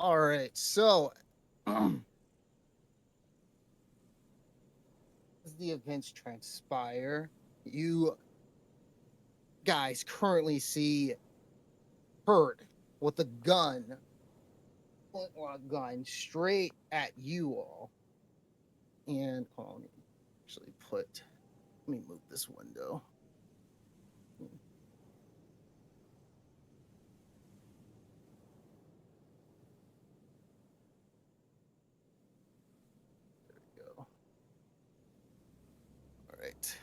All right, so as the events transpire, you guys currently see Herd with a gun, flintlock gun, straight at you all. And hold on, let me actually let me move this window. There we go. All right.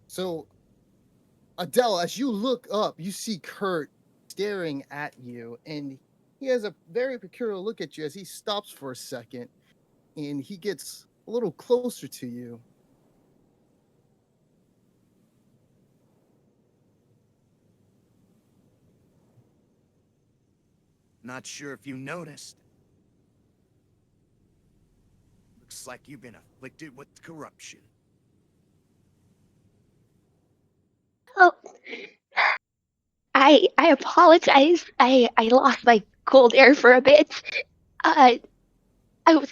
So, Adele, as you look up, you see Kurt staring at you, and he has a very peculiar look at you as he stops for a second and he gets a little closer to you. Not sure if you noticed. Looks like you've been afflicted with corruption. Oh, I apologize. I lost my cold air for a bit. Uh,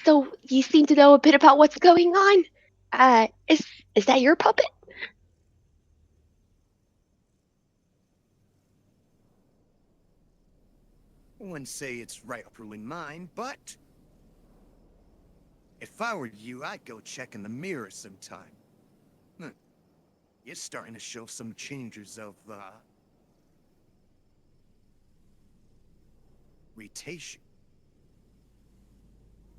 so you seem to know a bit about what's going on. Is that your puppet? I wouldn't say it's rightfully mine, but if I were you, I'd go check in the mirror sometime. Hmm. You're starting to show some changes of, irritation.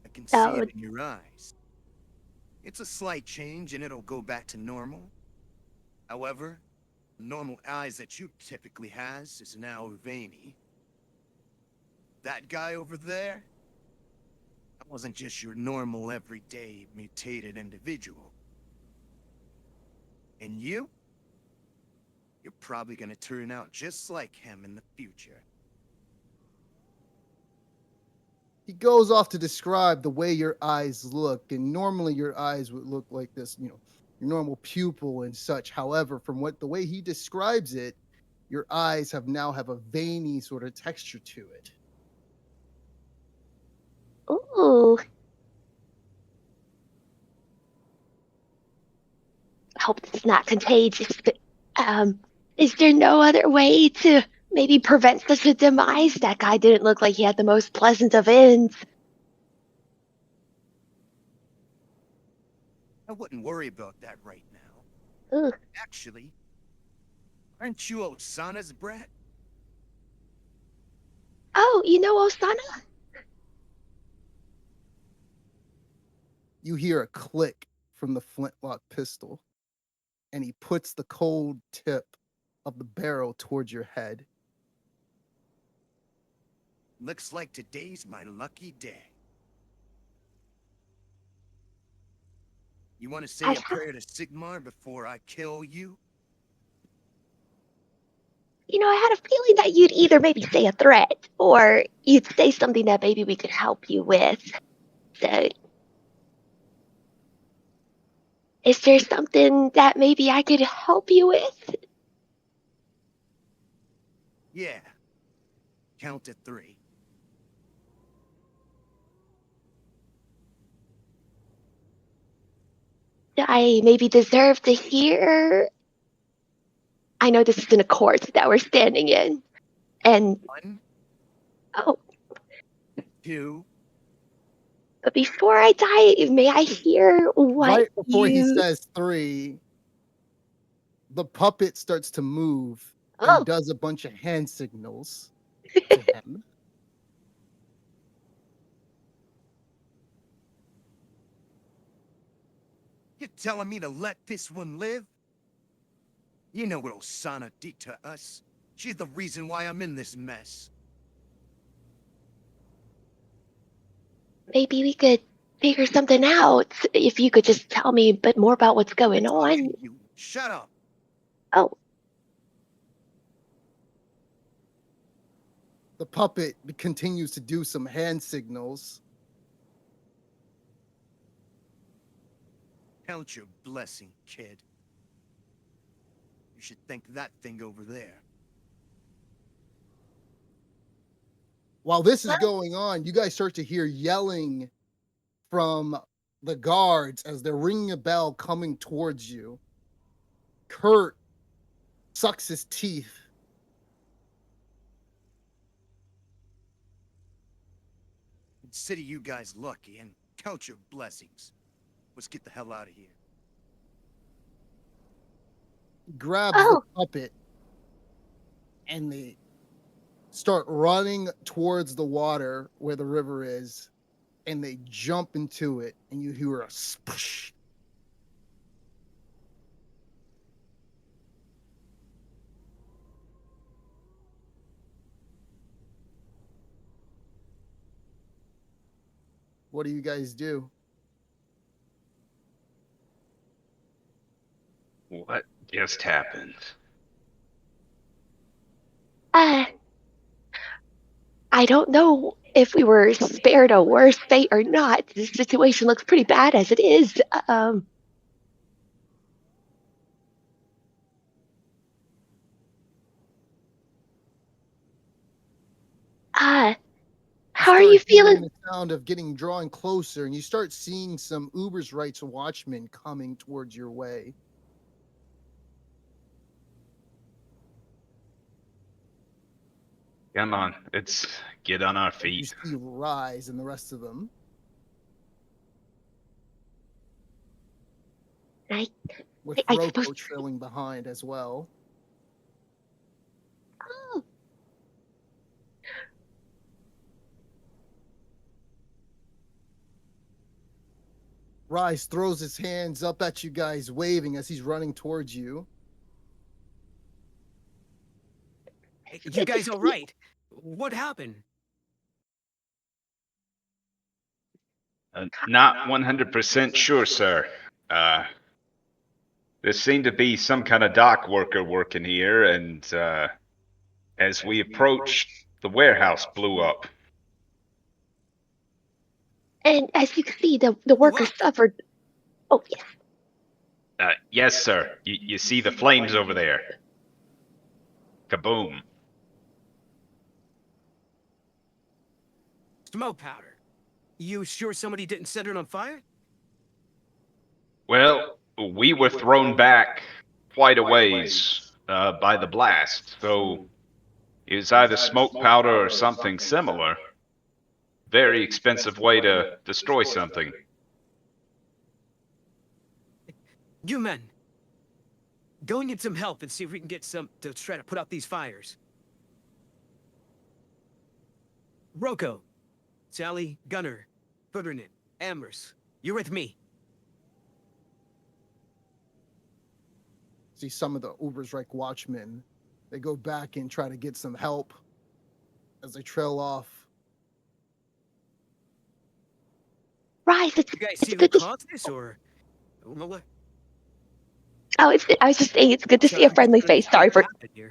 I can see Oh, it in your eyes. It's a slight change and it'll go back to normal. However, the normal eyes that you typically has is now veiny. That guy over there, that wasn't just your normal, everyday, mutated individual. And you're probably gonna turn out just like him in the future. He goes off to describe the way your eyes look, and normally your eyes would look like this, your normal pupil and such. However, from what the way he describes it, your eyes have a veiny sort of texture to it. ooh. Hope it's not contagious. But is there no other way to maybe prevent such a demise? That guy didn't look like he had the most pleasant of ends. I wouldn't worry about that right now. Ugh. Actually, aren't you Osana's brat? Oh, you know Osana? You hear a click from the flintlock pistol, and he puts the cold tip of the barrel towards your head. Looks like today's my lucky day. You want to say I a prayer to Sigmar before I kill you? I had a feeling that you'd either maybe say a threat or you'd say something that maybe we could help you with. So, is there something that maybe I could help you with? Yeah. Count to 3. Do I maybe deserve to hear? I know this is in a court that we're standing in. And, 1, oh, 2. but before I die, may I hear what Right before he you. says three, the puppet starts to move and Oh, does a bunch of hand signals to him. You're telling me to let this one live? You know what Osana did to us. She's the reason why I'm in this mess. maybe we could figure something out if you could just tell me a bit more about what's I'm going talking on. to you. Shut up. Oh, The puppet continues to do some hand signals. Count your blessing, kid. You should thank that thing over there. While this is going on, you guys start to hear yelling from the guards as they're ringing a bell coming towards you. Kurt sucks his teeth. Consider you guys lucky and count your blessings. Let's get the hell out of here. He grabs the Oh, puppet and they start running towards the water where the river is, and they jump into it, and you hear a splash. What do you guys do? What just happened? uh, I don't know if we were spared a worse fate or not. The situation looks pretty bad as it is. Uh, You how are start you hearing feeling? the sound of getting drawing closer, and you start seeing some Uber's Rights watchmen coming towards your way. Come on, let's get on our You feet. see Rise and the rest of them. I, With I suppose. Roko trailing behind as well. Oh, Rise throws his hands up at you guys, waving as he's running towards you. Hey, you guys all right? What happened? Not 100% sure, sir. There seemed to be some kind of dock worker working here, and as we approached, the warehouse blew up. and as you can see, the worker What? suffered. Oh yes. Yes, sir. You see the flames over there? Kaboom. Smoke powder. You sure somebody didn't set it on fire? Well, we were thrown back quite a ways by the blast, so it was either smoke powder or something similar. Very expensive way to destroy something. You men, go and get some help and see if we can get some to try to put out these fires. Roko, Sally, Gunner, Ferdinand, Amherst, you're with me. See some of the Uber's Right watchmen. They go back and try to get some help as they trail off. Rise, You guys it's see who good to. caused this, or what? Oh, I was just saying it's good to see a I'm just friendly trying to face. see Sorry what for. happened here.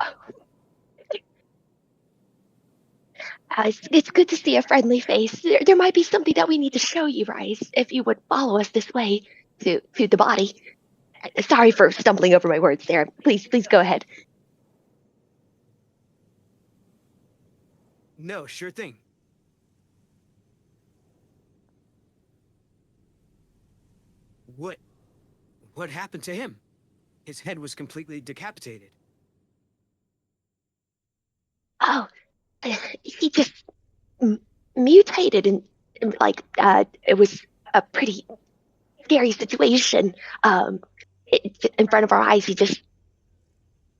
It's good to see a friendly face. There might be something that we need to show you, Rise, if you would follow us this way to the body. Sorry for stumbling over my words there. Please go ahead. No, sure thing. What? What happened to him? His head was completely decapitated. Oh, he just mutated and like it was a pretty scary situation. In front of our eyes, he just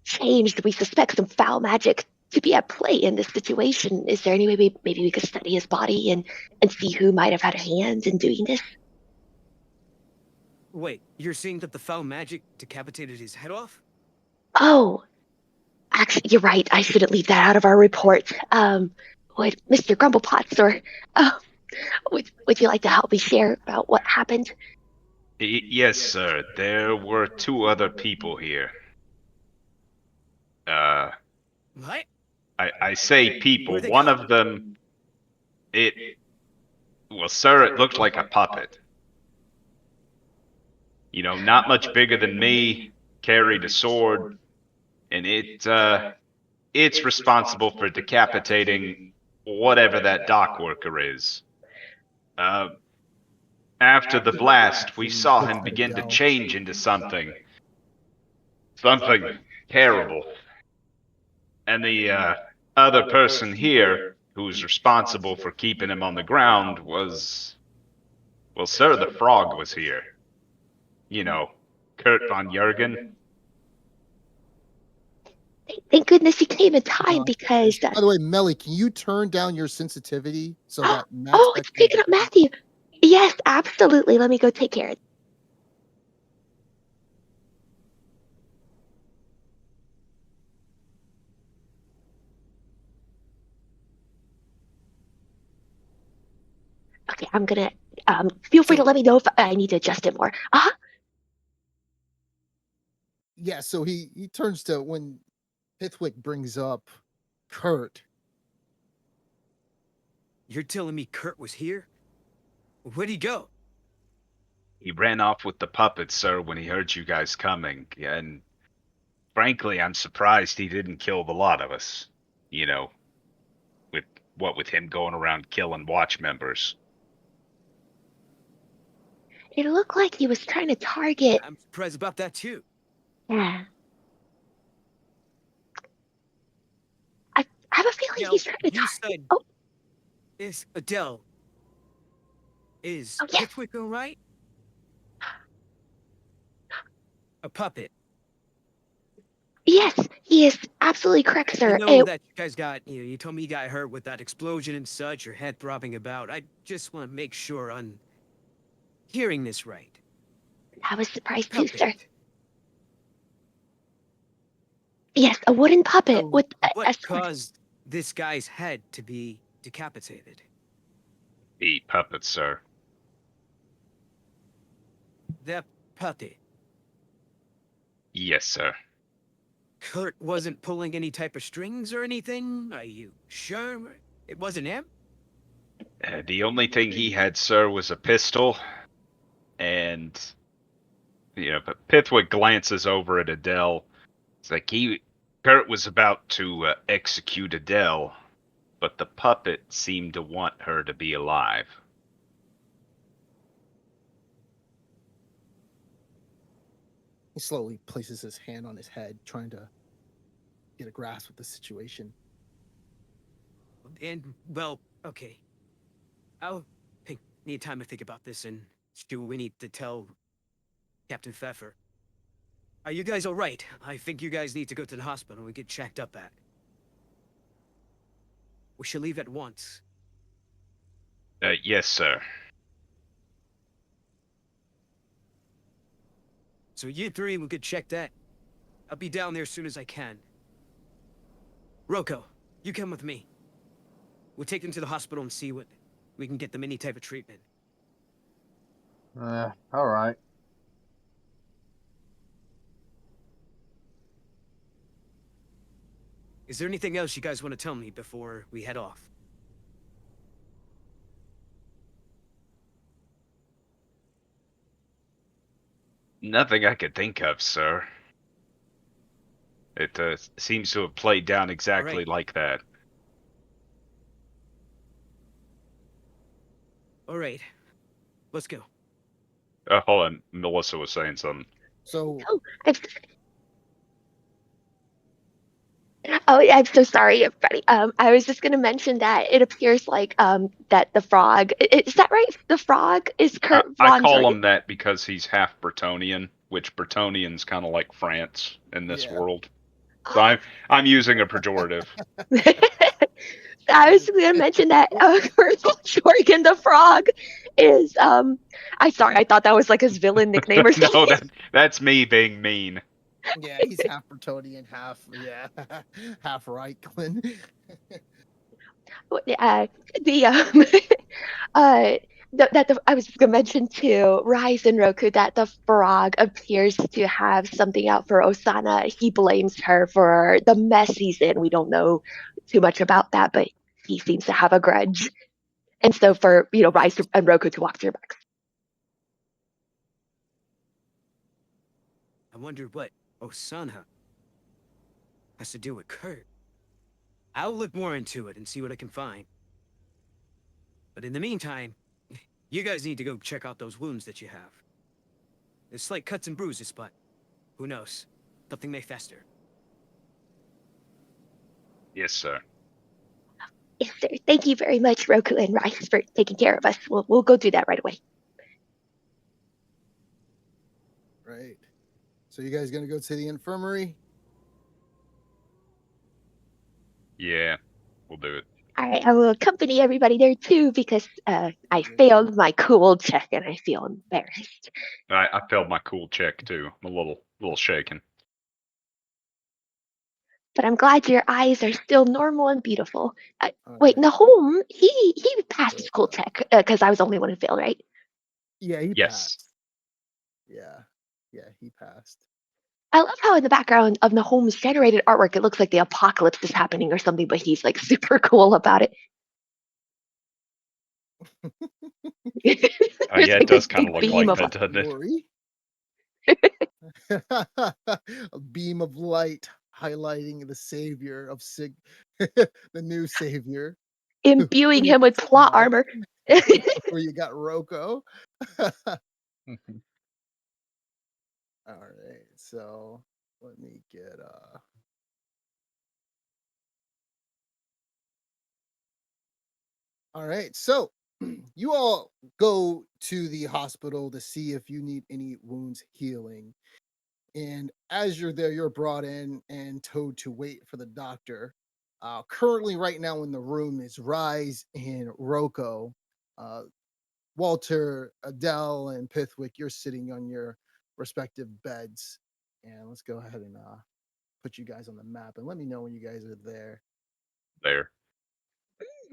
changed. We suspect some foul magic to be at play in this situation. Is there any way maybe we could study his body and see who might have had a hand in doing this? Wait, you're saying that the foul magic decapitated his head off? Oh, actually, you're right. I shouldn't leave that out of our report. Would Mr. Grumblepots or would you like to help me share about what happened? Yes, sir. There were two other people here. What? I say people. Where'd they One go? of them, well, sir, it looked like a puppet. You know, not much bigger than me, carried a sword, and it's responsible for decapitating whatever that dock worker is. After the blast, we saw him begin to change into something terrible. And the other person here, who's responsible for keeping him on the ground, was... Well, sir, the frog was here. You know, Kurt von Jurgen. Thank goodness you came in time God, because. by the way, Melly, can you turn down your sensitivity so that Matt's Oh, it's picking up Matthew. Yes, absolutely. Let me go take care of it. Okay, I'm gonna. Feel free to let me know if I need to adjust it more. Yeah, so he turns to when Pithwick brings up Kurt. You're telling me Kurt was here? Where'd he go? He ran off with the puppet, sir, when he heard you guys coming. And frankly, I'm surprised he didn't kill the lot of us. You know, with him going around killing watch members. It looked like he was trying to target. I'm surprised about that too. Yeah. I have a feeling Now, he's trying to you target. said Oh, is Adele. Is Oh, yes. Pithwick all right? A puppet. Yes, he is absolutely correct, I sir. know that you guys got, you told me you got hurt with that explosion and such, your head throbbing about. I just want to make sure I'm hearing this right. I was surprised too, sir. Puppet. Yes, a wooden puppet So, with a What sword. caused this guy's head to be decapitated? The puppet, sir. The puppet. Yes, sir. Kurt wasn't pulling any type of strings or anything? Are you sure it wasn't him? The only thing he had, sir, was a pistol. And, but Pithwick glances over at Adele. It's like Kurt was about to execute Adele, but the puppet seemed to want her to be alive. he slowly places his hand on his head, trying to get a grasp of the situation. And, well, okay. I'll need time to think about this and see what we need to tell Captain Pfeffer. Are you guys alright? I think you guys need to go to the hospital and get checked up at. We should leave at once. Yes, sir. So you three will get checked at. I'll be down there as soon as I can. Rocco, you come with me. We'll take them to the hospital and see what we can get them any type of treatment. All right. Is there anything else you guys want to tell me before we head off? Nothing I could think of, sir. It seems to have played down exactly like that. All right, let's go. Hold on, Melissa was saying something. So, Oh, I'm so sorry, everybody. I was just gonna mention that it appears like that the frog is that right? The frog is Kurt I von call Jorgen. him that because he's half Bretonian, which Bretonian's kind of like France in this world. So I'm using a pejorative. I was gonna mention that Kurt von Jorgen the frog is I'm sorry, I thought that was like his villain nickname or something. No, that's me being mean. yeah, he's half Bretonian, half half Reichland. I was going to mention to Rise and Roku that the frog appears to have something out for Osana. He blames her for the mess he's in. We don't know too much about that, but he seems to have a grudge. And so for Rise and Roku to walk their backs. I wonder what Osana has to do with Kurt. I'll look more into it and see what I can find. But in the meantime, you guys need to go check out those wounds that you have. There's slight cuts and bruises, but who knows? Something may fester. Yes, sir. Yes, sir. Thank you very much, Roku and Rice, for taking care of us. We'll go do that right away. Right. So you guys gonna go to the infirmary? Yeah, we'll do it. All right, I will accompany everybody there too because I Yeah. failed my cool check and I feel embarrassed. I failed my cool check too. I'm a little shaken. But I'm glad your eyes are still normal and beautiful. All Wait, right. Nahum, he passed So, his cool check because I was the only one who failed, right? yeah, he Yes. passed. Yeah, he passed. I love how in the background of Nahum's generated artwork, it looks like the apocalypse is happening or something, but he's like super cool about it. There's Yeah, like it does this kind big of look beam like of that, doesn't it? Glory. A beam of light highlighting the savior of the new savior. imbuing Who him with gets plot mad armor. where you got Roko. All right, so let me get All right, so you all go to the hospital to see if you need any wounds healing. And as you're there, you're brought in and told to wait for the doctor. Currently, right now in the room is Rise and Roko. Uh, Walter, Adele, and Pithwick, you're sitting on your respective beds. And let's go ahead and put you guys on the map and let me know when you guys are there. There.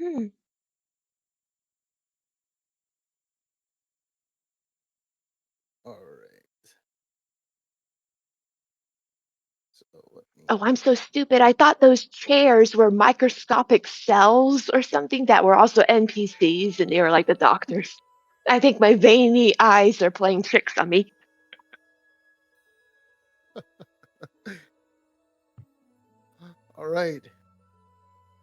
Hmm. All right. So let me. Oh, I'm so stupid. I thought those chairs were microscopic cells or something that were also NPCs and they were like the doctors. I think my veiny eyes are playing tricks on me. All right.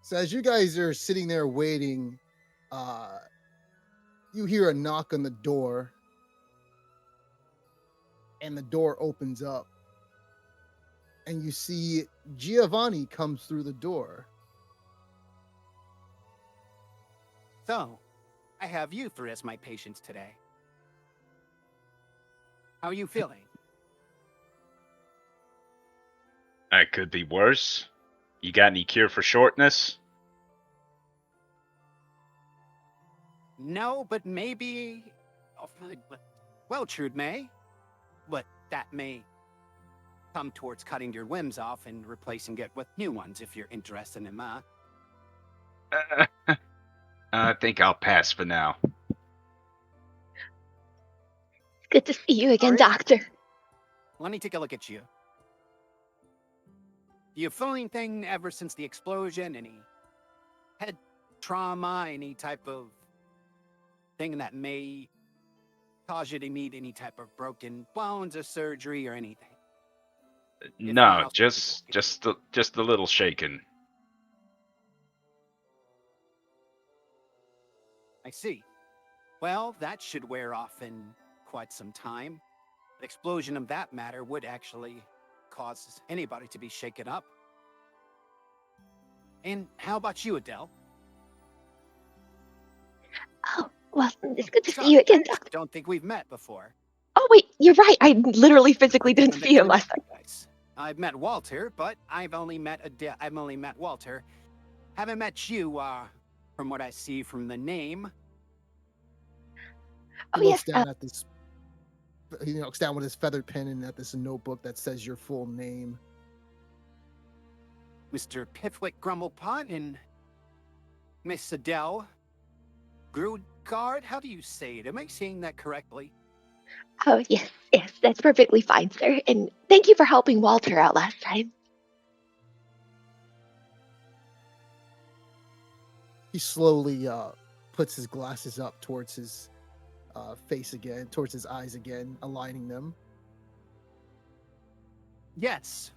So as you guys are sitting there waiting, uh, you hear a knock on the door, and the door opens up, and you see Giovanni comes through the door. So, I have you for as my patients today. How are you feeling? That could be worse. You got any cure for shortness? No, but maybe. Well, Trude may. But that may come towards cutting your limbs off and replacing it with new ones if you're interested in that. I think I'll pass for now. Good to see you again, Alright. doctor. Let me take a look at you. Do you feel anything ever since the explosion? Any head trauma? Any type of thing that may cause you to need any type of broken bones or surgery or anything? If not, No, I'll just a little shaken. I see. Well, that should wear off in quite some time. An explosion of that matter would actually cause anybody to be shaken up. And how about you, Adele? Oh, well, it's good to see Sorry, you again, I doctor. don't think we've met before. Oh, wait, you're right. I literally physically didn't see him last time. I've met Walter, but I've only met Walter. Haven't met you, from what I see from the name. He Oh, yes. looks down at this. He looks down with his feather pen and at this notebook that says your full name. Mr. Pithwick Grumblepot and Miss Adele Grudgard. How do you say it? Am I saying that correctly? Oh, yes, that's perfectly fine, sir. And thank you for helping Walter out last time. He slowly puts his glasses up towards his face again, towards his eyes again, aligning them. Yes.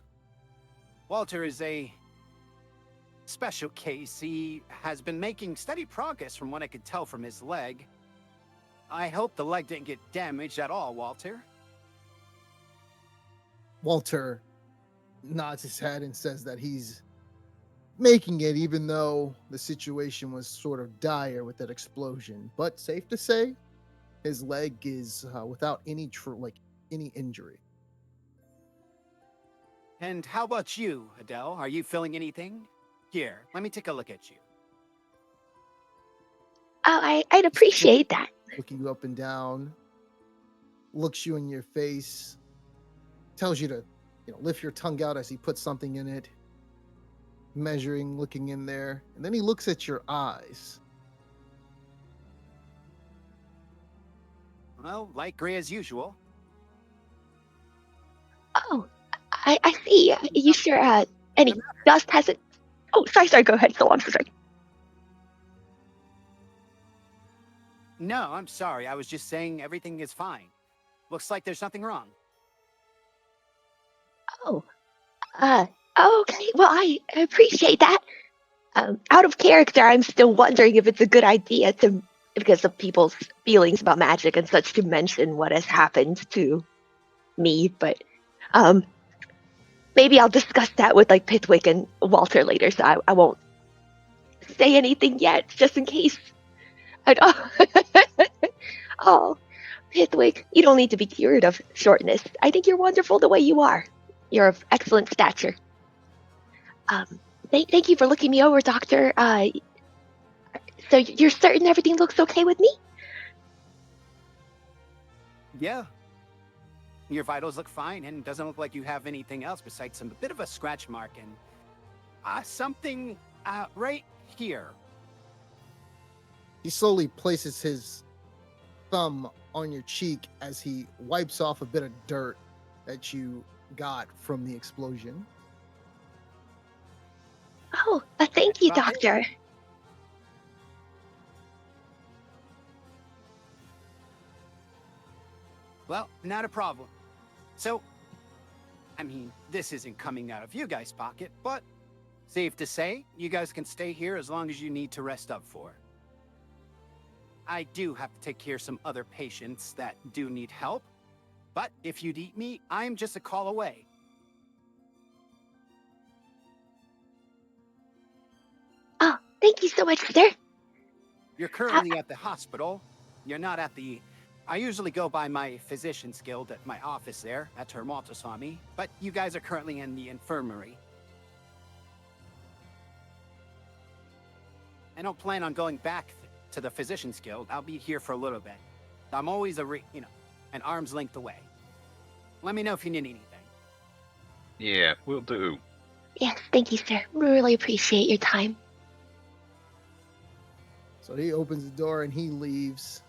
Walter is a special case. He has been making steady progress from what I could tell from his leg. I hope the leg didn't get damaged at all, Walter. Walter nods his head and says that he's making it, even though the situation was sort of dire with that explosion. But safe to say, his leg is without any any injury. And how about you, Adele? Are you feeling anything? Here, let me take a look at you. Oh, I'd appreciate that. Looking you up and down, looks you in your face, tells you to, lift your tongue out as he puts something in it, measuring, looking in there, and then he looks at your eyes. Well, light gray as usual. Oh, I see. You sure any dust hasn't... Oh, sorry, go ahead. So I'm so sorry. No, I'm sorry. I was just saying everything is fine. Looks like there's nothing wrong. Oh, okay. Well, I appreciate that. Out of character, I'm still wondering if it's a good idea to, because of people's feelings about magic and such, to mention what has happened to me. But maybe I'll discuss that with like Pithwick and Walter later. So I won't say anything yet, just in case. Oh, Pithwick, you don't need to be cured of shortness. I think you're wonderful the way you are. You're of excellent stature. Thank you for looking me over, Doctor. So you're certain everything looks okay with me? Yeah. Your vitals look fine, and doesn't look like you have anything else besides a bit of a scratch mark and something right here. He slowly places his thumb on your cheek as he wipes off a bit of dirt that you got from the explosion. Oh, thank you, Right. Doctor. Well, not a problem. So, I mean, this isn't coming out of you guys' pocket, but safe to say, you guys can stay here as long as you need to rest up for. I do have to take care of some other patients that do need help, but if you'd eat me, I'm just a call away. Oh, thank you so much, sir. You're currently at the hospital. You're not at the... I usually go by my physician's guild at my office there. That's where Malta saw me. But you guys are currently in the infirmary. I don't plan on going back to the physician's guild. I'll be here for a little bit. I'm always an arm's length away. Let me know if you need anything. Yeah, will do. Yes, thank you, sir. Really appreciate your time. So he opens the door and he leaves.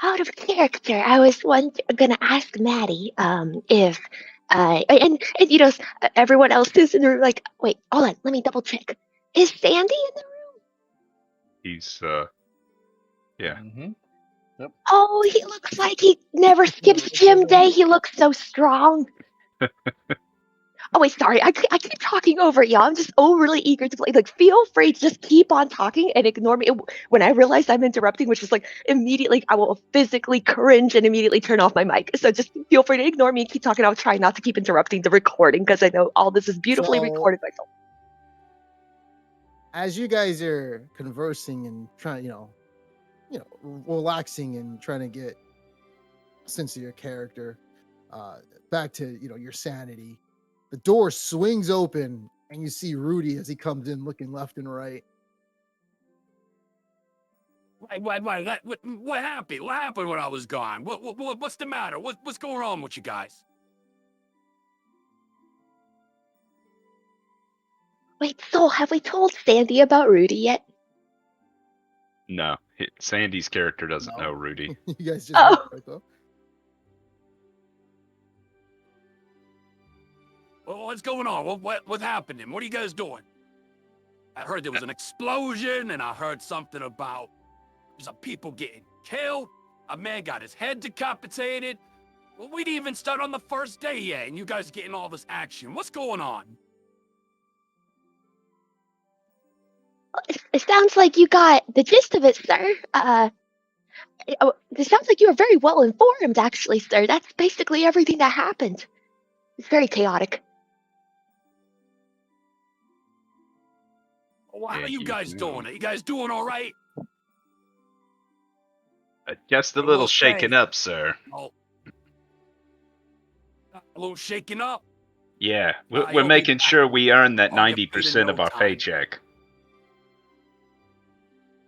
Out of character, I was gonna ask Maddie if and everyone else is in the room. Like, wait, hold on, let me double check. Is Sandy in the room? He's yeah. Mm-hmm. Yep. Oh, he looks like he never skips gym day. He looks so strong. Oh wait, sorry, I keep talking over y'all. I'm just overly eager to play. Like, feel free to just keep on talking and ignore me when I realize I'm interrupting, which is like immediately I will physically cringe and immediately turn off my mic. So just feel free to ignore me and keep talking. I'll try not to keep interrupting the recording because I know all this is beautifully So- recorded myself. As you guys are conversing and trying, relaxing and trying to get a sense of your character, back to, your sanity, the door swings open and you see Rudy as he comes in looking left and right. What happened? What happened when I was gone? What's the matter? What's going on with you guys? Wait, so have we told Sandy about Rudy yet? No, Sandy's character doesn't No. know Rudy. You guys just Oh. met, right, though. Well, what's going on? What's happening? What are you guys doing? I heard there was an explosion, and I heard something about some people getting killed. A man got his head decapitated. Well, we didn't even start on the first day yet, and you guys getting all this action. What's going on? It sounds like you got the gist of it, sir. It sounds like you were very well informed, actually, sir. That's basically everything that happened. It's very chaotic. Well, how Yeah, are you guys doing? Are you guys doing all right? Just a I will little shaken say- up, sir. Oh, a little shaken up. Yeah, we're You'll be making back. sure we earn that I'll get paid in 90% no of our time. paycheck.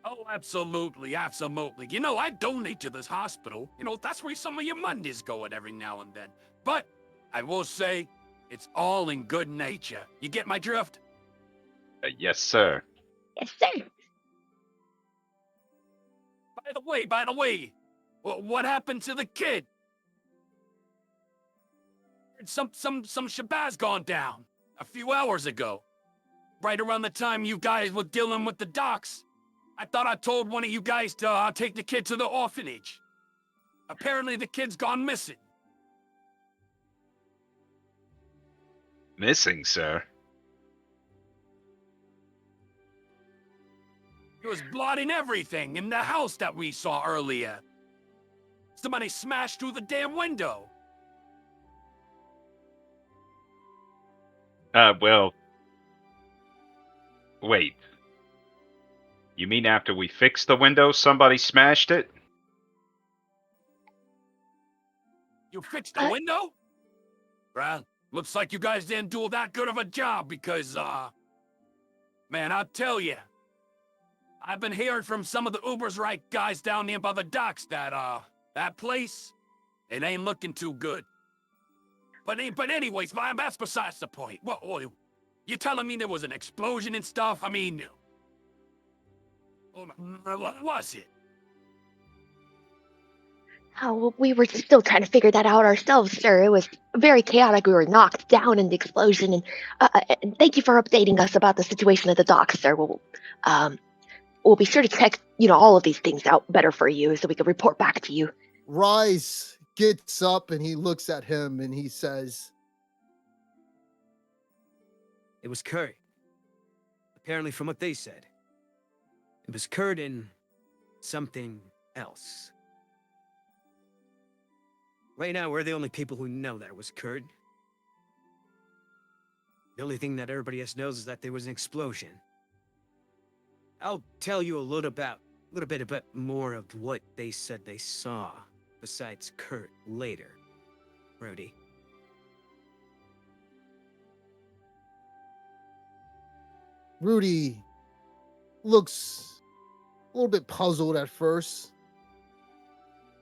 Oh, absolutely, absolutely. You know, I donate to this hospital. You know, that's where some of your money's going every now and then. But I will say, it's all in good nature. You get my drift? Yes, sir. Yes, sir. By the way, what happened to the kid? Some shabazz gone down a few hours ago. Right around the time you guys were dealing with the docks. I thought I told one of you guys to take the kid to the orphanage. Apparently the kid's gone missing. Missing, sir. He was blotting everything in the house that we saw earlier. Somebody smashed through the damn window. Well, wait. You mean after we fixed the window, somebody smashed it? You fixed the Uh, window? Well, looks like you guys didn't do that good of a job because, man, I'll tell you. I've been hearing from some of the Uber's right guys down there by the docks that, that place, it ain't looking too good. But anyways, that's besides the point. What, you telling me there was an explosion and stuff? I mean, what was it? Oh, well, we were still trying to figure that out ourselves, sir. It was very chaotic. We were knocked down in the explosion, and thank you for updating us about the situation at the docks, sir. We'll be sure to check, all of these things out better for you, so we can report back to you. Rise gets up and he looks at him and he says, It was Kurt. Apparently, from what they said, it was Kurt and something else. Right now, we're the only people who know that it was Kurt. The only thing that everybody else knows is that there was an explosion. I'll tell you a little bit more of what they said they saw, besides Kurt, later, Rudy. Rudy looks a little bit puzzled at first.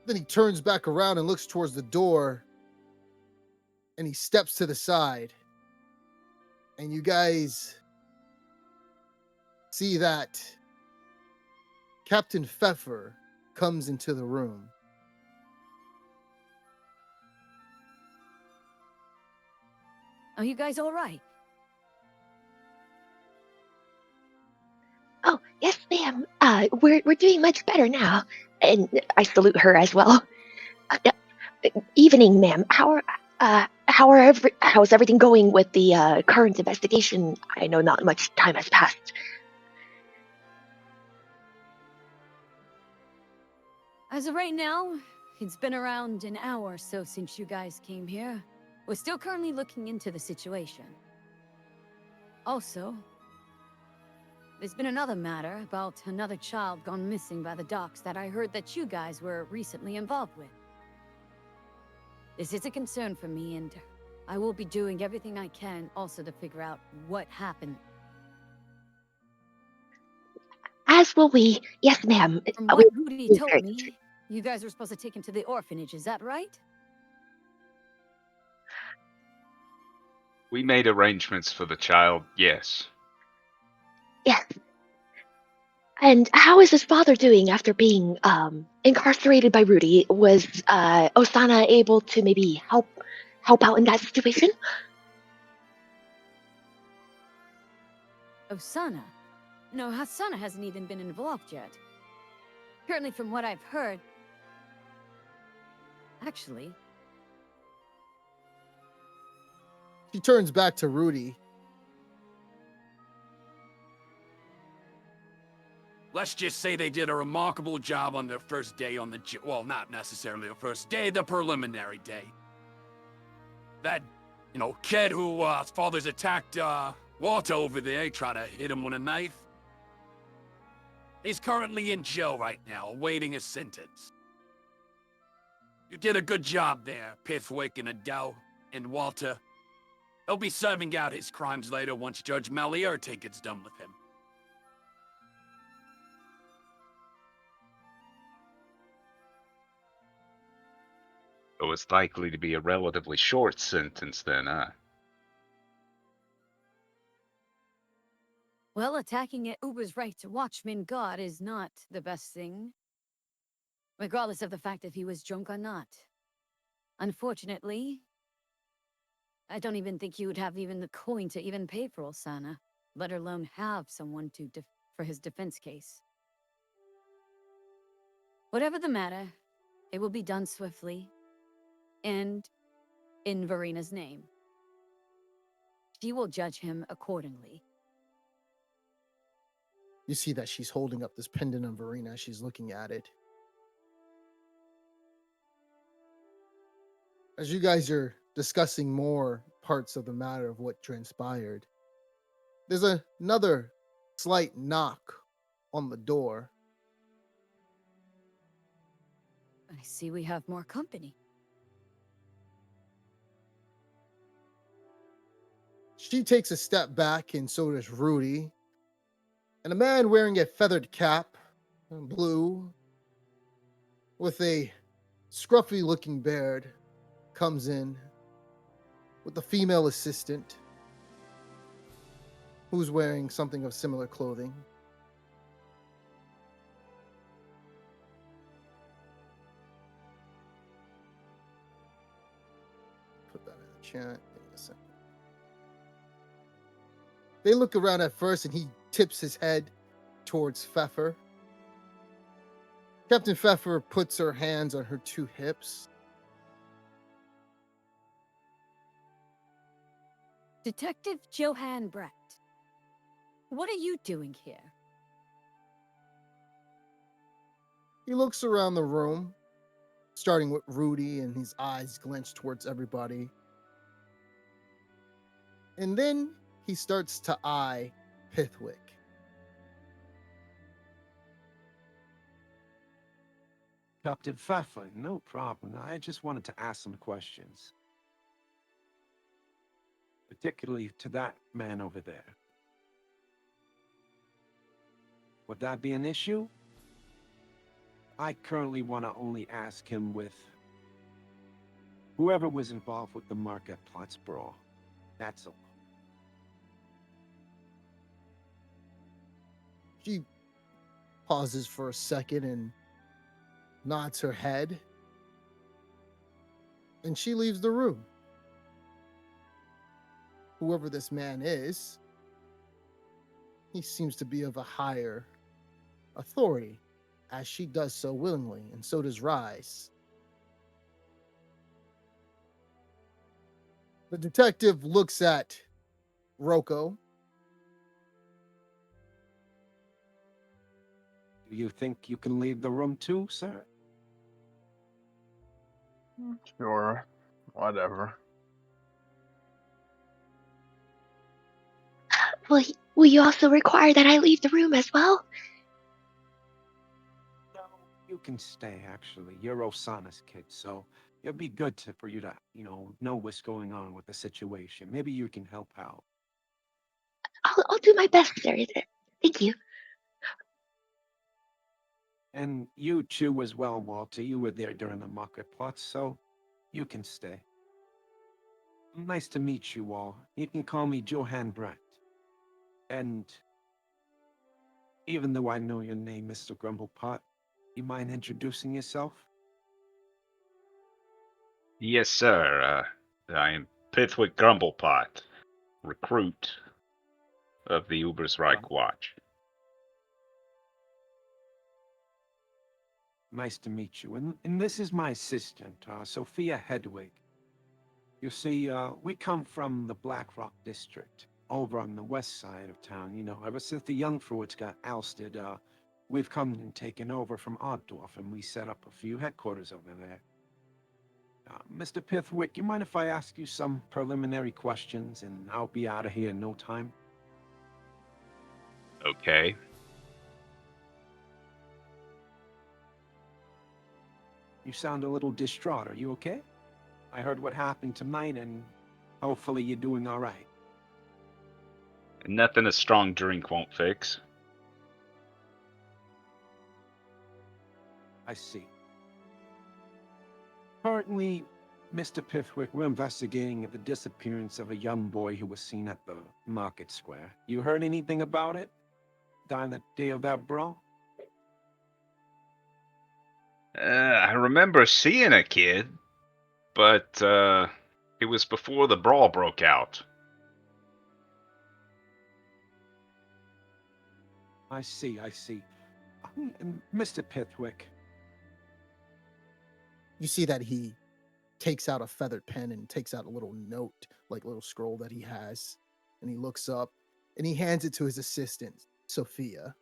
Then he turns back around and looks towards the door and he steps to the side. And you guys see that Captain Pfeffer comes into the room. Are you guys all right? Oh, yes, ma'am. We're doing much better now, and I salute her as well. Evening, ma'am. How's everything going with the current investigation? I know not much time has passed. As of right now, it's been around an hour or so since you guys came here. We're still currently looking into the situation. Also, there's been another matter about another child gone missing by the docks that I heard that you guys were recently involved with. This is a concern for me, and I will be doing everything I can also to figure out what happened. As will we. Yes, ma'am. From what Rudy told me, you guys were supposed to take him to the orphanage, is that right? We made arrangements for the child, yes. Yes. And how is his father doing after being incarcerated by Rudy? Was Osana able to maybe help out in that situation? Osana? No, Hasana hasn't even been involved yet. Apparently, from what I've heard... Actually, She turns back to Rudy. Let's just say they did a remarkable job on their first day on the well, not necessarily the first day, the preliminary day. That, kid who, his father's attacked, Walter over there, he tried to hit him with a knife. He's currently in jail right now, awaiting his sentence. You did a good job there, Pithwick and Adele and Walter. He'll be serving out his crimes later once Judge Malierte gets done with him. So it's likely to be a relatively short sentence then, huh? Well, attacking at Uber's right to watchman God is not the best thing. Regardless of the fact if he was drunk or not. Unfortunately, I don't even think he would have even the coin to even pay for Osana, let alone have someone to for his defense case. Whatever the matter, it will be done swiftly, and in Verina's name. She will judge him accordingly. You see that she's holding up this pendant of Verena as she's looking at it. As you guys are discussing more parts of the matter of what transpired, there's another slight knock on the door. I see we have more company. She takes a step back, and so does Rudy. And a man wearing a feathered cap, blue, with a scruffy looking beard, comes in with a female assistant who's wearing something of similar clothing. Put that in the chat. Give me a second. They look around at first, and he tips his head towards Pfeffer. Captain Pfeffer puts her hands on her two hips. Detective Johann Brett, what are you doing here? He looks around the room, starting with Rudy, and his eyes glance towards everybody. And then he starts to eye Pithwick. Captain Pfeffer, no problem. I just wanted to ask some questions. Particularly to that man over there. Would that be an issue? I currently want to only ask him with whoever was involved with the Marketplatz brawl. That's all. She pauses for a second and nods her head. And she leaves the room. Whoever this man is, he seems to be of a higher authority, as she does so willingly, and so does Rise. The detective looks at Rocco. Do you think you can leave the room too, sir? Sure, whatever. Will you also require that I leave the room as well? No, you can stay, actually. You're Osana's kid, so it'd be good for you to, know what's going on with the situation. Maybe you can help out. I'll do my best, sir. Thank you. And you too as well, Walter. You were there during the Marketplatz, so you can stay. Nice to meet you all. You can call me Johann Brett. And even though I know your name, Mr. Grumblepot, you mind introducing yourself? Yes, sir. I am Pithwick Grumblepot, recruit of the Ubersreich Watch. Nice to meet you. And this is my assistant, Sophia Hedwig. You see, we come from the Black Rock district, over on the west side of town. You know, ever since the young fruits got ousted, we've come and taken over from Oddorf, and we set up a few headquarters over there. Mr. Pithwick, you mind if I ask you some preliminary questions, and I'll be out of here in no time? Okay. You sound a little distraught. Are you okay? I heard what happened tonight, and hopefully you're doing all right. Nothing a strong drink won't fix. I see. Currently, Mr. Pithwick, we're investigating the disappearance of a young boy who was seen at the market square. You heard anything about it? During the day of that brawl? I remember seeing a kid, but it was before the brawl broke out. I see, I see. Mr. Pithwick, You see that he takes out a feathered pen and takes out a little note, like little scroll that he has, and he looks up and he hands it to his assistant, Sophia.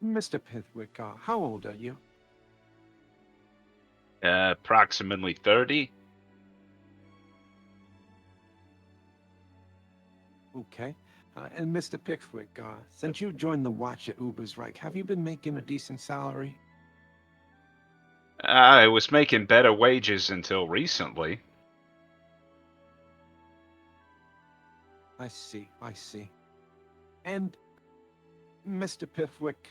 Mr. Pithwick, how old are you? Approximately 30. Okay. And Mr. Pithwick, since you joined the watch at Ubersreich, have you been making a decent salary? I was making better wages until recently. I see, I see. And, Mr. Pithwick,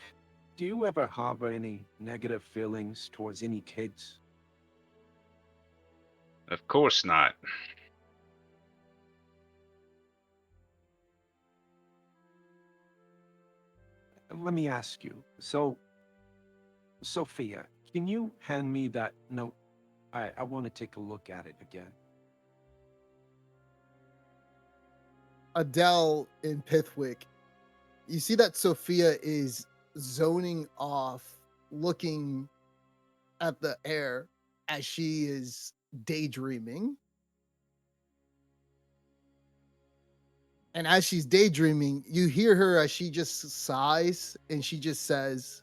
do you ever harbor any negative feelings towards any kids? Of course not. Let me ask you, so, Sophia, can you hand me that note? I want to take a look at it again. Adele and Pithwick, you see that Sophia is zoning off, looking at the air as she is daydreaming. And as she's daydreaming, you hear her as she just sighs and she just says,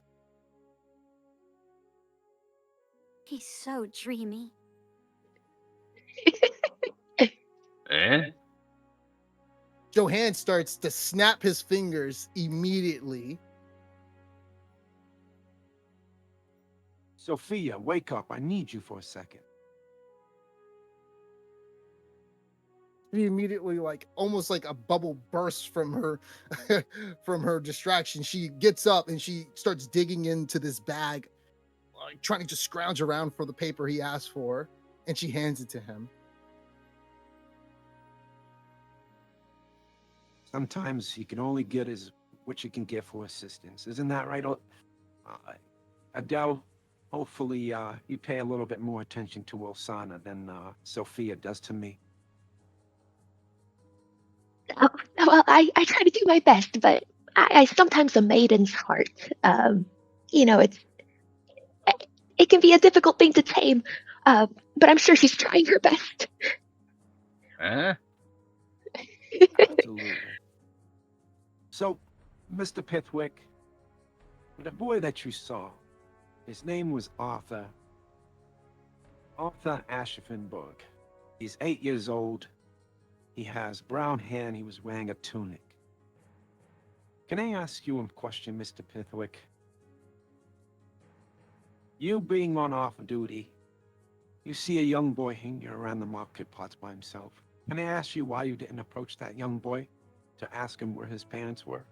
He's so dreamy. Eh? Johann starts to snap his fingers immediately. Sophia, wake up. I need you for a second. She immediately, like almost like a bubble bursts from her from her distraction. She gets up and she starts digging into this bag, like trying to just scrounge around for the paper he asked for, and she hands it to him. Sometimes you can only get is what you can get for assistance. Isn't that right? Adele, hopefully you pay a little bit more attention to Osana than Sophia does to me. Oh, well, I try to do my best, but I sometimes a maiden's heart. You know, it can be a difficult thing to tame. But I'm sure she's trying her best. Eh? Absolutely. So, Mr. Pithwick, the boy that you saw, his name was Arthur Aschaffenburg. He's 8 years old. He has brown hair and he was wearing a tunic. Can I ask you a question, Mr. Pithwick? You being on off duty, you see a young boy hanging around the market plots by himself. Can I ask you why you didn't approach that young boy to ask him where his parents were?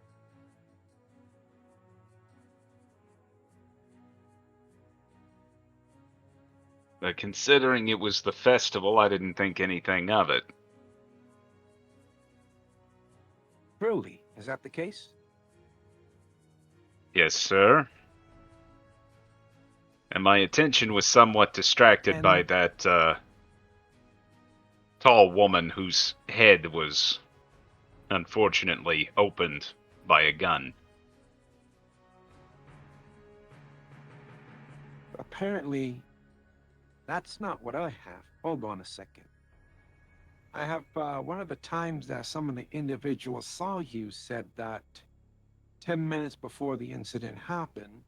But considering it was the festival, I didn't think anything of it. Truly, is that the case? Yes, sir. And my attention was somewhat distracted by And- that, tall woman whose head was unfortunately opened by a gun. Apparently, That's not what I have. Hold on a second. I have one of the times that some of the individuals saw you said that 10 minutes before the incident happened,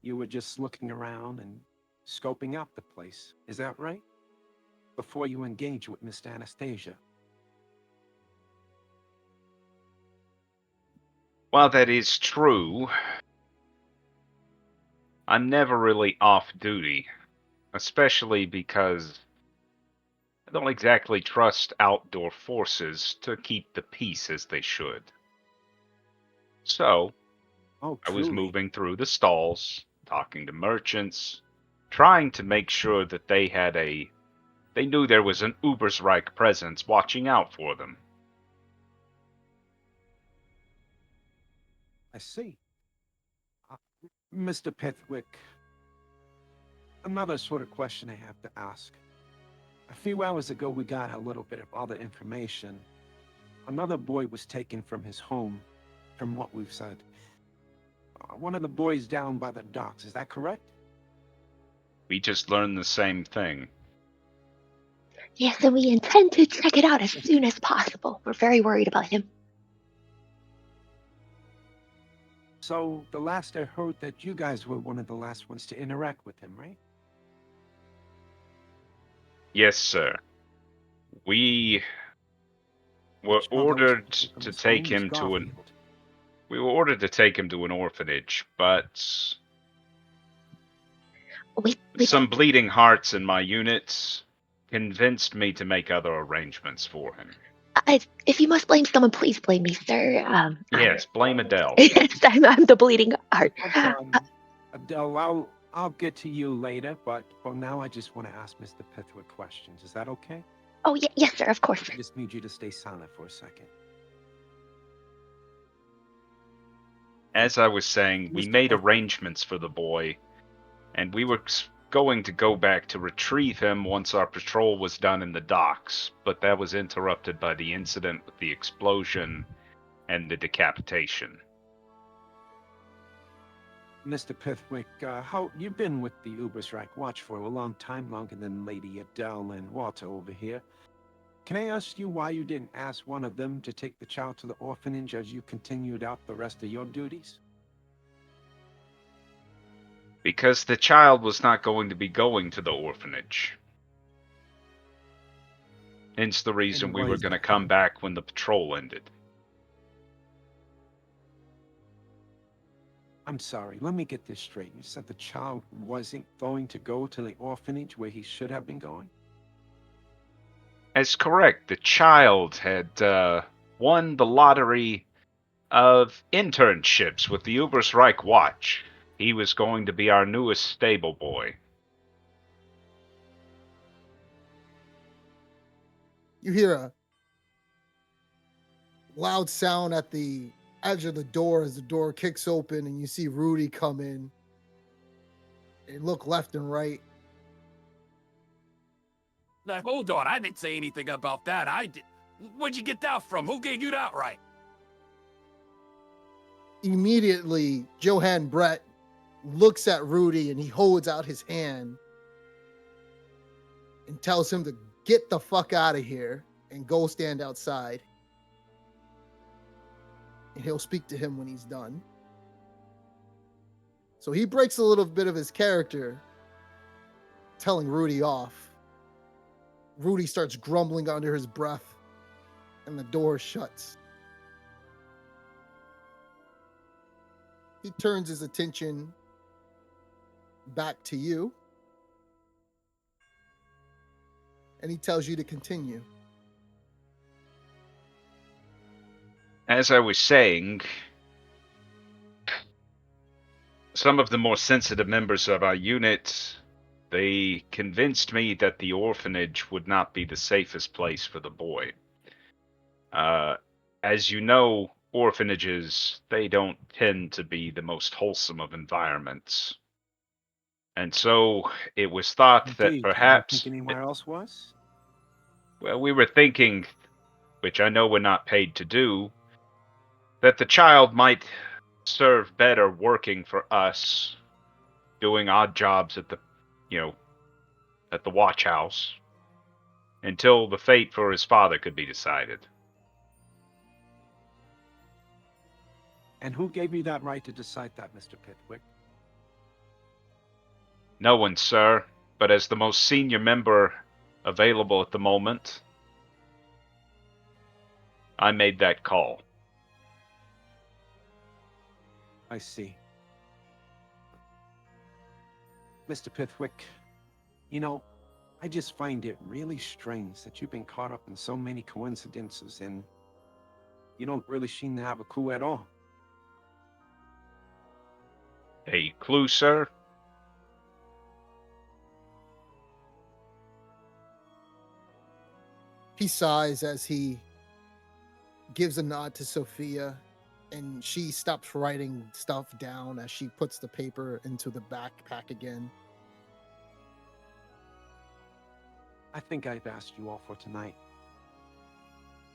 you were just looking around and scoping out the place. Is that right? Before you engage with Miss Anastasia. While that is true, I'm never really off duty, especially because I don't exactly trust outdoor forces to keep the peace as they should. So, Oh, I was truly. moving through the stalls, talking to merchants, trying to make sure that they knew there was an Ubersreich presence watching out for them. I see. Uh, Mr. Pithwick, another sort of question I have to ask. A few hours ago, we got a little bit of other information. Another boy was taken from his home, from what we've said. One of the boys down by the docks, is that correct? We just learned the same thing. Yes, and we intend to check it out as soon as possible. We're very worried about him. So, the last I heard that you guys were one of the last ones to interact with him, right? Yes, sir. We were Which one of those ordered taken from to his take home was him to an Garfield. we were ordered to take him to an orphanage, but We some bleeding hearts in my unit convinced me to make other arrangements for him. if you must blame someone, please blame me, sir. Yes, blame Adele. Yes, I'm the bleeding heart. Hold on, Adele, I'll get to you later, but for now I just want to ask Mr. Pithwick questions. Is that okay? Oh, yes, sir, of course. I just need you to stay silent for a second. As I was saying, we Mr. made Pithwick. arrangements for the boy, and we were going to go back to retrieve him once our patrol was done in the docks, but that was interrupted by the incident with the explosion and the decapitation. Mr. Pithwick, how you've been with the Ubersreich Watch for a long time, longer than Lady Adele and Walter over here. Can I ask you why you didn't ask one of them to take the child to the orphanage as you continued out the rest of your duties? Because the child was not going to be going to the orphanage. Hence the reason And we why were is going to that? come back when the patrol ended. I'm sorry, let me get this straight. You said the child wasn't going to go to the orphanage where he should have been going? As correct, the child had won the lottery of internships with the Ubersreich Watch. He was going to be our newest stable boy. You hear a loud sound at the edge of the door as the door kicks open and you see Rudy come in. They look left and right. Now, hold on, I didn't say anything about that. I did. Where'd you get that from? Who gave you that right? Immediately, Johann Brett looks at Rudy and he holds out his hand and tells him to get the fuck out of here and go stand outside. And he'll speak to him when he's done. So he breaks a little bit of his character, telling Rudy off. Rudy starts grumbling under his breath, and the door shuts. He turns his attention back to you, and he tells you to continue. As I was saying, some of the more sensitive members of our unit, they convinced me that the orphanage would not be the safest place for the boy. As you know, orphanages, they don't tend to be the most wholesome of environments. And so it was thought that Indeed, you don't think perhaps, anywhere else was? well, we were thinking, which I know we're not paid to do, that the child might serve better working for us, doing odd jobs at the, at the watch house until the fate for his father could be decided. And who gave you that right to decide that, Mr. Pithwick? No one, sir, but as the most senior member available at the moment, I made that call. I see. Mr. Pithwick, you know, I just find it really strange that you've been caught up in so many coincidences and you don't really seem to have a clue at all. A clue, sir? He sighs as he gives a nod to Sophia, and she stops writing stuff down as she puts the paper into the backpack again. I think I've asked you all for tonight.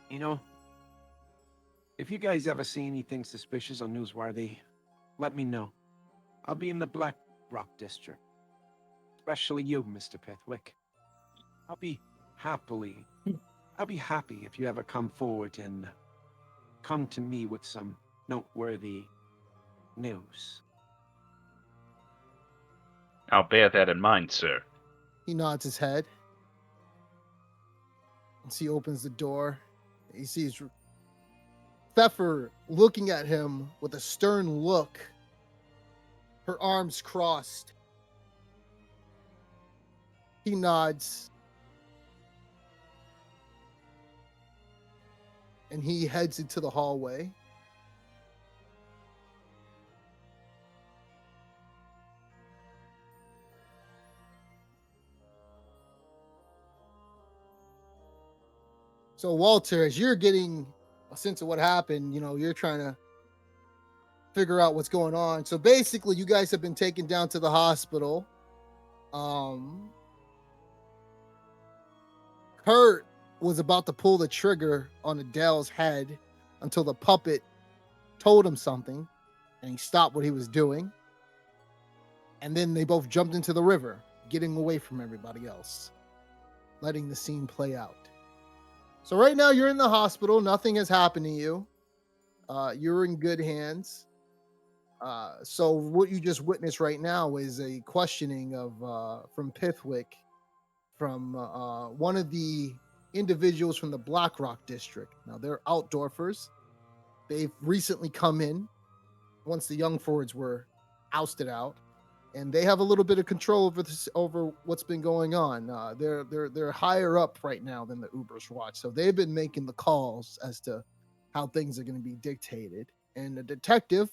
You know, if you guys ever see anything suspicious or newsworthy, let me know. I'll be in the Black Rock District. Especially you, Mr. Pithwick. I'll be happy if you ever come forward and come to me with some noteworthy news. I'll bear that in mind, sir. He nods his head. As he opens the door, he sees Pfeffer looking at him with a stern look, her arms crossed. He nods. And he heads into the hallway. So Walter, as you're getting a sense of what happened, you know, you're trying to figure out what's going on. So basically, you guys have been taken down to the hospital. Kurt was about to pull the trigger on Adele's head until the puppet told him something, and he stopped what he was doing. And then they both jumped into the river, getting away from everybody else, letting the scene play out. So right now you're in the hospital. Nothing has happened to you. You're in good hands. So what you just witnessed right now is a questioning of from Pithwick, from one of the individuals from the Black Rock district. Now they're outdoorfers. They've recently come in once the young Fords were ousted out, and they have a little bit of control over this, over what's been going on. They're higher up right now than the Uber's watch, so they've been making the calls as to how things are going to be dictated. And the detective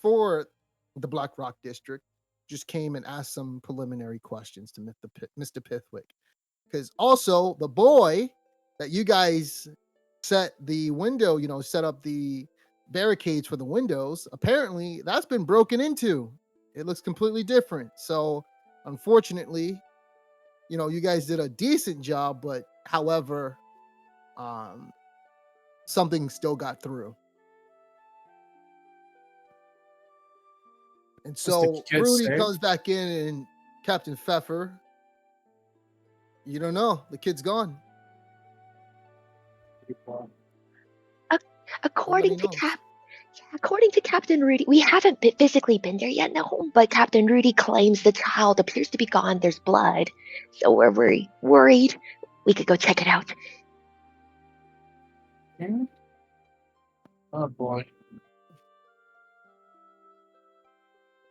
for the Black Rock district just came and asked some preliminary questions to Mr. Pithwick, because also the boy that you guys set the window, you know, set up the barricades for the windows, apparently that's been broken into. It looks completely different. So unfortunately, you know, you guys did a decent job, but however, something still got through. And so Rudy comes back in, and Captain Pfeffer, you don't know, the kid's gone. According to Captain Rudy, we haven't physically been there yet in the home, but Captain Rudy claims the child appears to be gone. There's blood, so we're worried. We could go check it out. Oh boy.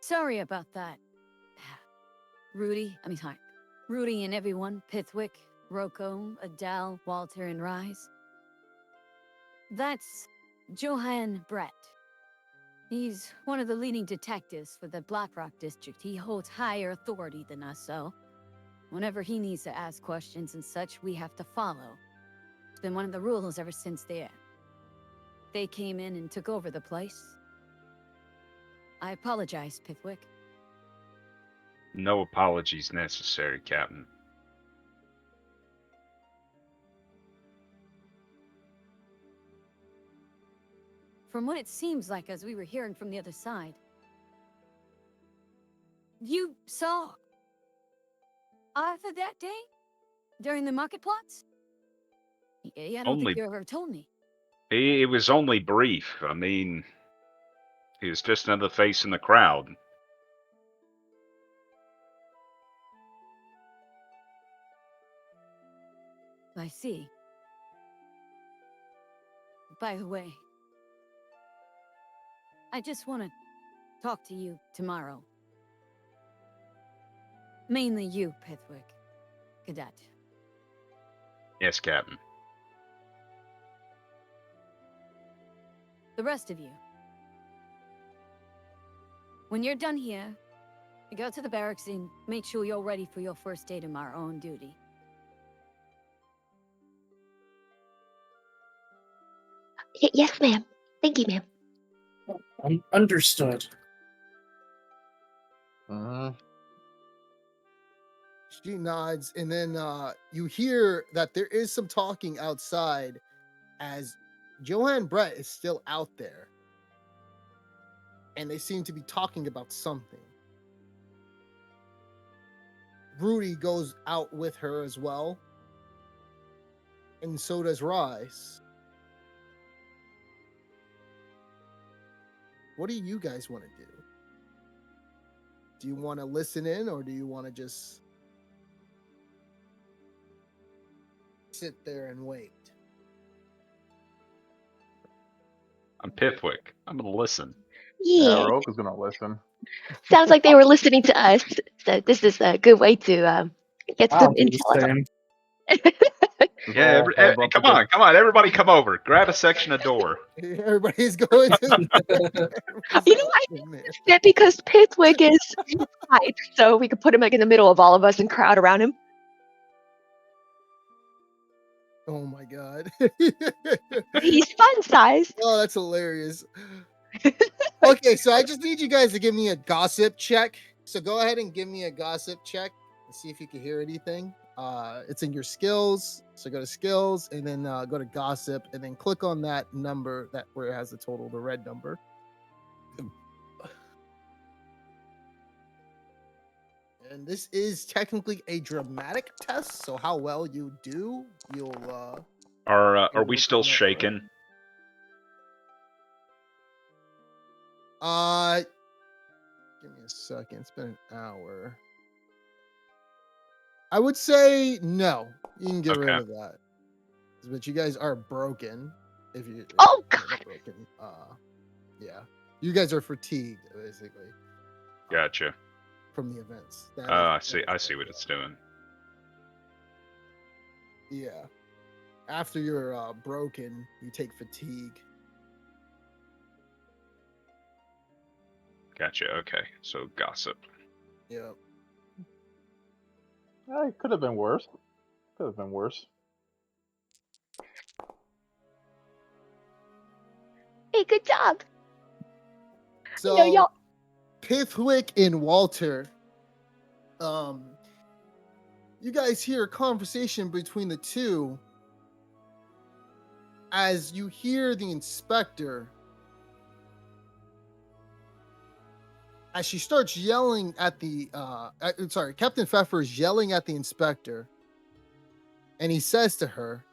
Sorry about that. Rudy and everyone, Pithwick, Rocco, Adele, Walter, and Rise. That's Johann Brett. He's one of the leading detectives for the Black Rock District. He holds higher authority than us, so whenever he needs to ask questions and such, we have to follow. It's been one of the rules ever since they came in and took over the place. I apologize, Pithwick. No apologies necessary, Captain. From what it seems like as we were hearing from the other side, you saw Arthur that day? During the market plots? I don't think Only you ever told me. it was only brief. I mean, he was just another face in the crowd. I see. By the way, I just want to talk to you tomorrow. Mainly you, Pithwick. Cadet. Yes, Captain. The rest of you. When you're done here, go to the barracks and make sure you're ready for your first day tomorrow on duty. Yes, ma'am. Thank you, ma'am. Understood. She nods, and then you hear that there is some talking outside as Johann Brett is still out there. And they seem to be talking about something. Rudy goes out with her as well. And so does Rise. What do you guys want to do? Do you want to listen in, or do you want to just sit there and wait? I'm Pithwick. I'm gonna listen. Yeah, Yeah, Roke is gonna listen. sounds like they were listening to us. So this is a good way to get some I'll do the intel. same. Just Yeah, all hold up come against. on, come on, everybody, come over. Grab a section of door. Everybody's going to. You know, I that because Pithwick is height, so we could put him like in the middle of all of us and crowd around him. Oh my god. He's fun sized. Oh, that's hilarious. Okay, so I just need you guys to give me a gossip check. So go ahead and give me a gossip check and see if you can hear anything. It's in your skills. So go to skills and then go to gossip and then click on that number that where it has the total, the red number. And this is technically a dramatic test. So how well you do, you'll Are we work still on that. shaking? Give me a second. It's been an hour. I would say no. You can get rid Okay. of that. But you guys are broken. If you Oh, not broken. Yeah. You guys are fatigued, basically, Gotcha. from the events. That I is see. I see what it's doing. Yeah. After you're broken, you take fatigue. Gotcha. Okay. So gossip. Yeah. It could have been worse. Could have been worse. hey, good job. So You know, y'all. Pithwick and Walter, you guys hear a conversation between the two as you hear the inspector, as she starts yelling at the Captain Pfeffer is yelling at the inspector, and he says to her,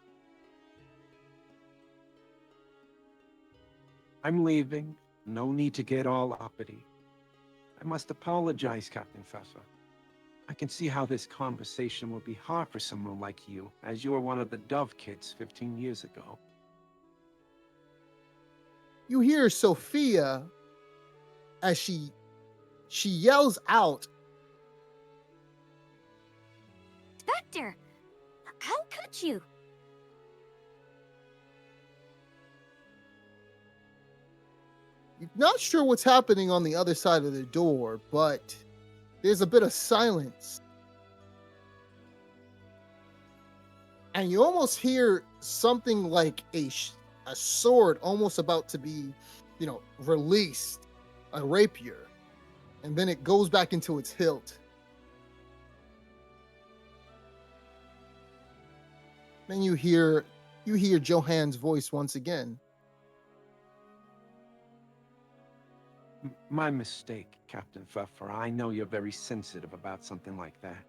I'm leaving. No need to get all uppity. I must apologize, Captain Pfeffer. I can see how this conversation will be hard for someone like you, as you were one of the Dove kids 15 years ago. you hear Sophia as she yells out, Spectre! How could you? you're not sure what's happening on the other side of the door, but there's a bit of silence. And you almost hear something like a sword almost about to be, released, a rapier. And then it goes back into its hilt. Then you hear Johann's voice once again. My mistake, Captain Pfeffer. I know you're very sensitive about something like that.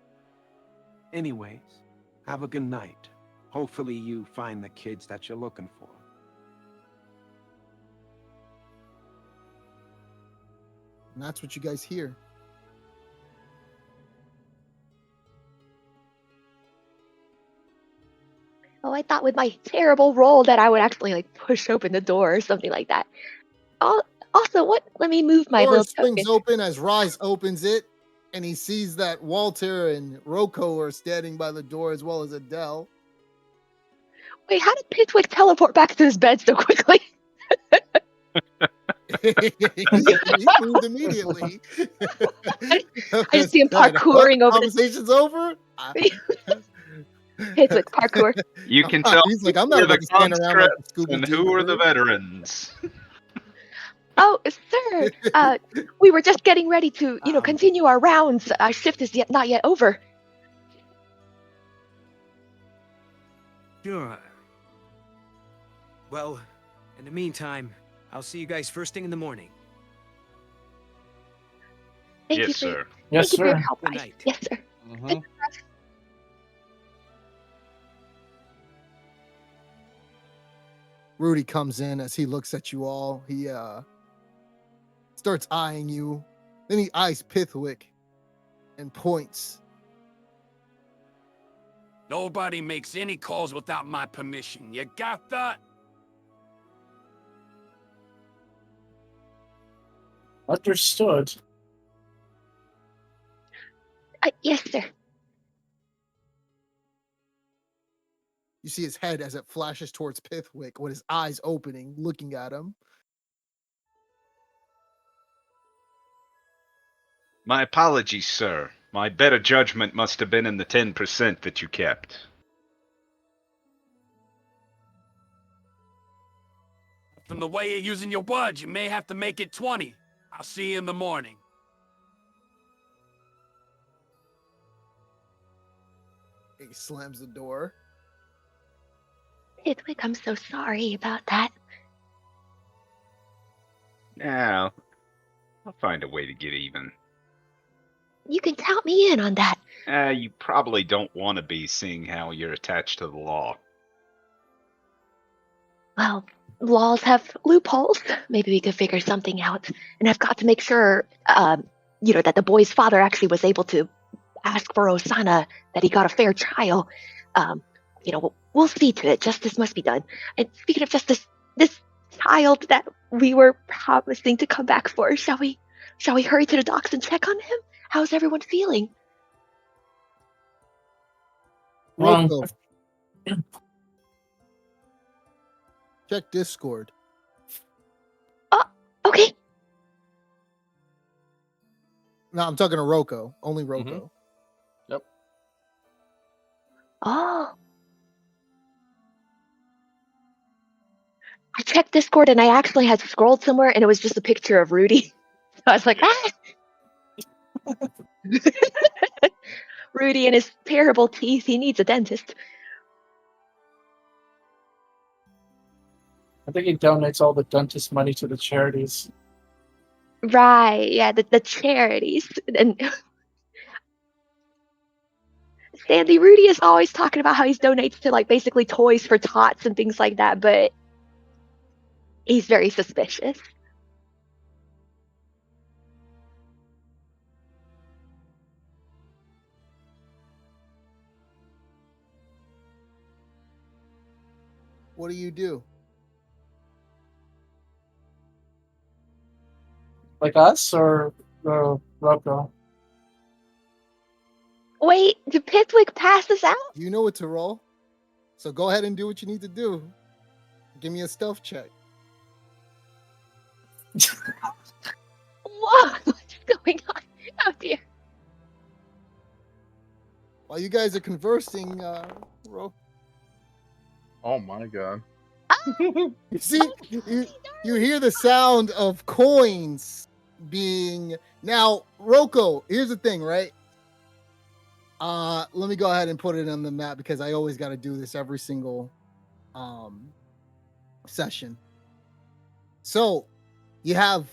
Anyways, have a good night. Hopefully you find the kids that you're looking for. And that's what you guys hear. Oh, I thought with my terrible roll that I would actually like push open the door or something like that. Also, what? Let me move my Door little swings token. open as Rise opens it, and he sees that Walter and Roko are standing by the door as well as Adele. Wait, how did Pitwick teleport back to his bed so quickly? He moved immediately. I just see him What? parkouring over the Conversation's over. Pitwick parkour. You can tell He's like, I'm who not are about the to stand around like the conscripts Scooby and Doo who are the crew. veterans. Oh, sir. We were just getting ready to, continue our rounds. Our shift is not yet over. Sure. Well, in the meantime, I'll see you guys first thing in the morning. Thank you Yes, for, sir. Yes, thank you for your sir. help, Good guys. night. Yes, sir. Mhm. Rudy comes in as he looks at you all. He starts eyeing you. Then he eyes Pithwick and points. Nobody makes any calls without my permission. You got that? Understood. Yes, sir. You see his head as it flashes towards Pithwick with his eyes opening, looking at him. My apologies, sir. My better judgment must have been in the 10% that you kept. From the way you're using your words, you may have to make it 20. I'll see you in the morning. He slams the door. Pitwick, I'm so sorry about that. Now, I'll find a way to get even. You can count me in on that. You probably don't want to be, seeing how you're attached to the law. Well, laws have loopholes. Maybe we could figure something out. And I've got to make sure, that the boy's father actually was able to ask for Osana that he got a fair trial. We'll see to it. Justice must be done. And speaking of justice, this child that we were promising to come back for, shall we hurry to the docks and check on him? How's everyone feeling? Roko. Check Discord. Okay. No, I'm talking to Roko. Only Roko. Oh. I checked Discord and I actually had scrolled somewhere and it was just a picture of Rudy. So I was like, Rudy and his terrible teeth. He needs a dentist. I think he donates all the dentist money to the charities. Right. Yeah, the charities. And Sandy, Rudy is always talking about how he donates to like basically toys for tots and things like that, but he's very suspicious. What do you do? Like us or Rocco? Wait, did Pitwick pass us out? You know what to roll. So go ahead and do what you need to do. Give me a stealth check. Whoa, what's going on? Oh dear. While you guys are conversing, Oh my god. you see, you hear the sound of coins being. Now, Roko, here's the thing, right? Let me go ahead and put it on the map because I always got to do this every single session. So you have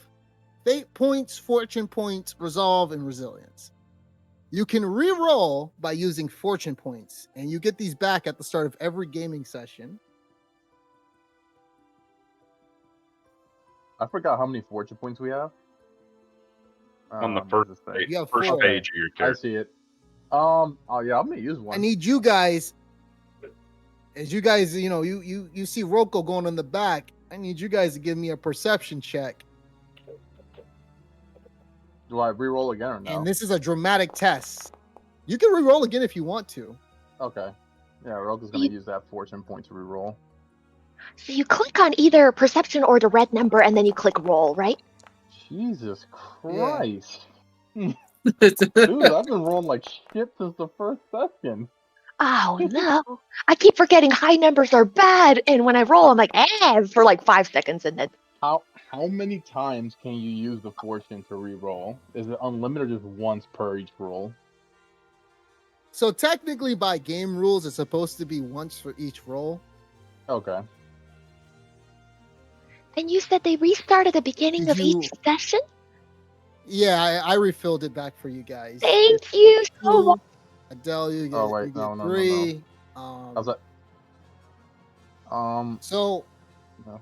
fate points, fortune points, resolve, and resilience. You can re-roll by using fortune points, and you get these back at the start of every gaming session. I forgot how many fortune points we have. On the What does this say? You have first 4. page of your I character. see it. Oh yeah, I'm gonna use one. I need you guys, as you guys, you see Rocco going in the back. I need you guys to give me a perception check. Do I re-roll again or no? And this is a dramatic test. You can re-roll again if you want to. Okay. Yeah, Roka's gonna use that fortune point to re-roll. So you click on either perception or the red number, and then you click roll, right? Jesus Christ. Dude, Dude, I've been rolling like shit since the first session. Oh no! I keep forgetting high numbers are bad, and when I roll, I'm like, for like 5 seconds, and then How many times can you use the fortune to re-roll? Is it unlimited or just once per each roll? So technically, by game rules, it's supposed to be once for each roll. Okay. and you said they restart at the beginning Did of you- each session. Yeah, I refilled it back for you guys. Thank you so Two, much. Adele, you get, Oh, wait, you get no. 3. How's that? So No.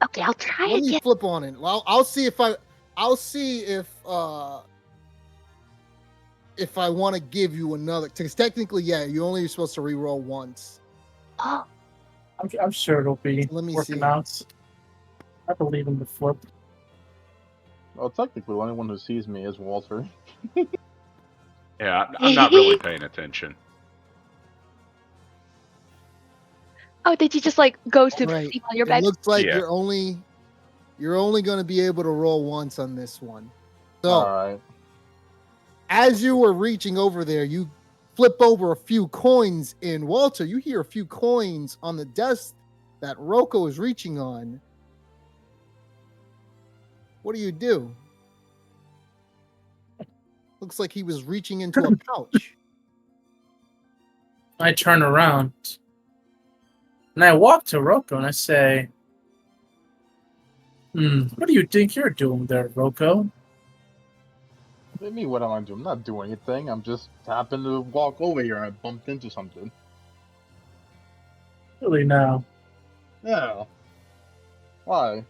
Okay, I'll try let me again. flip on it. Well, I'll see if I want to give you another. Because technically, yeah, you only supposed to re-roll once. Oh, I'm sure it'll be Let me working see. out. I believe in the flip. Well, technically, the only one who sees me is Walter. Yeah, I'm not really paying attention. oh, did you just like go to Right. sleep on your It bed? looks like Yeah. you're only going to be able to roll once on this one. So Alright. as you were reaching over there, you flip over a few coins in Walter. You hear a few coins on the desk that Rocco is reaching on. What do? Looks like he was reaching into a pouch. I turn around and I walk to Rocco and I say, what do you think you're doing there, Rocco? What do you mean, what am I doing? I'm not doing anything. I'm just happened to walk over here and I bumped into something. Really now? Yeah. Why?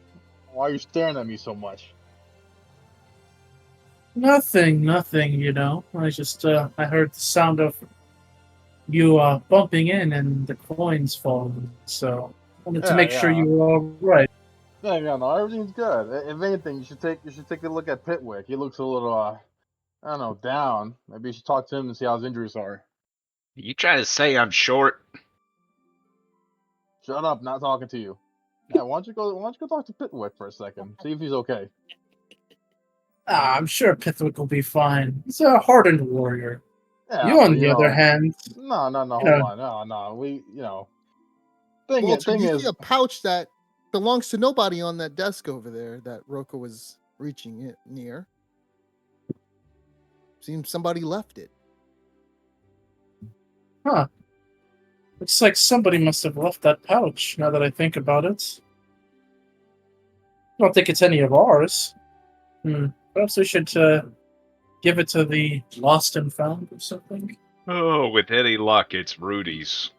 Why are you staring at me so much? Nothing, you know. I just, I heard the sound of you bumping in and the coins falling, so I wanted to make sure you were all right. Yeah, no, everything's good. If anything, you should take a look at Pitwick. He looks a little, I don't know, down. Maybe you should talk to him and see how his injuries are. You trying to say I'm short? Shut up, not talking to you. Yeah, why don't you go talk to Pitwick for a second, see if he's okay. I'm sure Pithwick will be fine. He's a hardened warrior. Yeah, You, on but, the other hand, no, you hold know. on, no, we, Walter, thing you is, see a pouch that belongs to nobody on that desk over there that Rocco was reaching it near. Seems somebody left it. Huh. Looks like somebody must have left that pouch, now that I think about it. I don't think it's any of ours. Perhaps we should give it to the lost and found or something. Oh, with any luck, it's Rudy's.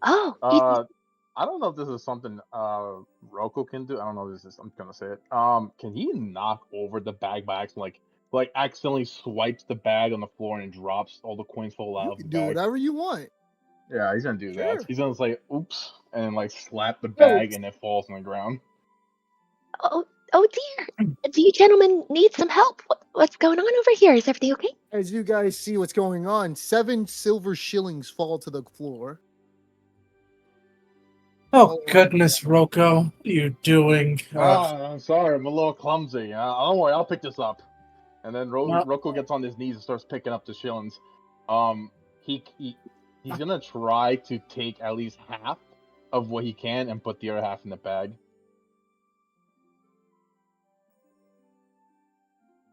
Oh, I don't know if this is something Rocco can do. I don't know if this is, I'm gonna say it. Can he knock over the bag by accident, like accidentally swipes the bag on the floor and drops all the coins fall out You of the can do bag? whatever you want. Yeah, he's gonna do Sure. that. He's gonna say oops and like slap the bag and it falls on the ground. oh dear. Do you gentlemen need some help? What's going on over here? Is everything okay? As you guys see what's going on, 7 silver shillings fall to the floor. Oh, goodness, Rocco. What are you doing? I'm sorry, I'm a little clumsy. Don't worry, I'll pick this up. And then No. Rocco gets on his knees and starts picking up the shillings. He's gonna try to take at least half of what he can and put the other half in the bag.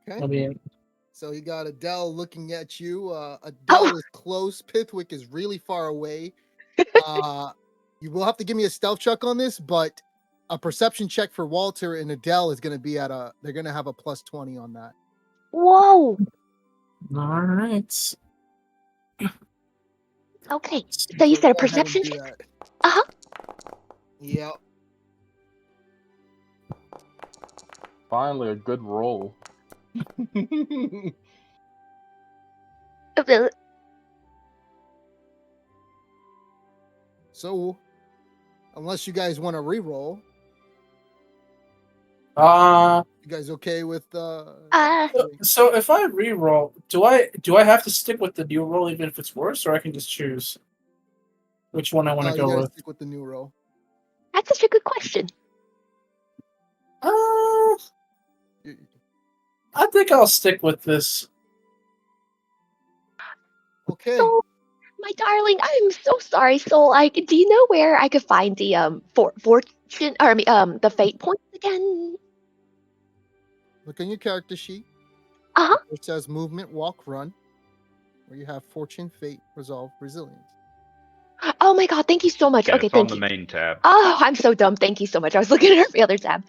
Okay. I mean, So you got Adele looking at you. Adele is close. Pithwick is really far away. You will have to give me a stealth check on this, but a perception check for Walter and Adele is going to be they're going to have a plus 20 on that. Whoa. All right. Okay. So you So said a go ahead and perception do check? that. Uh-huh. Yep. Finally, a good roll. So, unless you guys want to re-roll, you guys okay with So if I re-roll, do I have to stick with the new roll even if it's worse, or I can just choose which one I want to you go gotta with? stick with the new roll. That's such a good question. I think I'll stick with this. Okay. So, my darling, I'm so sorry. So, like, do you know where I could find the fortune, or I mean, the fate points again? Look on your character sheet. Uh-huh. It says movement, walk, run, where you have fortune, fate, resolve, resilience. Oh my god, thank you so much. Yeah, Okay, it's on thank the you. main tab. Oh, I'm so dumb. Thank you so much. I was looking at every other tab.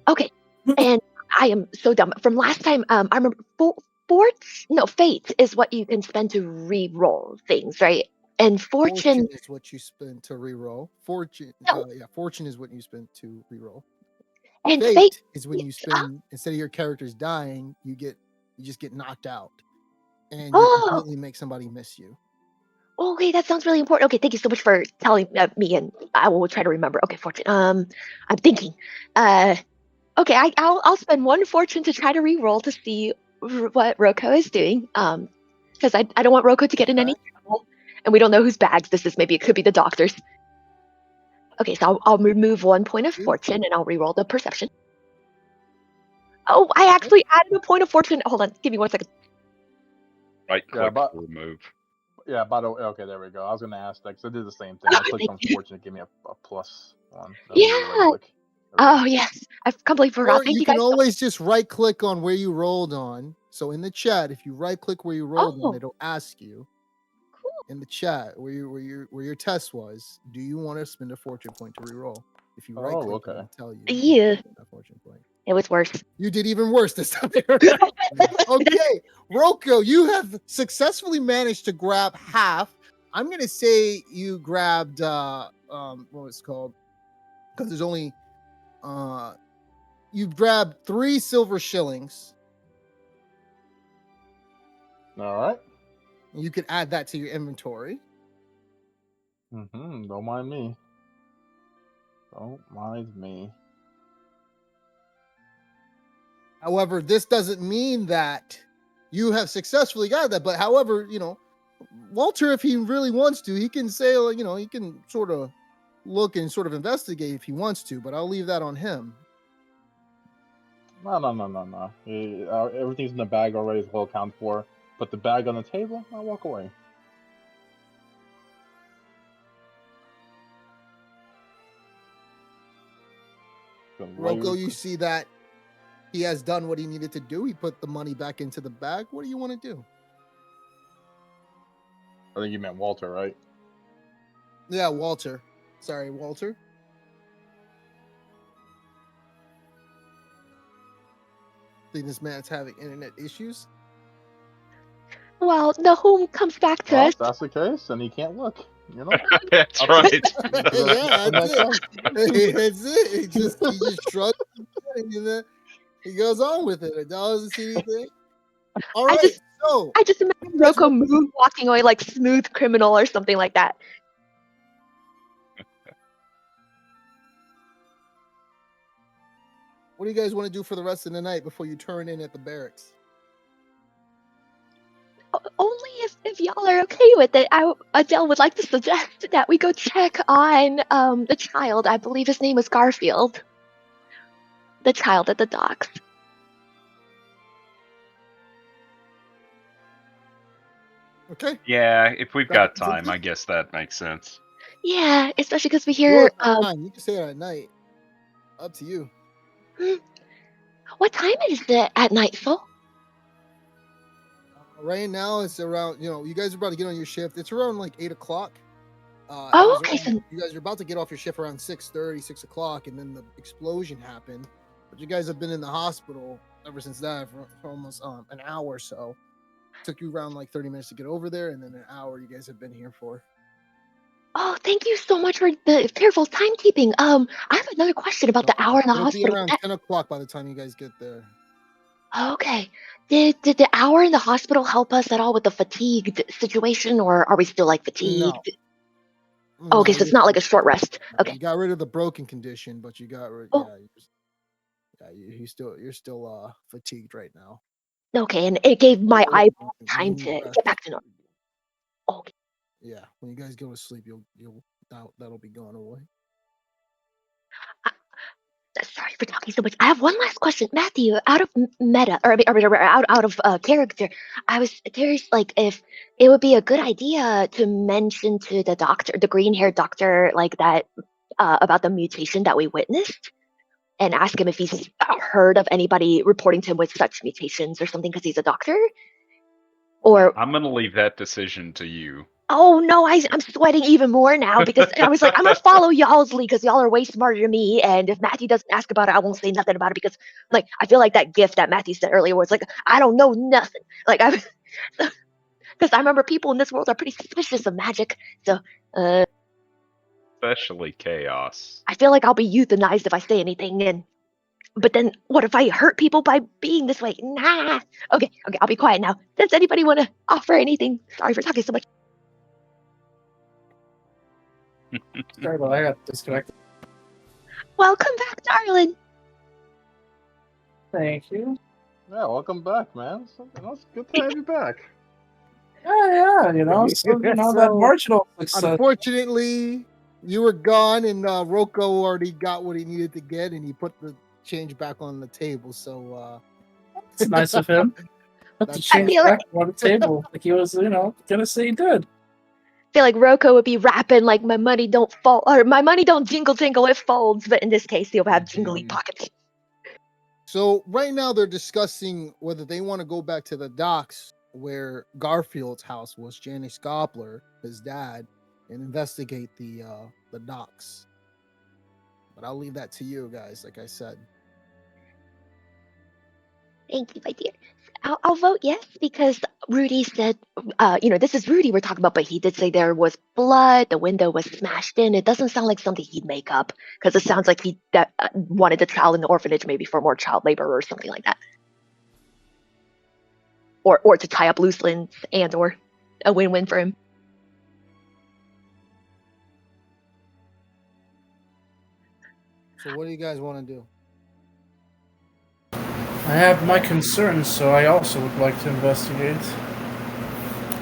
Okay. And I am so dumb. From last time, I remember fate is what you can spend to re-roll things, right? And fortune, is what you spend to re-roll. Fortune, no, fortune is what you spend to re-roll. and Fate fate is when you spend instead of your characters dying, you just get knocked out, and you Oh, completely make somebody miss you. okay, that sounds really important. Okay, thank you so much for telling me, and I will try to remember. Okay, fortune. I'm thinking. Okay, I'll spend one fortune to try to re-roll to see what Roko is doing. Because I don't want Roko to get in any trouble, and we don't know whose bags this is. Maybe it could be the doctor's. Okay, so I'll remove 1 point of fortune and I'll re-roll the perception. Oh, I actually added a point of fortune. Hold on, give me 1 second. Right Yeah, click but to remove. yeah, by the way, okay, there we go. I was gonna ask that because I did the same thing. I Okay, clicked thank on you. fortune to give me a +1. That was a right Yeah. click. Oh yes, I completely forgot. Or Thank you you can guys. always just right click on where you rolled on. So in the chat, if you right click where you rolled on, Oh, it'll ask you cool. in the chat where your test was. Do you want to spend a fortune point to re-roll? If you right Oh, click, okay. it'll tell you. Yeah, A fortune point. it was worse. You did even worse this time. Okay, Roko, you have successfully managed to grab half. I'm gonna say you grabbed what was it called? Because there's only you grabbed 3 silver shillings. All right. You can add that to your inventory. Don't mind me. Don't mind me. However, this doesn't mean that you have successfully got that. But however, Walter, if he really wants to, he can say, he can sort of look and sort of investigate if he wants to. But I'll leave that on him. No. Everything's in the bag already, is well accounted for. Put the bag on the table, I'll walk away. Roko, you see that he has done what he needed to do. He put the money back into the bag. What do you want to do? I think you meant Walter, right? Yeah, Walter. Sorry, Walter. I think this man's having internet issues. Well, the home comes back to Well, us. if that's the case, then he can't look. That's right. Yeah, that's it. That's it. He just shrugs and then he goes on with it. It doesn't see anything. All right, I just imagine Roko moonwalking away like Smooth Criminal or something like that. What do you guys want to do for the rest of the night before you turn in at the barracks? Only if y'all are okay with it. Adele would like to suggest that we go check on the child. I believe his name was Garfield. The child at the docks. Okay. Yeah, if we've got time, I guess that makes sense. Yeah, especially because we Well, hear. it's not time. You can say it at night. Up to you. What time is it at night, Phil? Right now it's around. You guys are about to get on your shift. It's around like 8 o'clock. It Oh, was okay. around, So, you guys are about to get off your shift around 6:30, 6 o'clock, and then the explosion happened. But you guys have been in the hospital ever since that for almost an hour or so. Took you around like 30 minutes to get over there, and then an hour you guys have been here for. oh, thank you so much for the careful timekeeping. I have another question about the hour in the It'll be hospital. around 10 o'clock by the time you guys get there. Okay. Did the hour in the hospital help us at all with the fatigue situation, or are we still like No. fatigued? Oh, okay, No, so it's not like a short rest. Okay. you got rid of the broken condition, but you got rid. Oh, You're still fatigued right now. okay, and it gave my You eyeball you time need to rest. get back to normal. Okay. Yeah, when you guys go to sleep, that'll be going away. Sorry for talking so much. I have one last question, Matthew. Out of meta, or, I mean, or out of character, I was curious, like, if it would be a good idea to mention to the doctor, the green-haired doctor, like that, about the mutation that we witnessed, and ask him if he's heard of anybody reporting to him with such mutations or something, because he's a doctor. Or I'm gonna leave that decision to you. oh no, I'm sweating even more now because I was like, I'm gonna follow y'all's lead because y'all are way smarter than me. And if Matthew doesn't ask about it, I won't say nothing about it because, like, I feel like that gift that Matthew said earlier was like, I don't know nothing. Like, I, because I remember people in this world are pretty suspicious of magic. So, Especially chaos. I feel like I'll be euthanized if I say anything. And but then, what if I hurt people by being this way? Nah. Okay, I'll be quiet now. Does anybody want to offer anything? Sorry for talking so much. Sorry, but I got disconnected. Welcome back, darling. Thank you. Yeah, welcome back, man. It's good to have you back. Yeah, so that So, marginal success. Unfortunately, you were gone, and Rocco already got what he needed to get, and he put the change back on the table. So, It's nice of him. Put the That's change feel like- back on the table, like he was, gonna say he did. I feel like Rocco would be rapping like my money don't fall or my money don't jingle jingle, it folds, but in this case he'll have jingly pockets. So right now they're discussing whether they want to go back to the docks where Garfield's house was, Janice Gopler, his dad, and investigate the docks. But I'll leave that to you guys, like I said. Thank you, my dear. I'll vote yes because Rudy said, this is Rudy we're talking about, but he did say there was blood, the window was smashed in. It doesn't sound like something he'd make up because it sounds like he wanted the child in the orphanage maybe for more child labor or something like that. Or to tie up loose ends and or a win-win for him. So what do you guys want to do? I have my concerns, so I also would like to investigate.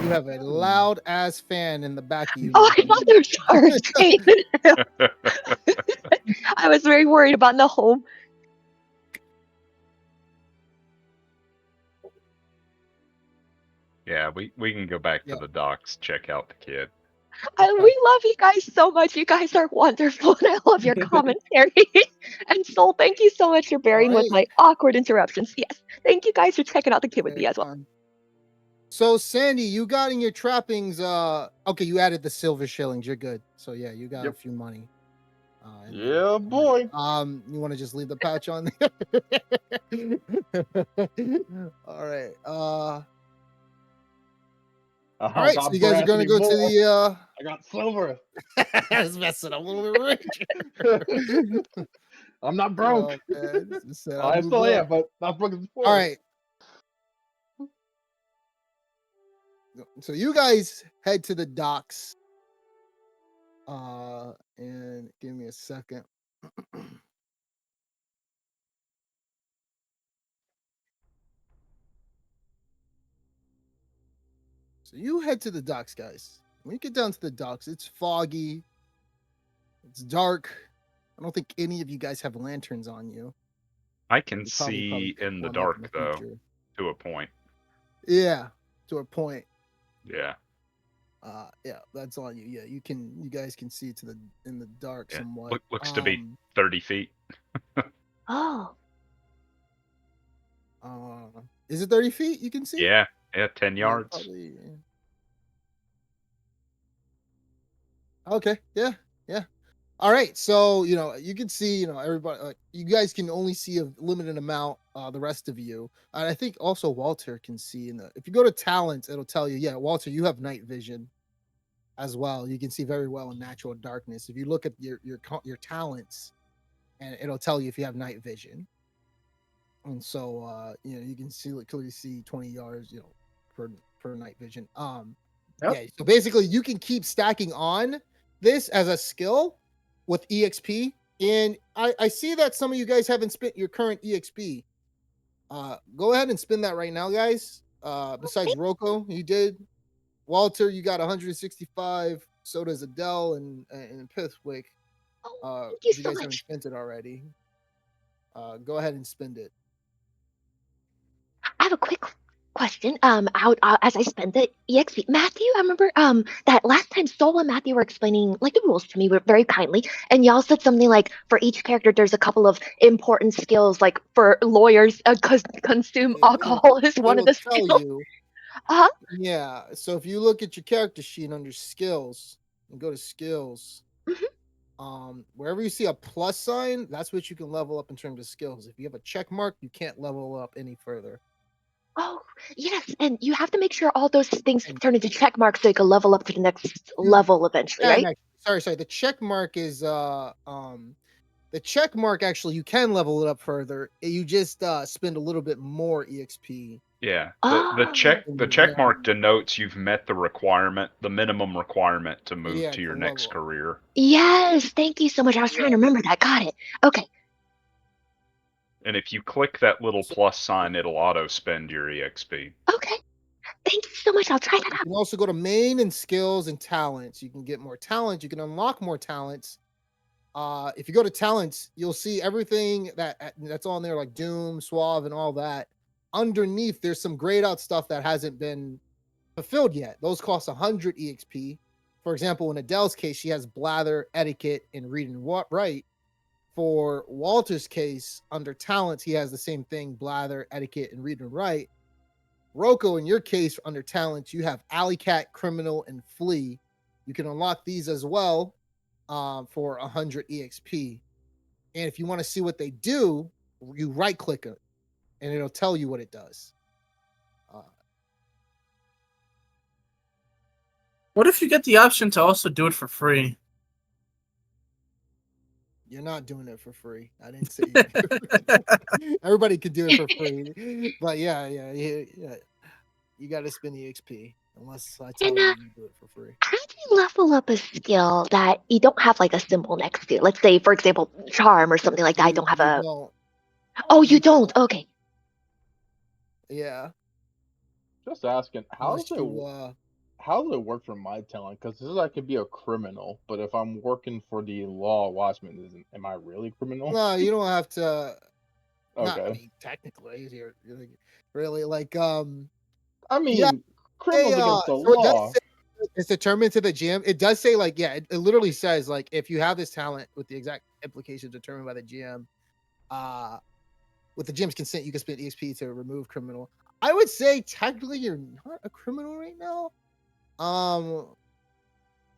You have a loud ass fan in the back of you. Oh, I thought there was a hurricane. I was very worried about the home. Yeah, we can go back to the docks, check out the kid. We love you guys so much. You guys are wonderful, and I love your commentary. And Soul, thank you so much for bearing with my awkward interruptions. Yes, thank you guys for checking out the kid with me as well. So Sandy, you got in your trappings. Okay, you added the silver shillings. You're good. So yeah, you got a few money. Yeah, boy. You want to just leave the patch on there? All right. All right, so you guys are going to go to the. I got silver. I was messing up a little bit rich. I'm not broke. I still am, but not broke as before. All right. So you guys head to the docks. And give me a second. So you head to the docks, guys. When you get down to the docks, it's foggy. It's dark. I don't think any of you guys have lanterns on you. I can see in the dark, though, to a point. Yeah, to a point. Yeah. Yeah, that's on you. Yeah, you guys can see in the dark somewhat. Looks to be 30 feet. Oh. Is it 30 feet you can see? Yeah, 10 yards. Probably, Okay. Yeah. Yeah. All right. So, you can see, everybody, like, you guys can only see a limited amount, the rest of you. And I think also Walter can see if you go to talents, it'll tell you, yeah, Walter, you have night vision as well. You can see very well in natural darkness. If you look at your talents, and it'll tell you if you have night vision. And so, you can clearly see 20 yards, per night vision. Yep. Yeah, so basically you can keep stacking on this as a skill with EXP. And I see that some of you guys haven't spent your current EXP. Go ahead and spend that right now, guys. Besides Rocco, you did. Walter, you got 165. So does Adele and Pithwick. Oh, thank you If you so guys haven't much. spent it already, go ahead and spend it. I have a quick question. Out as I spend the EXP, Matthew, I remember that last time Sol and Matthew were explaining like the rules to me very kindly, and y'all said something like for each character there's a couple of important skills. Like for lawyers, consume It'll alcohol is one of it'll the tell skills. you. Uh-huh. Yeah. So if you look at your character sheet under skills and go to skills, Mhm. wherever you see a plus sign, that's what you can level up in terms of skills. If you have a check mark, you can't level up any further. Oh, yes, and you have to make sure all those things And turn into check marks so you can level up to the next you level eventually, can right? actually, sorry. The check mark is the check mark actually you can level it up further. You just spend a little bit more EXP. Yeah. Oh, The check mark denotes you've met the requirement, the minimum requirement to move Yeah, to to your next level up. career. yes, thank you so much. I was trying Yeah. to remember that. Got it. Okay. And if you click that little So, plus sign, it'll auto spend your EXP. Okay. Thank you so much. I'll try that you out. can also go to main and skills and talents. You can get more talents. You can unlock more talents. If you go to talents, you'll see everything that's on there, like Doom, Suave, and all that. Underneath, there's some grayed out stuff that hasn't been fulfilled yet. Those cost 100 EXP. For example, in Adele's case, she has blather, etiquette, and read and write. For Walter's case, under talents, he has the same thing: blather, etiquette, and read and write. Rocco, in your case, under talents, you have alley cat, criminal, and flee. You can unlock these as well, for 100 EXP. And if you want to see what they do, you right click it and it'll tell you what it does. Uh, What if you get the option to also do it for free? you're not doing it for free. I didn't say you. Everybody could do it for free. But yeah. You got to spend EXP unless I And tell you to do it for free. how do you level up a skill that you don't have like a symbol next to? Let's say, for example, charm or something like that. I don't have You a. don't. Oh, you You don't. don't. Okay. Yeah. Just asking, Unless you how does it work for my talent? Because this is I could be a criminal, but if I'm working for the law watchman, am I really a criminal? no, you don't have to. Not. I Okay. mean, technically, you're like, really like I yeah. mean, Hey, criminals against the so it does law. say it's determined to the GM. It does say like, yeah, it literally says like if you have this talent with the exact implications determined by the GM, uh, with the GM's consent, you can spend EXP to remove criminal. I would say technically you're not a criminal right now. Um,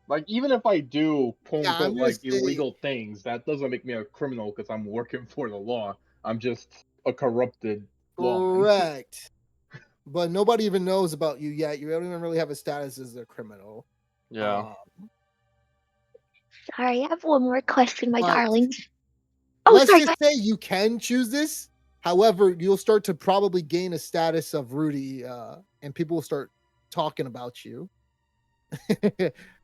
Like, even if I do quote yeah, I'm unquote gonna like say illegal things, that doesn't make me a criminal because I'm working for the law. I'm just a corrupted lawman. correct, but nobody even knows about you yet. You don't even really have a status as a criminal. Yeah. Um, Sorry, I have one more question, my but darlings. Oh, let's sorry. just say you can choose this. However, you'll start to probably gain a status of Rudy, and people will start talking about you,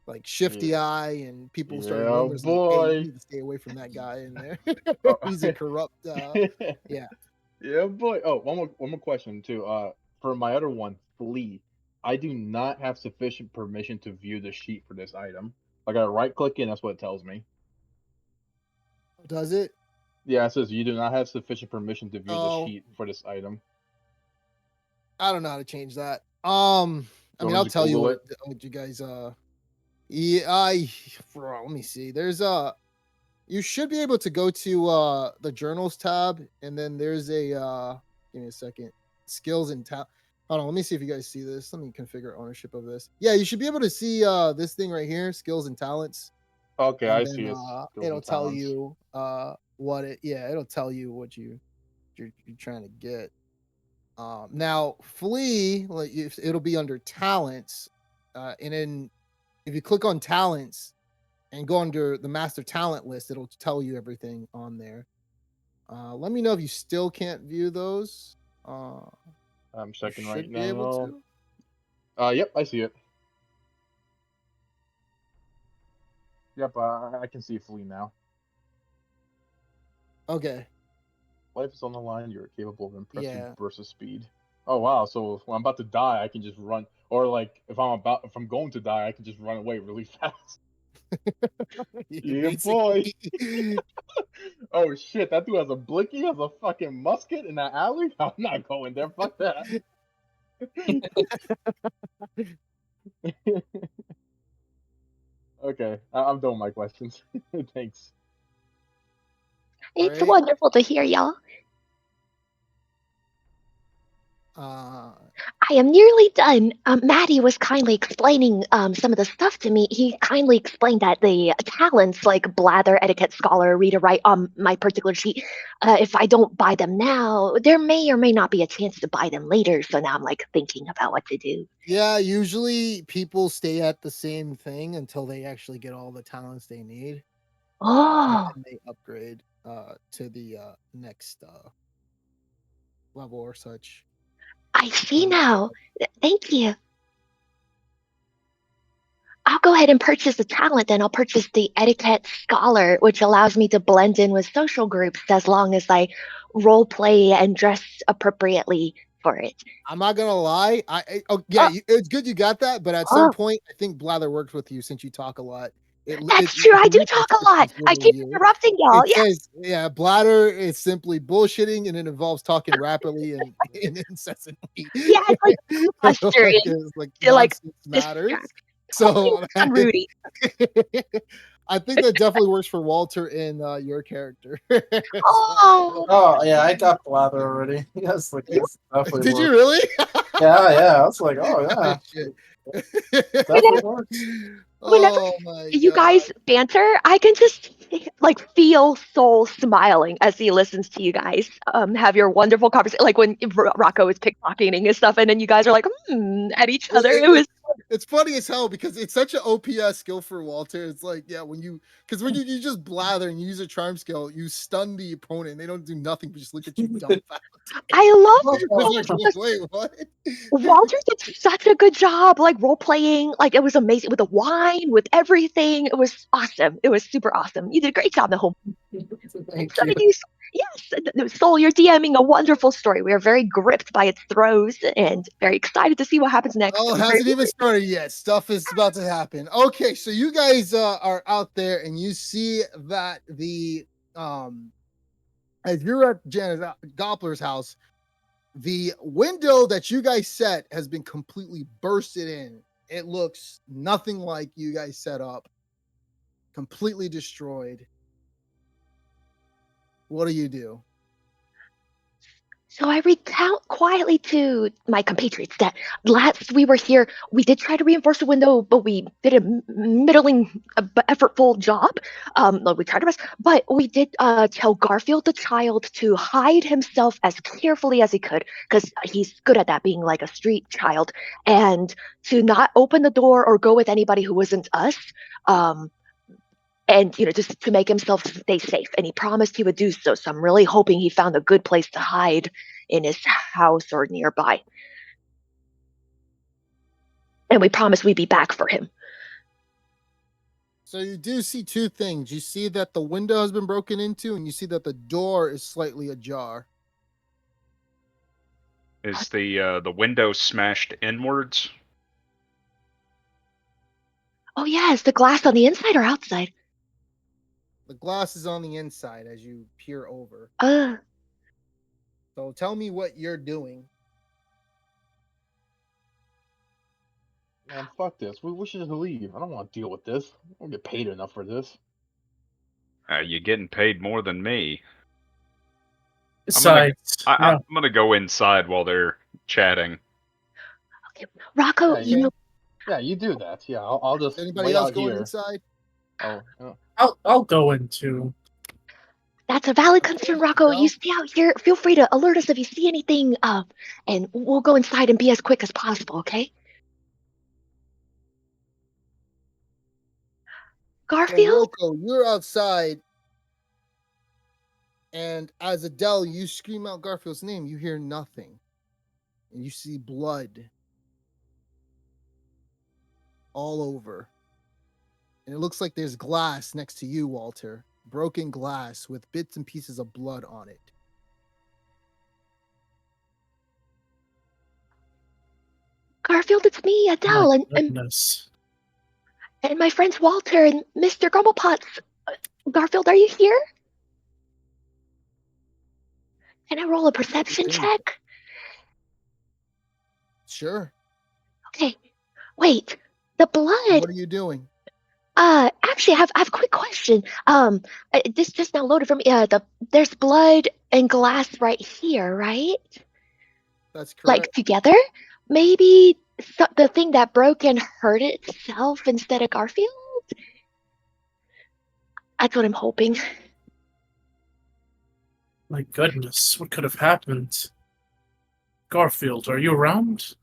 like Shifty Yeah. Eye, and people will start Yeah, rumors like, "Hey, you boy. need to stay away from that guy in there. Oh, He's a corrupt." Yeah, yeah, boy. Oh, one more question too. For my other one, flee. I do not have sufficient permission to view the sheet for this item. Like I right click in, that's what it tells me. does it? Yeah, it says you do not have sufficient permission to view the Oh, sheet for this item. I don't know how to change that. I Do you mean, want me I'll to tell you Google it? what you guys. Yeah, let me see. There's you should be able to go to the journals tab, and then there's a give me a second, skills and talent. Hold on, let me see if you guys see this. Let me configure ownership of this. Yeah, you should be able to see this thing right here, skills and talents. Okay, And I then see it. it'll tell you what it it'll tell you what you're trying to get. Now flee, like it'll be under talents. And then if you click on talents and go under the master talent list, it'll tell you everything on there. Let me know if you still can't view those. I'm You checking right should be able now. to. Yep, I see it. Yep, I can see flee now. Okay. Life is on the line. You're capable of impressive Yeah. bursts of speed. Oh wow! So when I'm about to die, I can just run, or like if I'm going to die, I can just run away really fast. Yeah, boy. Oh shit! That dude has a blicky, has a fucking musket in that alley. I'm not going there. Fuck that. Okay, I'm done with my questions. Thanks. It's Alright. wonderful to hear, y'all. I am nearly done. Maddie was kindly explaining some of the stuff to me. He kindly explained that the talents like blather, etiquette, scholar, read, or write on my particular sheet, if I don't buy them now, there may or may not be a chance to buy them later. So now I'm like thinking about what to do. Yeah, usually people stay at the same thing until they actually get all the talents they need. Oh, And they upgrade to the next level or such. I see now. Thank you. I'll go ahead and purchase the talent, then I'll purchase the etiquette scholar, which allows me to blend in with social groups as long as I role play and dress appropriately for it. I'm not gonna lie. It's good you got that, but at some point, I think Blather works with you since you talk a lot. That's true. I do talk a lot. I keep interrupting y'all. It Yes. says, yeah, Blather is simply bullshitting, and it involves talking rapidly and incessantly. Yeah, it's like filibuster. It's like Like nonsense matters. totally So on Rudy. I think that definitely works for Walter in your character. Oh, yeah, I got Blather already. Yes, like this definitely Did you works. really? Yeah. I was like, oh yeah, Shit. definitely works. Whenever Oh my you god. guys banter, I can just like feel Soul smiling as he listens to you guys have your wonderful conversation. Like when Rocco is pickpocketing and stuff, and then you guys are like at each other. It was It's funny as hell because it's such an OPS skill for Walter. It's like, yeah, when you just blather and you use a charm skill, you stun the opponent. And they don't do nothing but just look at you dumbfounded. I love It's like, wait, what? Walter did such a good job, like role playing. Like it was amazing with the wine, with everything. It was awesome. It was super awesome. You did a great job the whole. Thank So you. did you. Yes, Soul, you're DMing a wonderful story. We are very gripped by its throes and very excited to see what happens next. Oh, it hasn't even started yet. Stuff is about to happen. Okay, so you guys are out there and you see that the as you're at Janet Doppler's house, the window that you guys set has been completely bursted in. It looks nothing like you guys set up. Completely destroyed. What do you do? So I recount quietly to my compatriots that last we were here, we did try to reinforce the window, but we did a middling, effortful job. We tried our best, but we did tell Garfield the child to hide himself as carefully as he could, because he's good at that, being like a street child, and to not open the door or go with anybody who wasn't us. And just to make himself stay safe, and he promised he would do so. So I'm really hoping he found a good place to hide in his house or nearby, and we promised we'd be back for him. So you do see two things. You see that the window has been broken into, and you see that the door is slightly ajar. Is the window smashed inwards? Oh yes, the glass on the inside or outside? The glass is on the inside as you peer over. So tell me what you're doing. Man, fuck this. We should just leave. I don't want to deal with this. I don't get paid enough for this. You're getting paid more than me. Besides, I'm gonna go inside while they're chatting. Rocco, Yeah, you know, yeah, you do that. Yeah, I'll Is just anybody wait else out going here. inside? Oh, yeah. I'll go into. that's a valid Okay, concern, Rocco. You Adele? stay out here. Feel free to alert us if you see anything, and we'll go inside and be as quick as possible, okay? So Garfield? Rocco, you're outside, and as Adele, you scream out Garfield's name. You hear nothing, and you see blood all over. And it looks like there's glass next to you, Walter. Broken glass with bits and pieces of blood on it. Garfield, it's me, My Adele, goodness. and my friends Walter and Mr. Grumblepotts. Garfield, are you here? Can I roll a perception Okay, check? sure. Okay. Wait. The And blood. what are you doing? Actually, I have a quick question. This just now loaded for me. There's blood and glass right here, right? That's Like correct. together? Maybe the thing that broke and hurt itself instead of Garfield? That's what I'm hoping. My goodness, what could have happened? Garfield, are you around?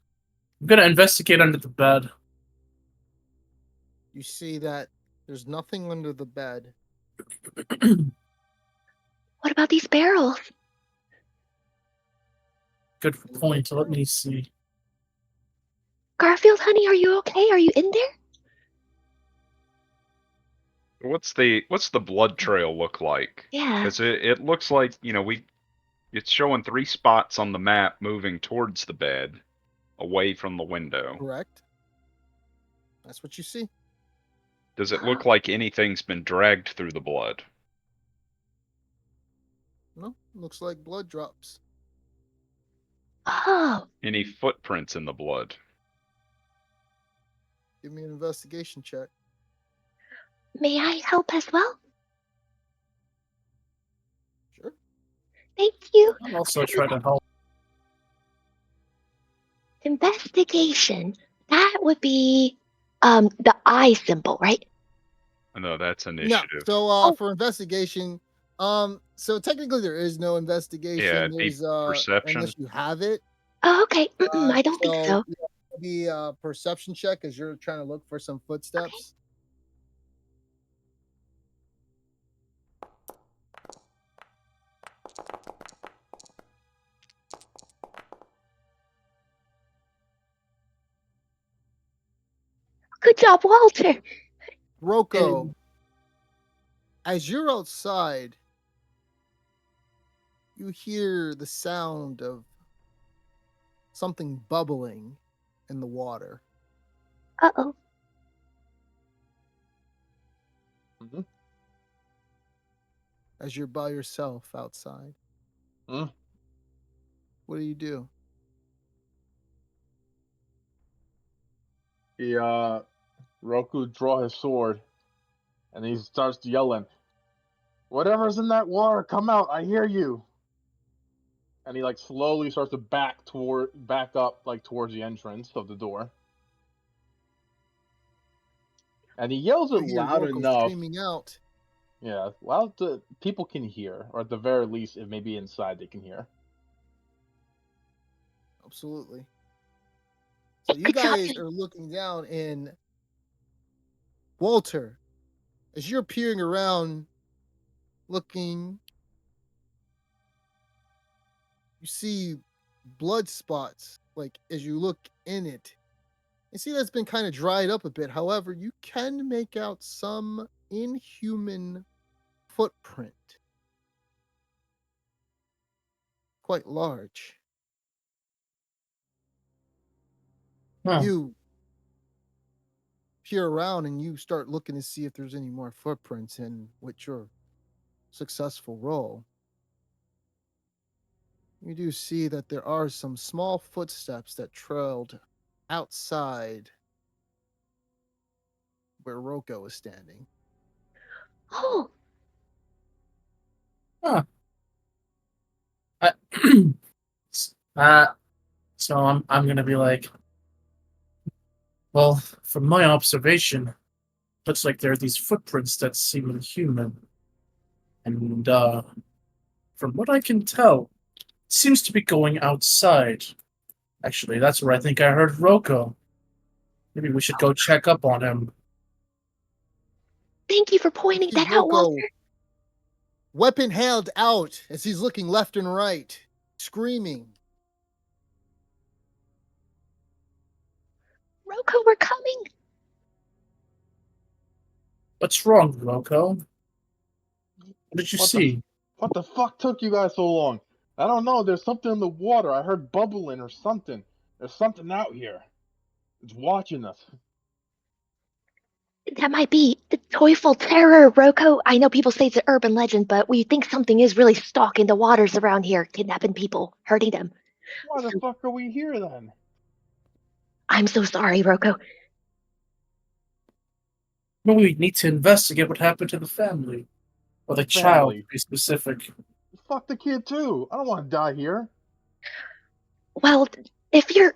I'm gonna investigate under the bed. You see that there's nothing under the bed. What about these barrels? Good point. Let me see. Garfield, honey, are you okay? Are you in there? What's the blood trail look like? Yeah. Because it looks like, it's showing 3 spots on the map moving towards the bed, away from the window. Correct. That's what you see. Does it look like anything's been dragged through the blood? No, looks like blood drops. Oh, Any footprints in the blood? Give me an investigation check. may I help as well? Sure. Thank you. I'll also try to help. Investigation. That would be the eye symbol, right? No, that's No. initiative. So Oh. for investigation, so technically there is no investigation. Yeah, There's perception. unless you have it. Oh, okay. I don't think so. Yeah, maybe a perception check as you're trying to look for some footsteps. Good job, Walter. Rocco, as you're outside, you hear the sound of something bubbling in the water. Uh-oh. Mm-hmm. As you're by yourself outside. Mm. What do you do? Roku draw his sword, and he starts yelling, "Whatever's in that water, come out! I hear you!" And he like slowly starts to back up like towards the entrance of the door. And he yells it You hear loud Rocco enough. screaming out. Yeah, loud to people can hear, or at the very least, if maybe inside they can hear. Absolutely. So you Good job. guys are looking down, and Walter, as you're peering around, looking, you see blood spots. Like as you look in it, you see that's been kind of dried up a bit. However, you can make out some inhuman footprint, quite large. Huh. You peer around and you start looking to see if there's any more footprints, and with your successful roll, you do see that there are some small footsteps that trailed outside where Rocco is standing. Oh, Huh. I, uh, so I'm gonna be like, Well, from my observation, looks like there are these footprints that seem inhuman. And, from what I can tell, it seems to be going outside. Actually, that's where I think I heard Rocco. Maybe we should go check up on him. Thank you for pointing that out, Rocco, Walter. weapon held out as he's looking left and right, screaming. Rocco, we're coming. What's wrong, Rocco? What did you see? What the fuck took you guys so long? I don't know. There's something in the water. I heard bubbling or something. There's something out here. It's watching us. That might be the joyful terror, Rocco. I know people say it's an urban legend, but we think something is really stalking the waters around here, kidnapping people, hurting them. Why the fuck are we here then? I'm so sorry, Rocco. Well, we need to investigate what happened to the family. Or the child, to be specific. Fuck the kid too. I don't want to die here. Well, if you're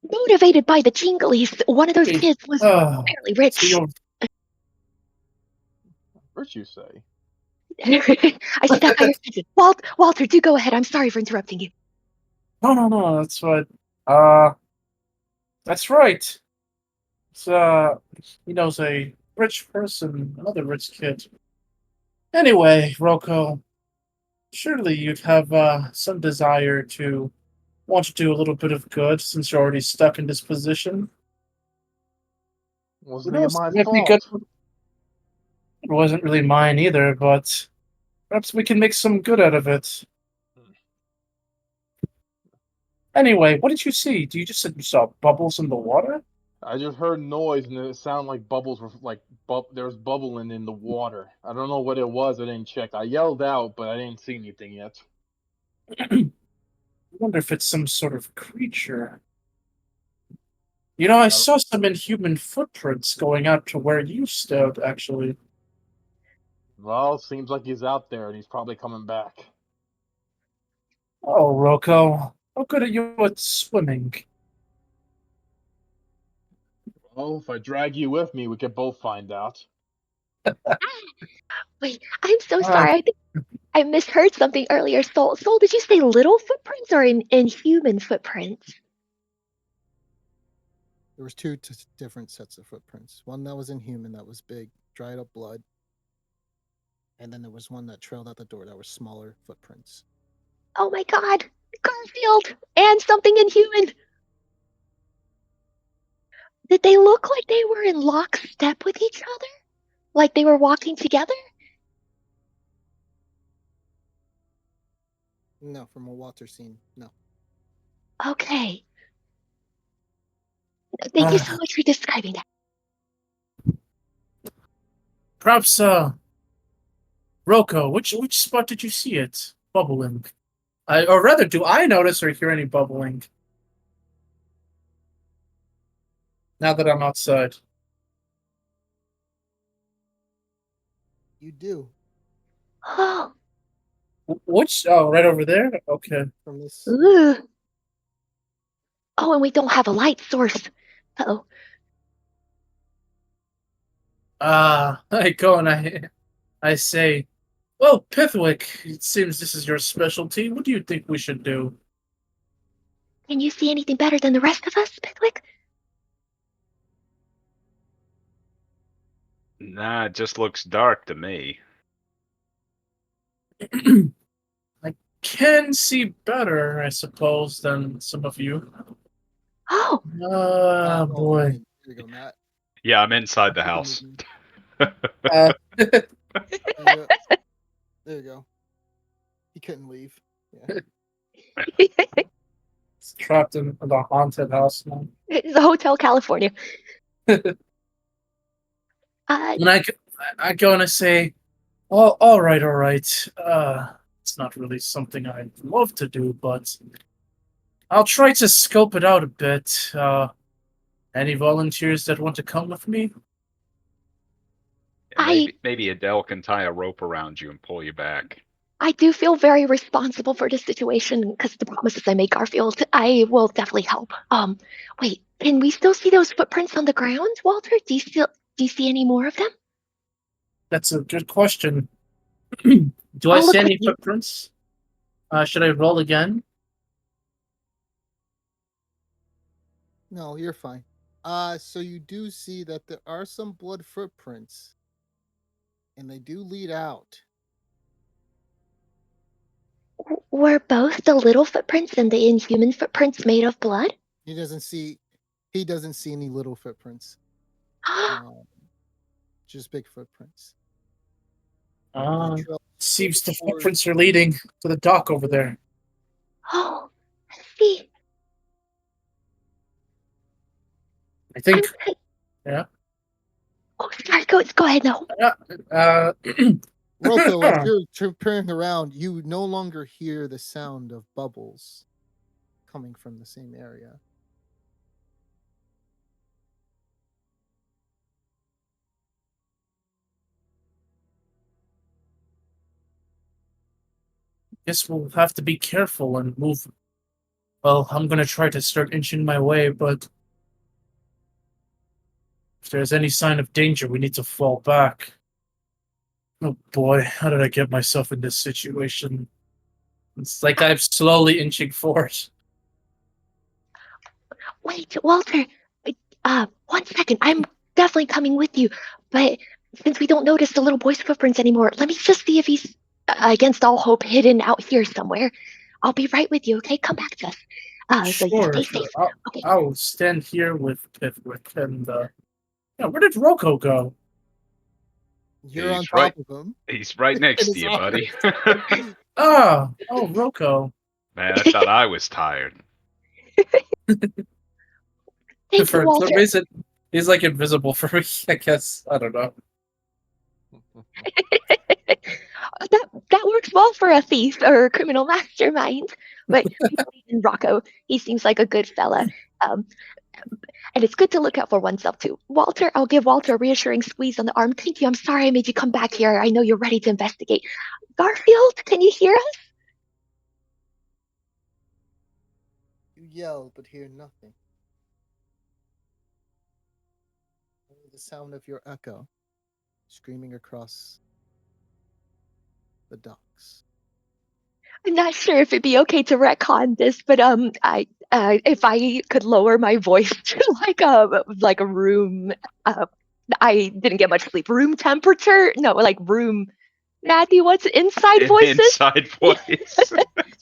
motivated by the jinglies, one of those kids was apparently rich. Rich, you say? I see that by your attention. Walter, do go ahead. I'm sorry for interrupting you. No, that's right. That's right. It's, he knows a rich person, another rich kid. Anyway, Rocco, surely you'd have some desire to want to do a little bit of good since you're already stuck in this position. Wasn't it my fault? fault? It wasn't really mine either, but perhaps we can make some good out of it. Anyway, what did you see? You just said you saw bubbles in the water? I just heard noise and it sounded like bubbles were like there was bubbling in the water. I don't know what it was. I didn't check. I yelled out, but I didn't see anything yet. I wonder if it's some sort of creature. You know, I saw some inhuman footprints going out to where you stood, actually. Well, seems like he's out there and he's probably coming back. Oh, Rocco, how good are you at swimming? Well, if I drag you with me, we could both find out. Wait, I'm so sorry. I think I misheard something earlier. Soul, did you say little footprints or inhuman footprints? There was two different sets of footprints. One that was inhuman, that was big, dried up blood. And then there was one that trailed out the door that was smaller footprints. Oh my god, Garfield! And something inhuman! Did they look like they were in lockstep with each other? Like they were walking together? No, from a Walter scene, no. Okay. Thank you so much for describing that. Perhaps, Rocco, which spot did you see it bubbling? Or rather, do I notice or hear any bubbling? Now that I'm outside. You do. Oh. Which? Oh, right over there? Okay. From this. Ooh. Oh, and we don't have a light source. Uh-oh. I go and I say, well, Pithwick, it seems this is your specialty. What do you think we should do? Can you see anything better than the rest of us, Pithwick? Nah, it just looks dark to me. I can see better, I suppose, than some of you. Oh. Boy. Here you go, Matt. Yeah, I'm inside the house. There you go. He couldn't leave. Yeah. It's trapped in the haunted house now. It's a Hotel California. And I go and I say, "Oh, all right. It's not really something I'd love to do, but I'll try to scope it out a bit. Any volunteers that want to come with me?" Maybe Adele can tie a rope around you and pull you back. I do feel very responsible for this situation because the promises I make, Garfield, I will definitely help. Wait, can we still see those footprints on the ground, Walter? Do you see any more of them? That's a good question. Do I I'll see look with any you. footprints? Should I roll again? No, you're fine. So you do see that there are some blood footprints, and they do lead out. Were both the little footprints and the inhuman footprints made of blood? He doesn't see any little footprints. Just big footprints. Seems the footprints are leading to the dock over there. Oh, I see. I think. Yeah. Oh, sorry. Go ahead now. Rocco, as you're turning around, you no longer hear the sound of bubbles coming from the same area. Guess we'll have to be careful and move. Well, I'm gonna try to start inching my way, but if there's any sign of danger, we need to fall back. Oh boy, how did I get myself in this situation? It's like I'm slowly inching forward. Wait, Walter. 1 second. I'm definitely coming with you. But since we don't notice the little boy's footprints anymore, let me just see if he's against all hope hidden out here somewhere. I'll be right with you. Okay, come back to us. So you Sure. stay safe. Okay. I'll stand here with and yeah, where did Rocco go? You're on right, top of him. He's right next to you, buddy. Oh, Rocco. Man, I thought I was tired. Thank you, Walter. some reason, he's like invisible for me, I guess. I don't know. that works well for a thief or a criminal mastermind. But in Rocco, he seems like a good fella. And it's good to look out for oneself too. Walter, I'll give Walter a reassuring squeeze on the arm. Thank you. I'm sorry I made you come back here. I know you're ready to investigate. Garfield, can you hear us? You yell, but hear nothing. Only the sound of your echo screaming across the docks. I'm not sure if it'd be okay to retcon this, but if I could lower my voice to like a room, I didn't get much sleep. Room temperature? No, like room. Matthew, what's inside voices? Inside voice.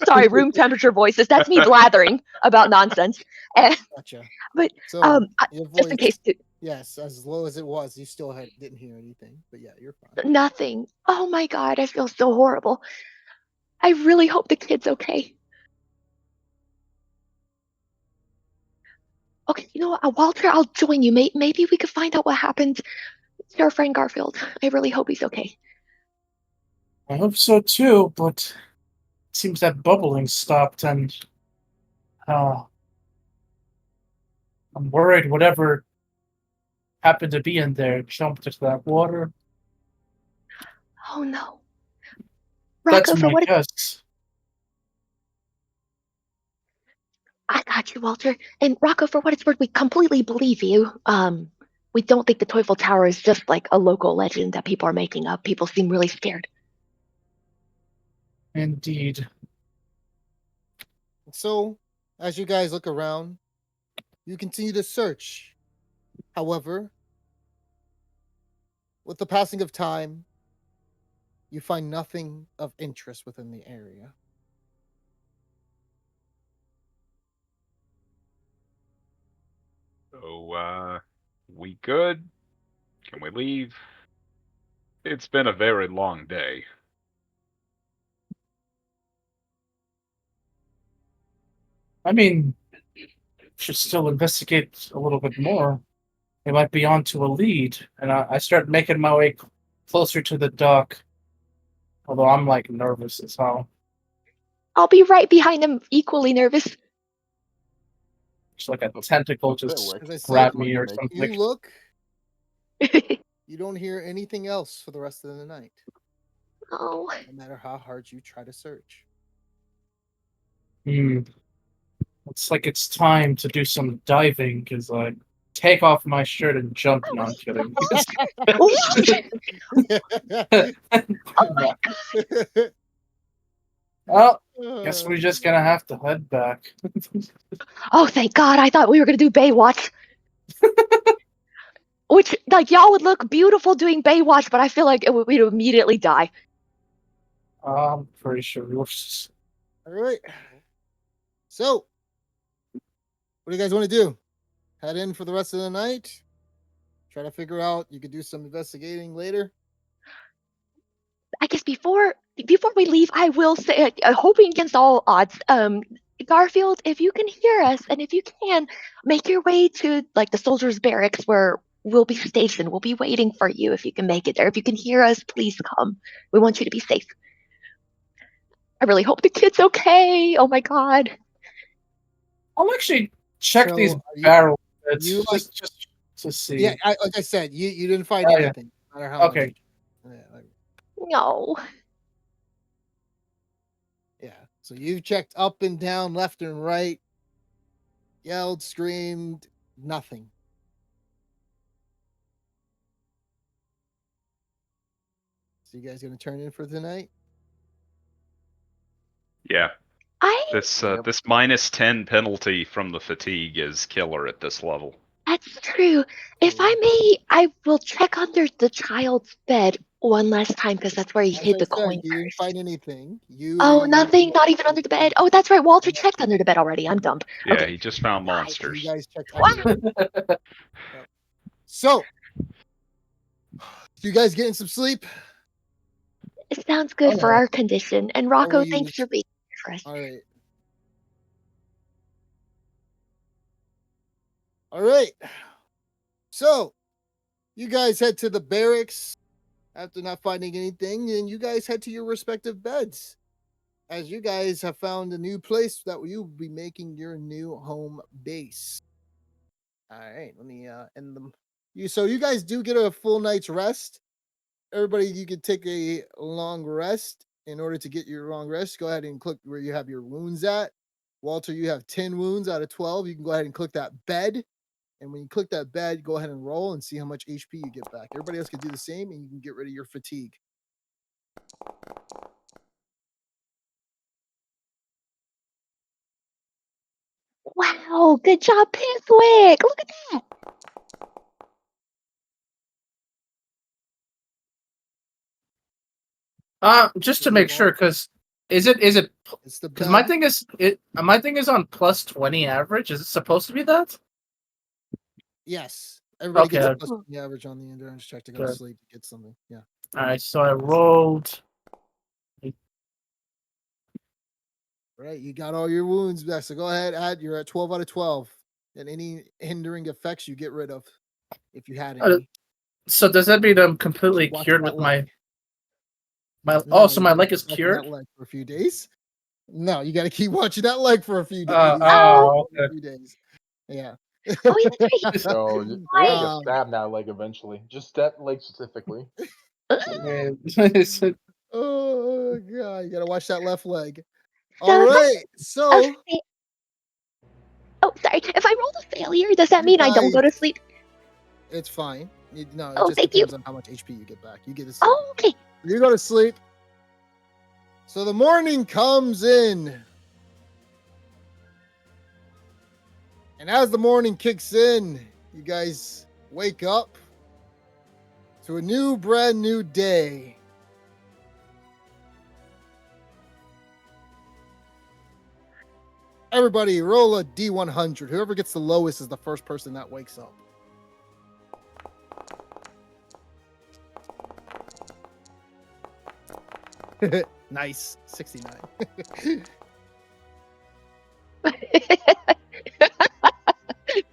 Sorry, room temperature voices. That's me blathering about nonsense. Gotcha. But so your voice, just in case. Yes, as low as it was, you still didn't hear anything. But yeah, you're fine. Nothing. Oh my God, I feel so horrible. I really hope the kid's okay. Okay, you know what, Walter, I'll join you. Maybe we could find out what happened to our friend Garfield. I really hope he's okay. I hope so too, but it seems that bubbling stopped, and I'm worried whatever happened to be in there jumped into that water. Oh no. Rocco, That's my guess. I got you, Walter. And Rocco, for what it's worth, we completely believe you. We don't think the Teufel Tower is just like a local legend that people are making up. People seem really scared. Indeed. So, as you guys look around, you continue to search. However, with the passing of time, you find nothing of interest within the area. So, we good? Can we leave? It's been a very long day. I mean, should still investigate a little bit more. They might be onto a lead, and I start making my way closer to the dock. Although I'm like nervous as hell. I'll be right behind them, equally nervous. Just like a tentacle just As I said, grab me or something. You look, you don't hear anything else for the rest of the night. Oh, no matter how hard you try to search. Hmm. Looks like it's time to do some diving because I take off my shirt and jump. No, I'm kidding. what? Oh my god. Well, guess we're just gonna have to head back. Oh, thank God. I thought we were going to do Baywatch. Which, like, y'all would look beautiful doing Baywatch, but I feel like we'd immediately die. I'm pretty sure we were just... All right. So, what do you guys want to do? Head in for the rest of the night? Try to figure out, you could do some investigating later. I guess before we leave, I will say, hoping against all odds, Garfield, if you can hear us, and if you can, make your way to like the soldiers' barracks where we'll be stationed. We'll be waiting for you if you can make it there. If you can hear us, please come. We want you to be safe. I really hope the kid's okay. Oh my God. I'll actually check So, these are you- barrel bits you like- just to see. Yeah, like I said, you didn't find Oh, yeah. anything. No matter how much Okay. No. Yeah. So you've checked up and down, left and right, yelled, screamed, nothing. So you guys gonna turn in for tonight? Yeah. I This Yep. this -10 penalty from the fatigue is killer at this level. That's true. If I may, I will check under the child's bed one last time because that's where he As hid I the said, coin you didn't first. find anything. Oh, nothing? Not even under the bed? Oh, that's right. Walter checked under the bed already. I'm dumb. Yeah, Okay. he just found You monsters. guys checked everywhere. Yep. So, you guys getting some sleep? It sounds good for Alright. our condition. And will Rocco, use- thanks for being here for us. All right. All right. So, you guys head to the barracks after not finding anything, and you guys head to your respective beds. As you guys have found a new place that you'll be making your new home base. All right, let me end them. You guys do get a full night's rest. Everybody, you could take a long rest. In order to get your long rest, go ahead and click where you have your wounds at. Walter, you have 10 wounds out of 12. You can go ahead and click that bed. And when you click that bed, go ahead and roll and see how much HP you get back. Everybody else can do the same, and you can get rid of your fatigue. Wow, good job, Pisswick. Look at that. Just to make sure, because is it It's the because bed. my thing is on plus 20 average. Is it supposed to be that? Yes. Everybody gets a Okay. plus the average on the endurance check to go to Good. sleep to get something. Yeah. All right, so I rolled. Right. You got all your wounds back. So go ahead, you're at 12 out of 12. And any hindering effects you get rid of if you had any. So does that mean I'm completely Watch cured that with my leg. my? No, Oh, so you my gotta leg keep is watching cured. That leg for a few days. No, you got to keep watching that leg for a few days. Oh, For a okay. few days. Yeah. Oh, yeah, that's right. So you're Why- gonna get stabbed in that leg eventually. Just that leg specifically. Man. Oh god, you gotta watch that left leg. So All if I- right, so Oh, sorry. If I rolled a failure, does that You mean I don't go to guys- sleep? it's fine. No, it Oh, just thank you. depends on how much HP you get back. You get to sleep. Oh, okay. You go to sleep. So the morning comes in. And as the morning kicks in, you guys wake up to a brand new day. Everybody roll a D100. Whoever gets the lowest is the first person that wakes up. Nice. 69.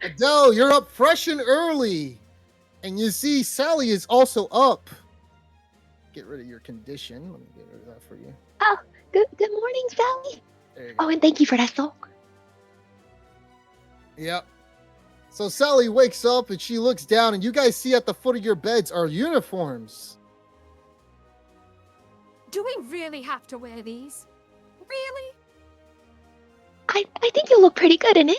Adele, you're up fresh and early. And you see Sally is also up. Get rid of your condition. Let me get rid of that for you. Oh, good morning, Sally. There you Oh, go. and thank you for that song. Yep. So Sally wakes up and she looks down, and you guys see at the foot of your beds are uniforms. Do we really have to wear these? Really? I think you look pretty good in it.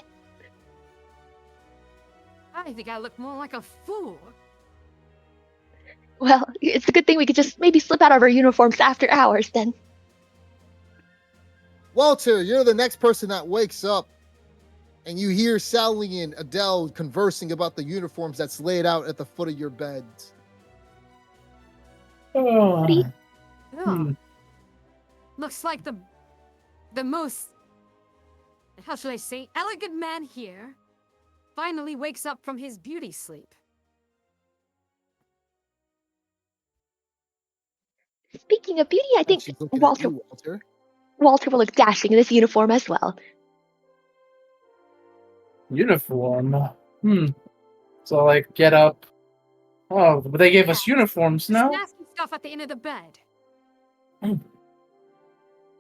I think I look more like a fool. Well, it's a good thing we could just maybe slip out of our uniforms after hours then. Walter, you're the next person that wakes up, and you hear Sally and Adele conversing about the uniforms that's laid out at the foot of your beds. What do you, Oh. Looks like the most, how should I say, elegant man here finally wakes up from his beauty sleep. speaking of beauty, I And think she's looking at Walter you, Walter. Walter will look dashing in this uniform as well. Uniform. So like get up. Oh, but they gave us uniforms This now. nasty stuff at the end of the bed.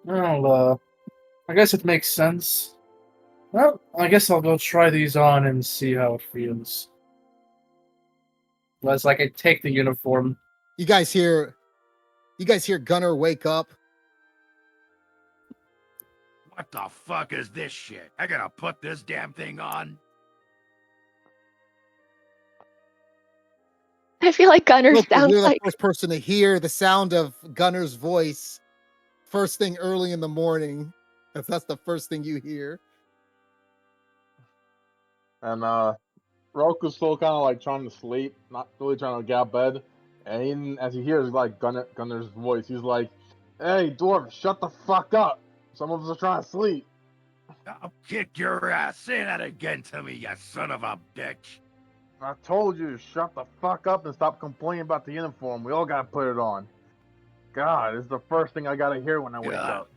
Well, I guess it makes sense. Well, I guess I'll go try these on and see how it feels. Unless I could take the uniform. You guys hear Gunnar wake up. What the fuck is this shit? I gotta put this damn thing on? I feel like Gunnar Look, sounds you're the like first person to hear the sound of Gunnar's voice first thing early in the morning. If that's the first thing you hear. And Roku's still kind of like trying to sleep, not really trying to get out of bed. And even as he hears like Gunner's voice, he's like, "Hey, dwarf, shut the fuck up! Some of us are trying to sleep." I'll kick your ass. Say that again to me, you son of a bitch. I told you, shut the fuck up and stop complaining about the uniform. We all gotta put it on. God, this is the first thing I gotta hear when I wake Yeah. up.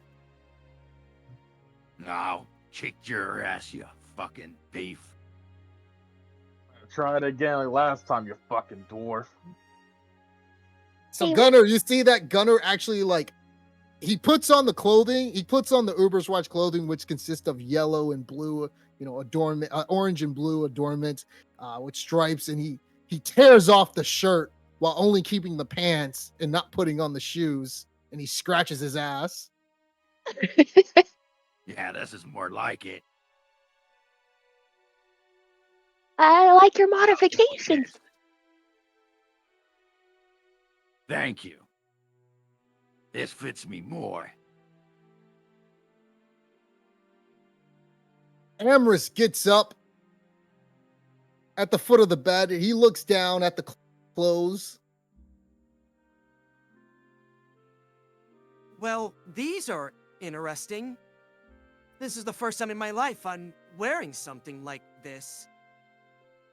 No, kick your ass, you fucking beef. Try it again like last time, you fucking dwarf. So Hey, Gunnar, you see that Gunnar actually like he puts on the clothing. He puts on the Uberswatch clothing, which consists of yellow and blue, adornment, orange and blue adornment, with stripes, and he tears off the shirt while only keeping the pants and not putting on the shoes, and he scratches his ass. Yeah, this is more like it. I like your modifications. Thank you. This fits me more. Amrys gets up at the foot of the bed. He looks down at the clothes. Well, these are interesting. This is the first time in my life I'm wearing something like this.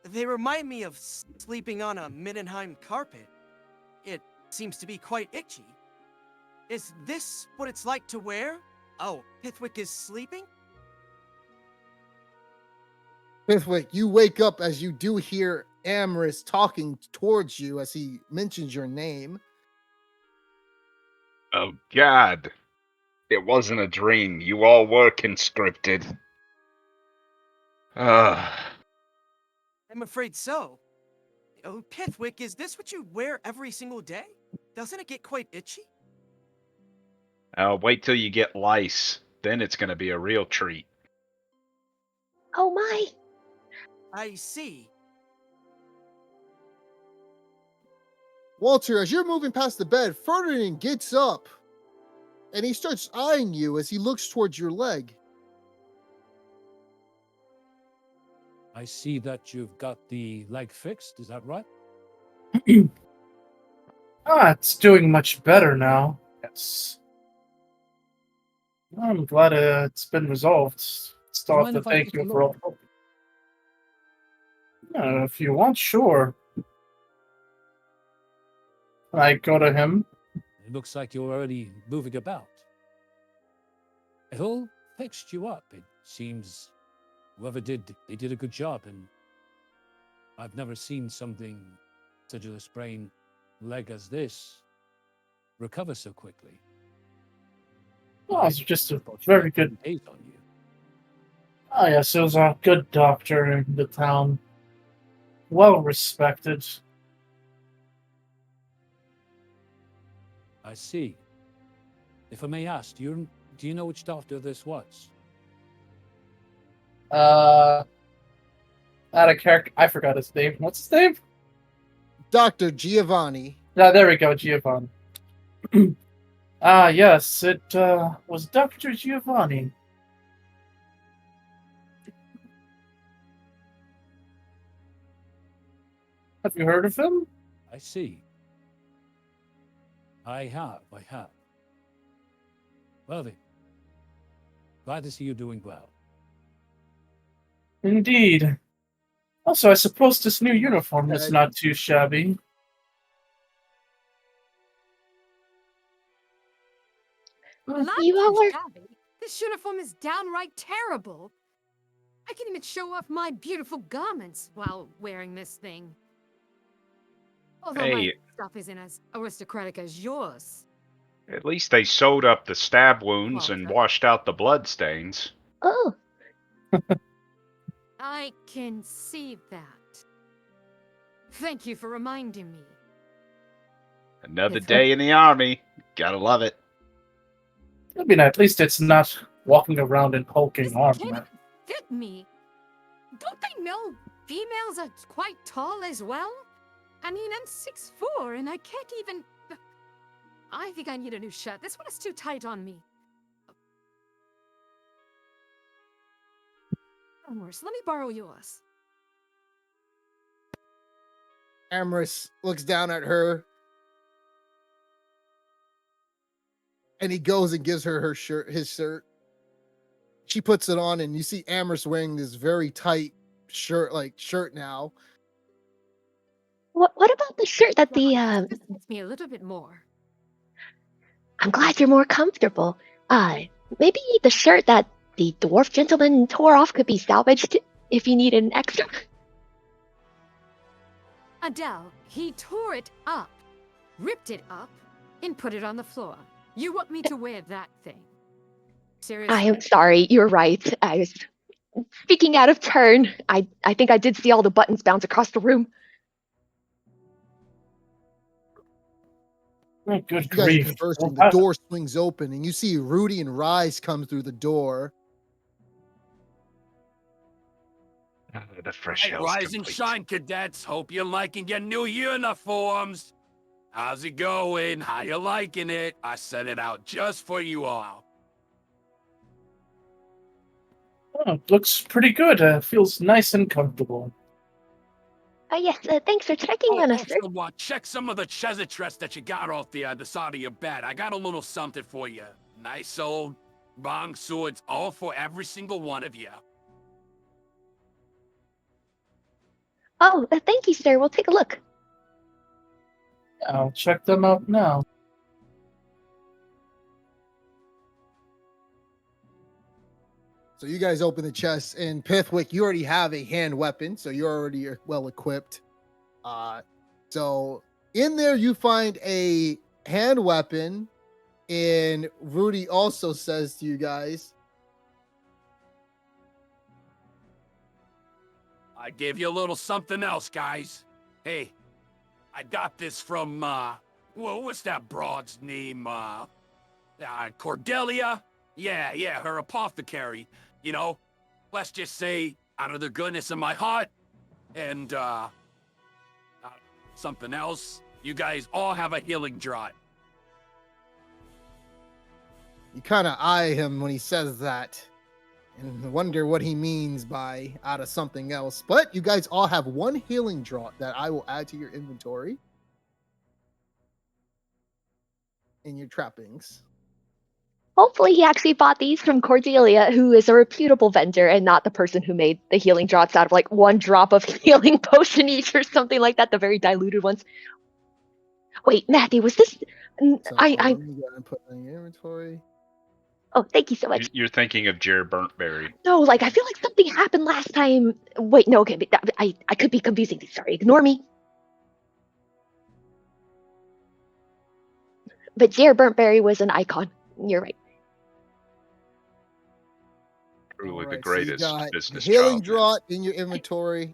They remind me of sleeping on a Middenheim carpet. It seems to be quite itchy. Is this what it's like to wear? Oh, Pithwick is sleeping? Pithwick, you wake up as you do hear Amrys talking towards you as he mentions your name. Oh, God. It wasn't a dream. You all were conscripted. I'm afraid so. Oh, Pithwick, is this what you wear every single day? Doesn't it get quite itchy? Wait till you get lice. Then it's going to be a real treat. Oh my. I see. Walter, as you're moving past the bed, Ferdinand gets up and he starts eyeing you as he looks towards your leg. I see that you've got the leg fixed, is that right? It's doing much better now. Yes. I'm glad it's been resolved. Still have mind to if I thank take a you for all look? the help. If you want, sure. I go to him. It looks like you're already moving about. It all fixed you up. It seems whoever they did a good job, and I've never seen something such as a sprained leg as this recover so quickly. Oh, it's just a very good. Days on you. Oh, yes, it was a good doctor in the town. Well respected. I see. If I may ask, do you know which doctor this was? Out of character, I forgot his name. What's his name? Dr. Giovanni. There we go, Giovanni. Yes, it was Dr. Giovanni. Have you heard of him? I see. I have. Well then, glad to see you doing well. Indeed. Also, I suppose this new uniform is not too shabby. Not You all too are- shabby. This uniform is downright terrible. I can even show off my beautiful garments while wearing this thing. Although my Hey. stuff isn't as aristocratic as yours. At least they sewed up the stab wounds and Walter. washed out the blood stains. Oh, I can see that. Thank you for reminding me. Another It's day in the army. Gotta love it. I mean, at least it's not walking around in hulking This armor. can't fit me. Don't they know females are quite tall as well? I mean, I'm 6'4", and I can't even... I think I need a new shirt. This one is too tight on me. Amorous, let me borrow yours. Amorous looks down at her. And he goes and gives her his shirt. She puts it on, and you see Amorous wearing this very tight shirt now. what about the shirt that the This fits me a little bit more. I'm glad you're more comfortable. Maybe the shirt that the dwarf gentleman tore off could be salvaged if you need an extra. Adele, he tore it up, ripped it up, and put it on the floor. You want me to wear that thing? Seriously? I am sorry, you're right. I was speaking out of turn. I think I did see all the buttons bounce across the room. Oh, good You guys are grief. conversing. The door swings open, and you see Rudy and Rise come through the door. The fresh Hey, hell's rise and complete. shine, cadets. Hope you're liking your new uniforms. How's it going? How you liking it? I sent it out just for you all. Oh, looks pretty good. Feels nice and comfortable. Yes, thanks for checking Oh, on us, sir. also, check some of the treasure that you got off the side of your bed. I got a little something for you. Nice old bong swords, all for every single one of you. Oh, thank you, sir. We'll take a look. I'll check them out now. So you guys open the chest, and Pithwick, you already have a hand weapon, so you're already well equipped. So in there you find a hand weapon, and Rudy also says to you guys, I gave you a little something else, guys. Hey, I got this from, well, what's that broad's name? Cordelia? Yeah, her apothecary. You know, let's just say, out of the goodness of my heart, and, something else, you guys all have a healing draught. you kind of eye him when he says that, and wonder what he means by out of something else. But you guys all have one healing draught that I will add to your inventory in your trappings. Hopefully he actually bought these from Cordelia, who is a reputable vendor and not the person who made the healing draughts out of like 1 drop of healing potion each or something like that, the very diluted ones. Wait, Matthew, was this... So let me go and put in your inventory. Oh, thank you so much. You're thinking of Jer Burntberry. No, like, I feel like something happened last time. Wait, no, okay, but I could be confusing these. Sorry, ignore me. But Jared Burntberry was an icon. You're right. Truly the Alright, greatest so you got business healing child. draught in your inventory,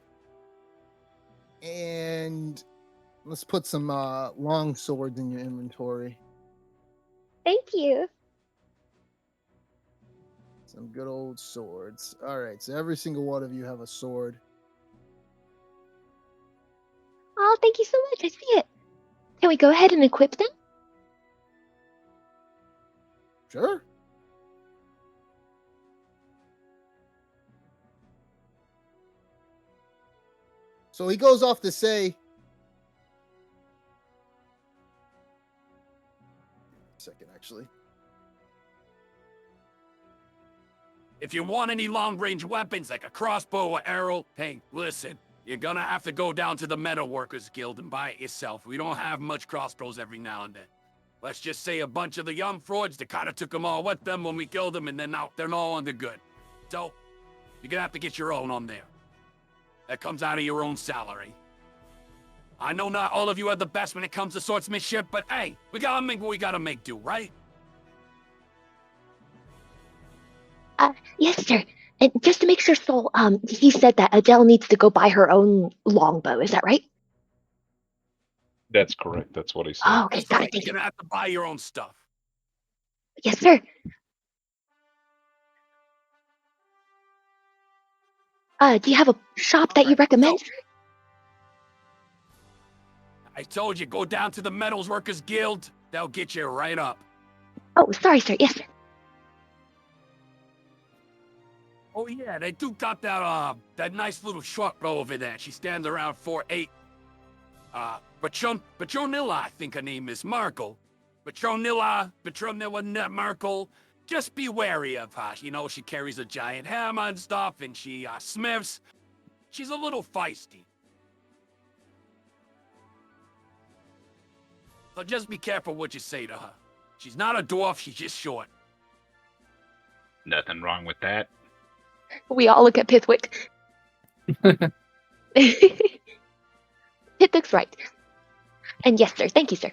and let's put some long swords in your inventory. Thank you. Some good old swords. All right, so every single one of you have a sword. Oh, thank you so much. I see it. Can we go ahead and equip them? Sure. So he goes off to say, second actually. If you want any long-range weapons like a crossbow or arrow, hey, listen, you're gonna have to go down to the Metal Workers Guild and buy it yourself. We don't have much crossbows every now and then. Let's just say a bunch of the young frauds, they kinda took them all with them when we killed them, and then now they're all under good. So, you're gonna have to get your own on there. That comes out of your own salary. I know not all of you are the best when it comes to swordsmanship, but hey, we gotta make what we gotta make do, right? Yes, sir. And just to make sure, Soul, he said that Adele needs to go buy her own longbow. Is that right? That's correct. That's what he said. Oh, okay, That's got right, it. Thank you're you. gonna have to buy your own stuff. Yes, sir. Do you have a shop that you recommend? So, I told you, go down to the Metals Workers Guild. They'll get you right up. Oh, sorry, sir. Yes, sir. Oh yeah, they do got that nice little short bro over there. She stands around 4'8". Petronilla, I think her name is Markle. Petronilla Markle. Just be wary of her. You know, she carries a giant hammer and stuff, and she smiths. She's a little feisty. So just be careful what you say to her. She's not a dwarf, she's just short. Nothing wrong with that. We all look at Pithwick. Pithwick's right. And yes, sir. Thank you, sir.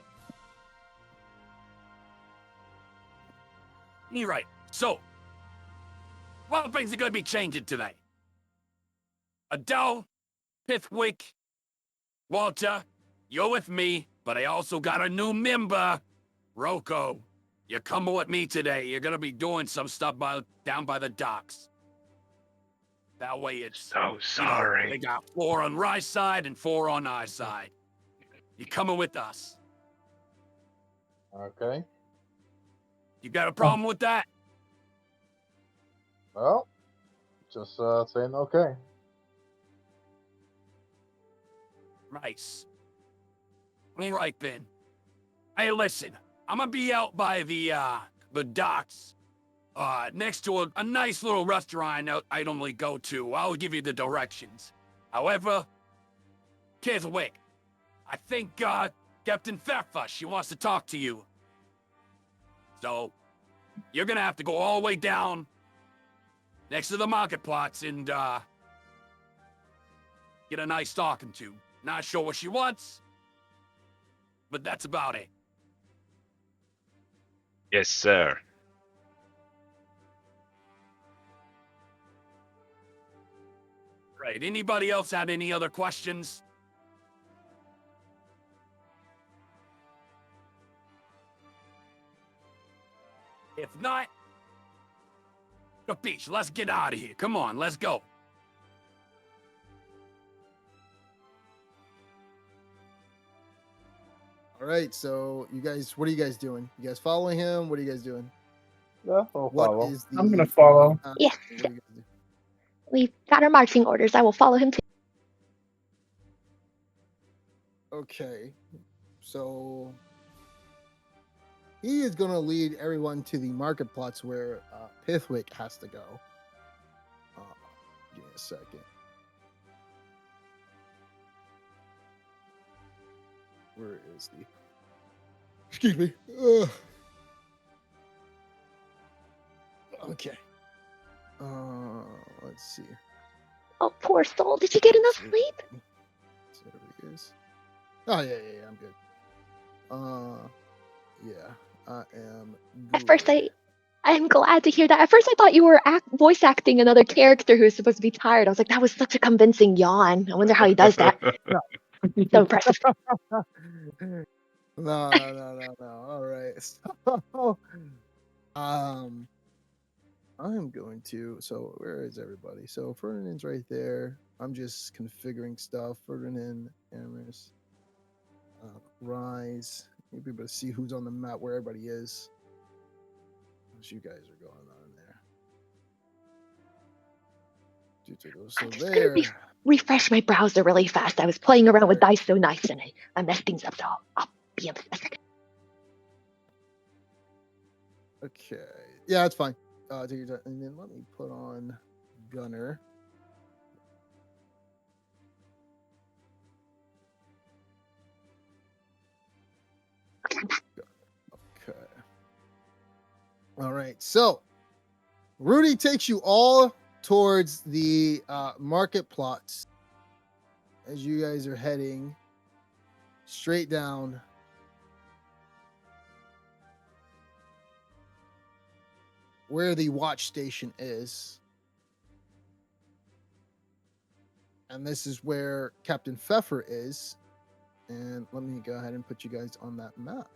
You're right. So, what things are gonna be changing today? Adele, Pithwick, Walter, you're with me, but I also got a new member, Rocco. You're coming with me today. You're gonna be doing some stuff down by the docks. That way it's... So sorry. You know, they got 4 on Rye's side and 4 on our side. You're coming with us. Okay. You got a problem with that? Well, just saying okay. Nice. All right, then. Hey, listen. I'm gonna be out by the docks. Next to a nice little restaurant I normally go to. I'll give you the directions. However, Keswick, I think, Captain Pfeffer, she wants to talk to you. So, you're gonna have to go all the way down next to the market plots and, get a nice talking to. Not sure what she wants, but that's about it. Yes, sir. Right, anybody else had any other questions? If not, Capiche, let's get out of here. Come on, let's go. All right, so you guys, what are you guys doing? You guys following him? What are you guys doing? Yeah, I'll What follow. is the? I'm gonna follow. Yes. what are you guys doing? We've got our marching orders. I will follow him too. Okay, so he is going to lead everyone to the market plots where Pithwick has to go. Give me a second. Where is he? Excuse me. Okay. Let's see. Oh, poor soul. Did you get enough sleep? So there he is. Oh yeah, I'm good. Yeah, I am. At first, good. I'm glad to hear that. At first, I thought you were voice acting another character who's supposed to be tired. I was like, that was such a convincing yawn. I wonder how he does that. So impressive. No. All right. So, I'm going to. So where is everybody? So Ferdinand's right there. I'm just configuring stuff. Ferdinand, Amherst, Rise. You'll be able to see who's on the map, where everybody is. As you guys are going on there. So I'm just gonna there. refresh my browser really fast. I was playing around with Dice So Nice and I messed things up, so I'll be a second. Okay. Yeah, that's fine. Take your time. And then let me put on Gunner. Okay. All right. So Rudy takes you all towards the market plots as you guys are heading straight down. Where the watch station is. And this is where Captain Pfeffer is. And let me go ahead and put you guys on that map.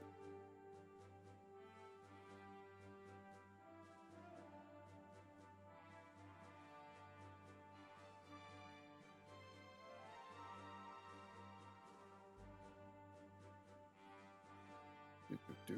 Do.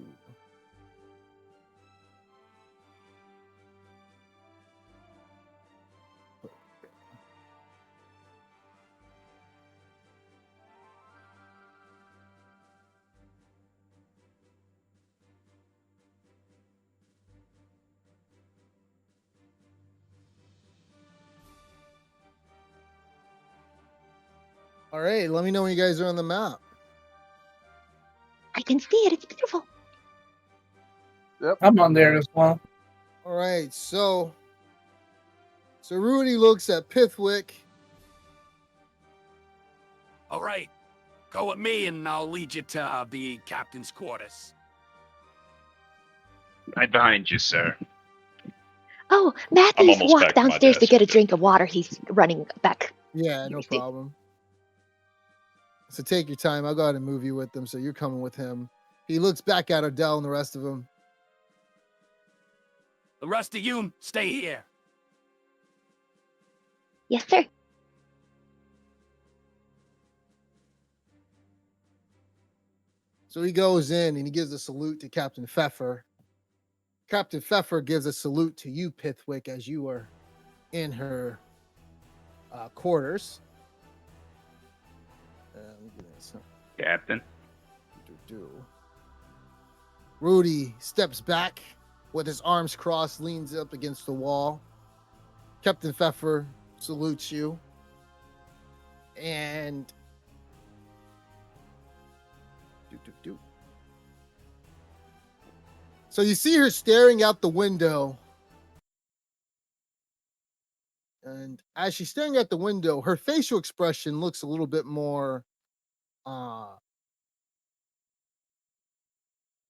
All right, let me know when you guys are on the map. I can see it. It's beautiful. Yep. I'm on there as well. All right, so Rudy looks at Pithwick. All right, go with me and I'll lead you to the captain's quarters. Right behind you, sir. Oh, I'm Matthew's almost walked back to my downstairs to desk. get a drink of water. He's running back. Yeah, no problem. So take your time. I'll go ahead and move you with them. So you're coming with him. He looks back at Odell and the rest of them. The rest of you, stay here. Yes, sir. So he goes in and he gives a salute to Captain Pfeffer. Captain Pfeffer gives a salute to you, Pithwick, as you are in her quarters. Captain. Rudy steps back with his arms crossed, leans up against the wall. Captain Pfeffer salutes you. And so you see her staring out the window. And as she's staring out the window, her facial expression looks a little bit more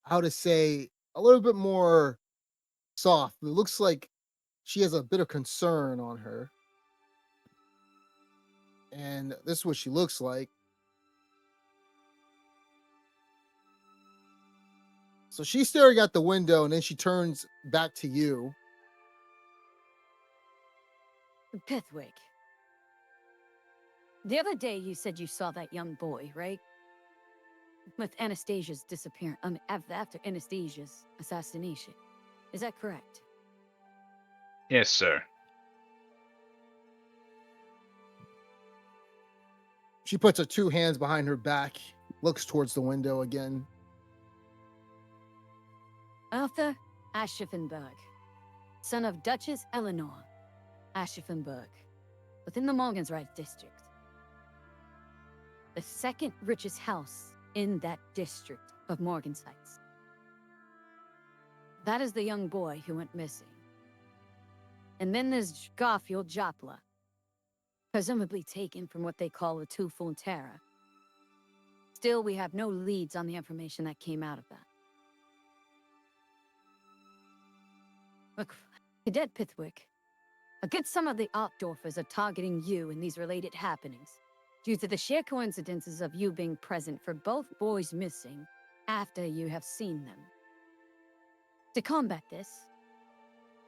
how to say, a little bit more soft. It looks like she has a bit of concern on her. And this is what she looks like. So she's staring out the window and then she turns back to you. Pithwick. The other day you said you saw that young boy, right? With Anastasia's disappearance, after Anastasia's assassination. Is that correct? Yes, sir. She puts her two hands behind her back, looks towards the window again. Arthur Aschaffenburg, son of Duchess Eleanor Aschaffenburg, within the Morgensreit district. The second richest house in that district of Morgensites. That is the young boy who went missing. And then there's Garfield Jopla, presumably taken from what they call a two-phone terror. Still, we have no leads on the information that came out of that. Look, Cadet Pithwick, a good some of the Altdorfers are targeting you in these related happenings, due to the sheer coincidences of you being present for both boys missing after you have seen them. To combat this,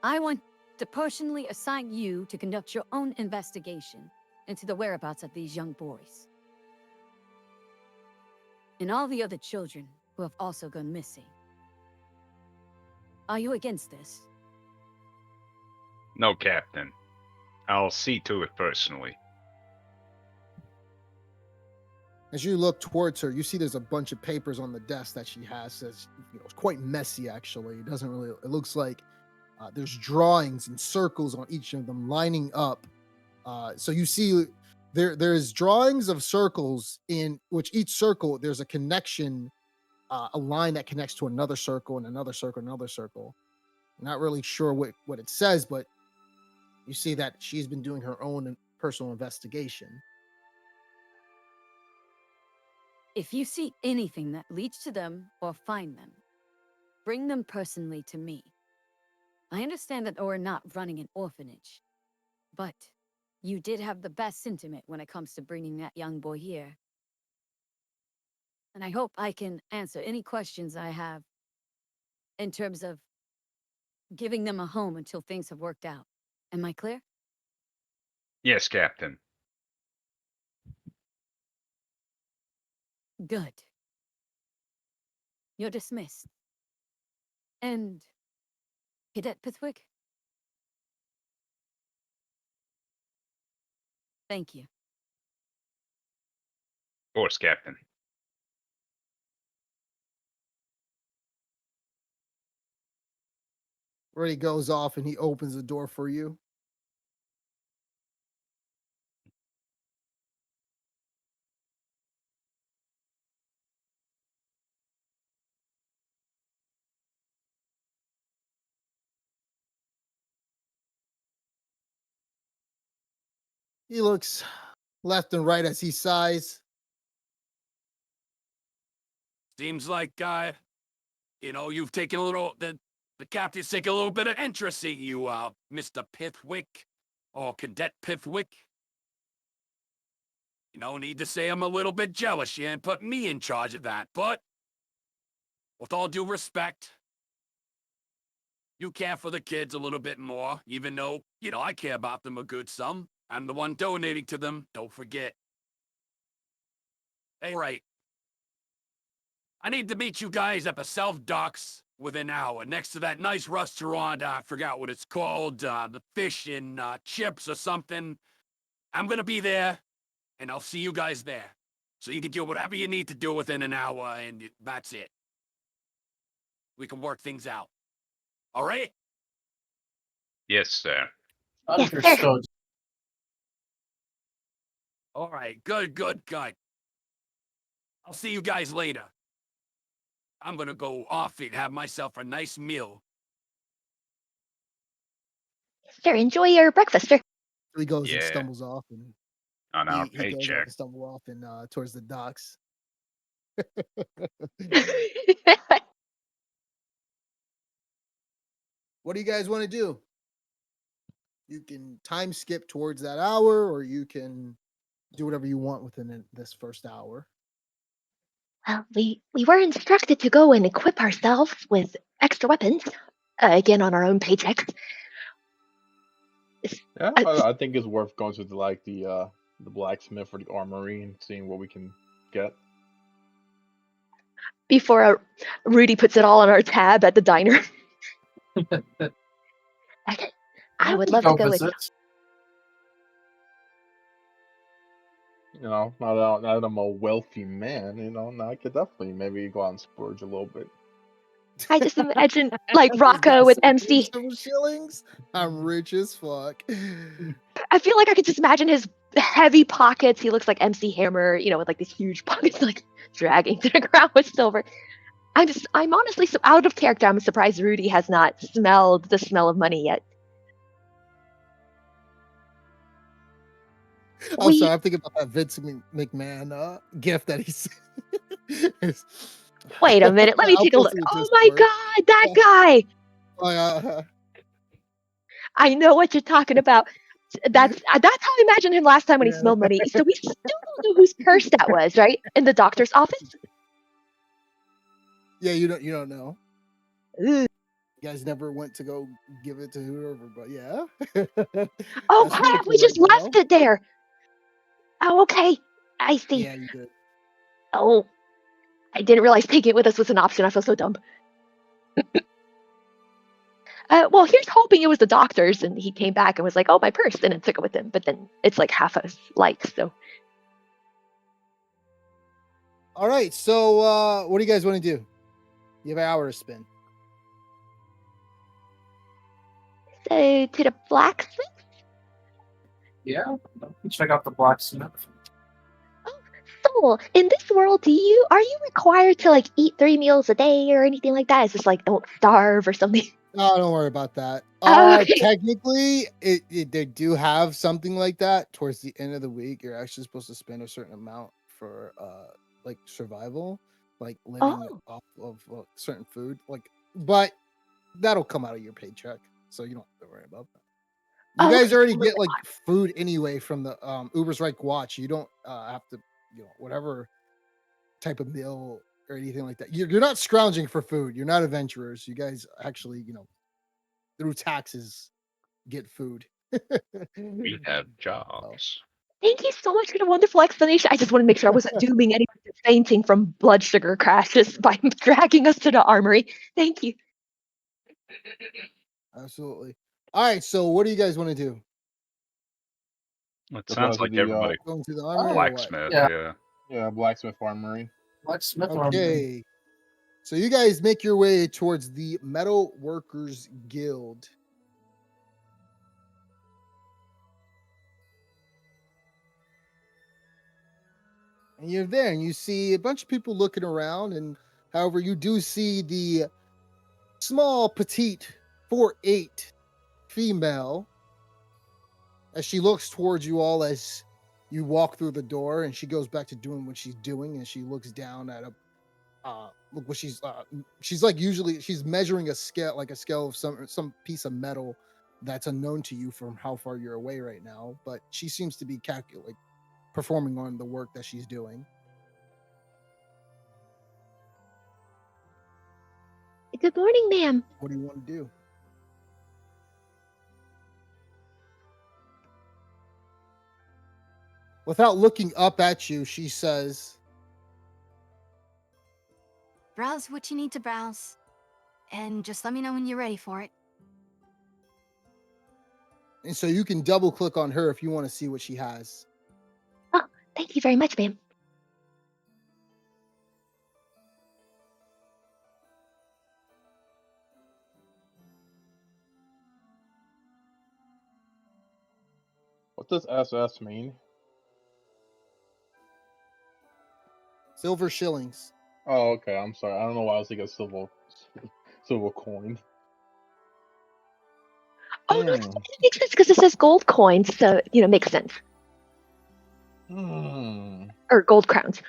I want to personally assign you to conduct your own investigation into the whereabouts of these young boys. And all the other children who have also gone missing. Are you against this? No, Captain. I'll see to it personally. As you look towards her, you see there's a bunch of papers on the desk that she has. That's, it's quite messy, actually. It doesn't really. It looks like there's drawings and circles on each of them lining up. So you see there's drawings of circles in which each circle there's a connection, a line that connects to another circle and another circle, and another circle. Not really sure what it says, but you see that she's been doing her own personal investigation. If you see anything that leads to them or find them, bring them personally to me. I understand that we're not running an orphanage, but you did have the best sentiment when it comes to bringing that young boy here. And I hope I can answer any questions I have in terms of giving them a home until things have worked out. Am I clear? Yes, Captain. Good. You're dismissed. And Cadet Pithwick? Thank you. Of course, Captain. Where he goes off and he opens the door for you. He looks left and right as he sighs. Seems like, you've taken a little, the captain's taken a little bit of interest in you, Mr. Pithwick, or Cadet Pithwick. Need to say I'm a little bit jealous you ain't put me in charge of that, but with all due respect, you care for the kids a little bit more, even though, I care about them a good sum. I'm the one donating to them, don't forget. Hey, right. I need to meet you guys at the South Docks within an hour, next to that nice restaurant, I forgot what it's called, the fish and chips or something. I'm gonna be there, and I'll see you guys there. So you can do whatever you need to do within an hour, and that's it. We can work things out. All right? Yes, sir. Yes, sir. Understood. All right, good. I'll see you guys later. I'm gonna go off and have myself a nice meal. Sir, enjoy your breakfast, sir. He goes and Yeah. stumbles off, and On our he goes off paycheck. and stumbles off and towards the docks. What do you guys want to do? You can time skip towards that hour, or you can do whatever you want within this first hour. Well, we were instructed to go and equip ourselves with extra weapons, again on our own paychecks. Yeah, Uh, I think it's worth going to the blacksmith or the armory and seeing what we can get. Before Rudy puts it all on our tab at the diner. Okay, I would love to go with you. Now that I'm a wealthy man, now I could definitely maybe go out and splurge a little bit. I just imagine like He's got Rocco with MC. 7 shillings. I'm rich as fuck. I feel like I could just imagine his heavy pockets. He looks like MC Hammer, with like these huge pockets, like dragging to the ground with silver. I'm honestly so out of character. I'm surprised Rudy has not smelled the smell of money yet. I'm sorry, I'm thinking about that Vince McMahon gift that he's. Wait a minute, let me take a look. Oh my god, that guy! I know what you're talking about. That's how I imagined him last time when he smelled money. So we still don't know whose purse that was, right? In the doctor's office? Yeah, you don't know. Ugh. You guys never went to go give it to whoever, but yeah. Oh That's crap! pretty We cool just right left now. it there. Oh, okay. I see. Yeah, you did. Oh, I didn't realize taking it with us was an option. I feel so dumb. Well, here's hoping it was the doctor's, and he came back and was like, "Oh, my purse," and then took it with him. But then it's like half a like. So, All right. So, what do you guys want to do? You have an hour to spin. so to the blacksmith. Yeah, check out the blacksmith. So, in this world, are you required to like eat 3 meals a day or anything like that? Is this like don't starve or something? No, don't worry about that. Oh, okay. Technically, they do have something like that. Towards the end of the week, you're actually supposed to spend a certain amount for like survival, like living Oh, off of certain food. But that'll come out of your paycheck, so you don't have to worry about that. You oh, guys okay. already A little get bit like more. food anyway from the Uber's Right Watch. You don't have to, whatever type of meal or anything like that. You're not scrounging for food. You're not adventurers. You guys actually, through taxes get food. We have So, jobs. Thank you so much for the wonderful explanation. I just want to make sure I wasn't dooming anyone to fainting from blood sugar crashes by dragging us to the armory. Thank you. absolutely. All right. So, what do you guys want to do? It Let's go sounds to like the everybody Going to the Oh, armory or what? blacksmith. yeah, Yeah. blacksmith armory. blacksmith armor. Okay. So you guys make your way towards the Metal Workers Guild. And you're there and you see a bunch of people looking around, and however, you do see the small, petite 4'8" female as she looks towards you all as you walk through the door, and she goes back to doing what she's doing, and she looks down at a look what she's like, usually she's measuring a scale, like a scale of some piece of metal that's unknown to you from how far you're away right now, but she seems to be performing on the work that she's doing. Good morning, ma'am. What do you want to do? Without looking up at you, she says, Browse what you need to browse, and just let me know when you're ready for it. and so you can double click on her if you want to see what she has. Oh, thank you very much, ma'am. What does SS mean? Silver shillings. Oh, okay. I'm sorry. I don't know why I was thinking silver coin. Oh, no, it makes sense because it says gold coins, so, makes sense. Or gold crowns.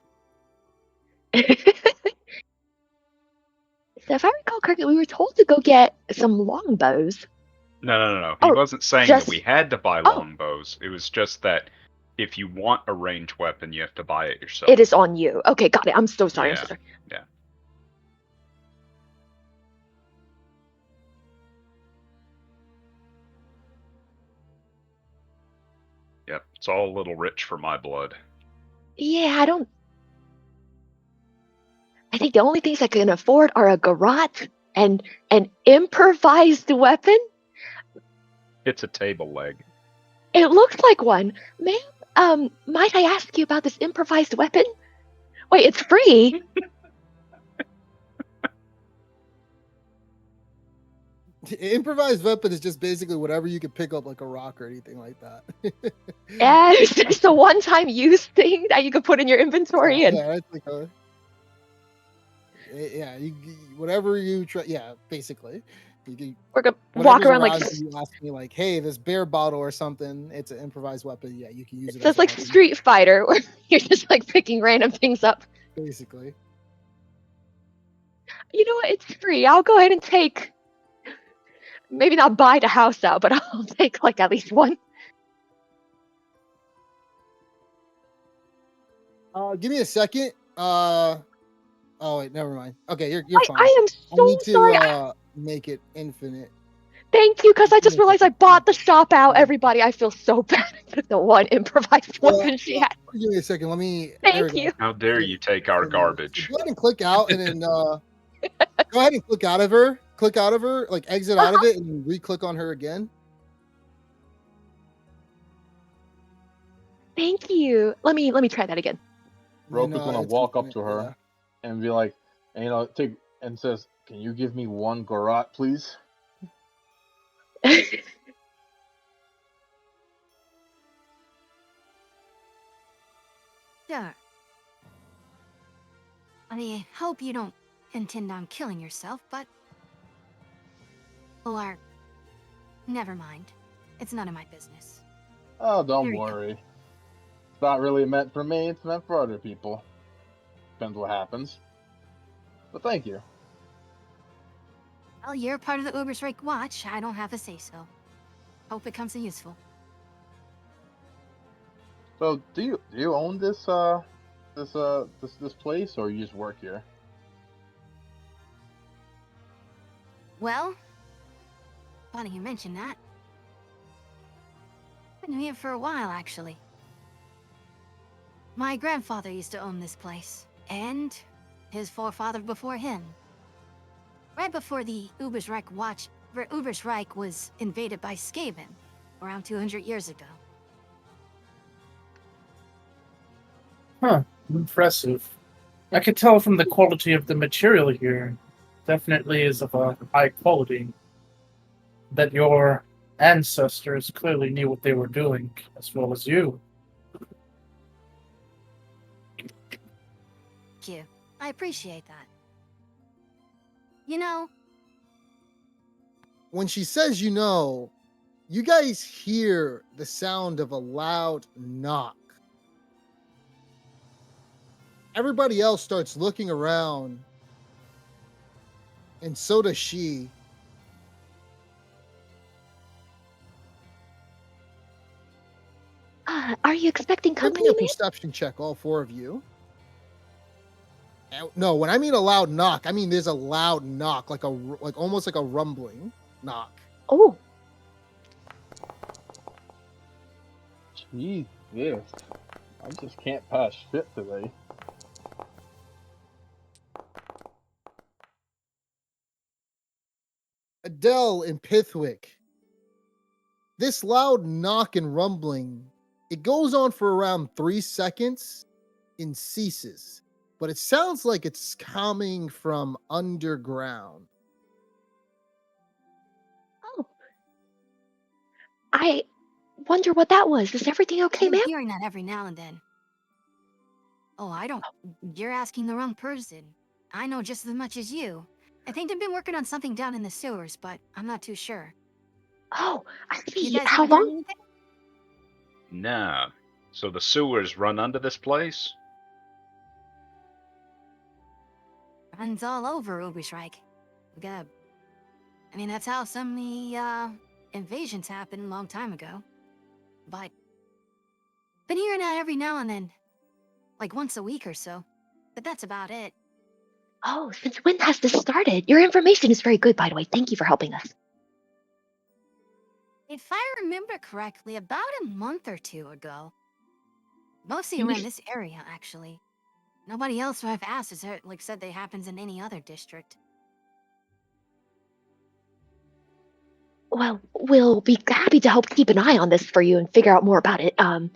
So if I recall correctly, we were told to go get some longbows. No. He wasn't saying that we had to buy longbows. It was just that if you want a ranged weapon, you have to buy it yourself. It is on you. Okay, got it. I'm so sorry. Yeah. I'm so sorry. Yeah. Yep, it's all a little rich for my blood. Yeah, I think the only things I can afford are a garrote and an improvised weapon. It's a table leg. It looks like one. Ma'am, might I ask you about this improvised weapon? Wait, it's free. Improvised weapon is just basically whatever you can pick up, like a rock or anything like that. Yeah, it's just a one-time use thing that you could put in your inventory. And Yeah, it's like whatever you try. Yeah, basically. We're gonna walk around like you ask me like, hey, this beer bottle or something. It's an improvised weapon. Yeah, you can use it. It says like Street Fighter, where you're just like picking random things up. Basically. You know what? It's free. I'll go ahead and take. Maybe not buy the house out, but I'll take like at least one. Give me a second. Oh wait, never mind. Okay, you're fine. I am so sorry. make it infinite. Thank you, because I just realized I bought the shop out. Yeah. Everybody, I feel so bad for the one improvised weapon she had. Give me a second. Let me. There we Thank go. you. How dare you take our So garbage? go ahead and click out, and then go ahead and click out of her. Click out of her, like exit out of it, and re-click on her again. Thank you. Let me try that again. Roku's gonna it's walk up infinite, to her and be like, and, take and says, "Can you give me one garrote, please?" Sure. I hope you don't intend on killing yourself, but... Or... Never mind. It's none of my business. Oh, don't Here you go. worry. It's not really meant for me. It's meant for other people. Depends what happens. But thank you. Well, you're part of the Ubersreich Watch. I don't have a say-so. Hope it comes in useful. So, do you own this this place, or you just work here? Well, funny you mention that. Been here for a while, actually. My grandfather used to own this place, and his forefather before him. Right before the Ubersreich was invaded by Skaven, around 200 years ago. Huh, impressive. I could tell from the quality of the material here, definitely is of a high quality, that your ancestors clearly knew what they were doing, as well as you. Thank you. I appreciate that. You know... When she says you guys hear the sound of a loud knock. Everybody else starts looking around, and so does she. Are you expecting Give me company, a ma'am? perception check, all four of you. No, when I mean a loud knock, I mean there's a loud knock, like almost like a rumbling knock. Oh. Jesus, I just can't pass shit today. Adele and Pithwick. This loud knock and rumbling, it goes on for around 3 seconds and ceases, but it sounds like it's coming from underground. Oh. I wonder what that was. Is everything okay, I've been ma'am? hearing that every now and then. Oh, I don't... You're asking the wrong person. I know just as much as you. I think they've been working on something down in the sewers, but I'm not too sure. Oh, I You see. guys How haven't heard long? anything? Nah. So the sewers run under this place? Runs all over Ubersreich. We got... I mean, that's how some of the, invasions happened a long time ago. But... Been hearing that every now and then. Like once a week or so. But that's about it. Oh, since when has this started? Your information is very good, by the way. Thank you for helping us. If I remember correctly, about a month or two ago. Mostly around this area, actually. Nobody else who I've asked has said that happens in any other district. Well, we'll be happy to help keep an eye on this for you and figure out more about it. And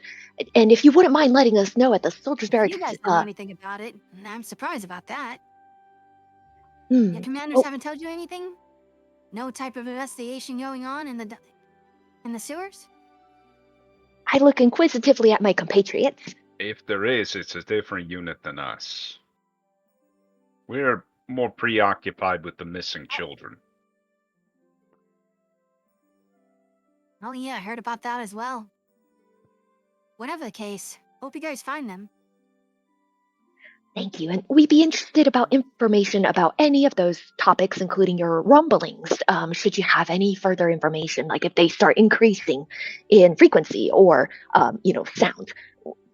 if you wouldn't mind letting us know at the soldiers' barracks. You guys don't know anything about it, and I'm surprised about that. Your commanders haven't told you anything? No type of investigation going on in the sewers? I look inquisitively at my compatriots. If there is, it's a different unit than us. We're more preoccupied with the missing children. Oh yeah, I heard about that as well. Whatever the case, hope you guys find them. Thank you. And we'd be interested about information about any of those topics, including your rumblings. Should you have any further information, like if they start increasing in frequency or, sound,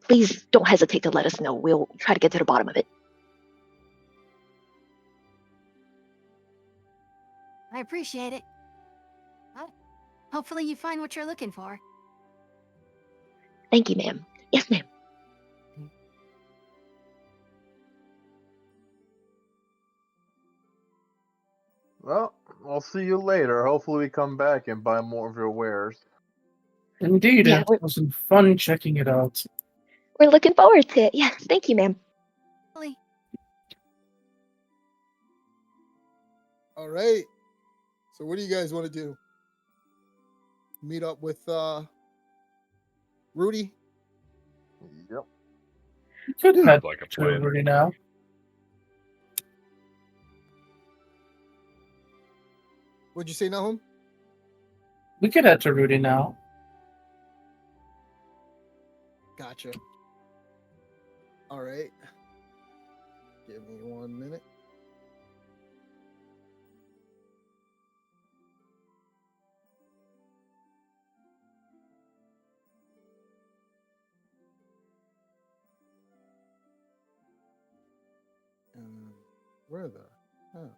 please don't hesitate to let us know. We'll try to get to the bottom of it. I appreciate it. But hopefully you find what you're looking for. Thank you, ma'am. Yes, ma'am. Well, I'll see you later. Hopefully we come back and buy more of your wares. Indeed, Yeah, it was fun checking it out. we're looking forward to it. Yes, thank you, ma'am. All right. So what do you guys want to do? Meet up with Rudy? Yep. You could Sounds head like a to plan. Rudy now. What'd you say, Nahum? We could head to Rudy now. Gotcha. All right. Give me 1 minute. Where the hell?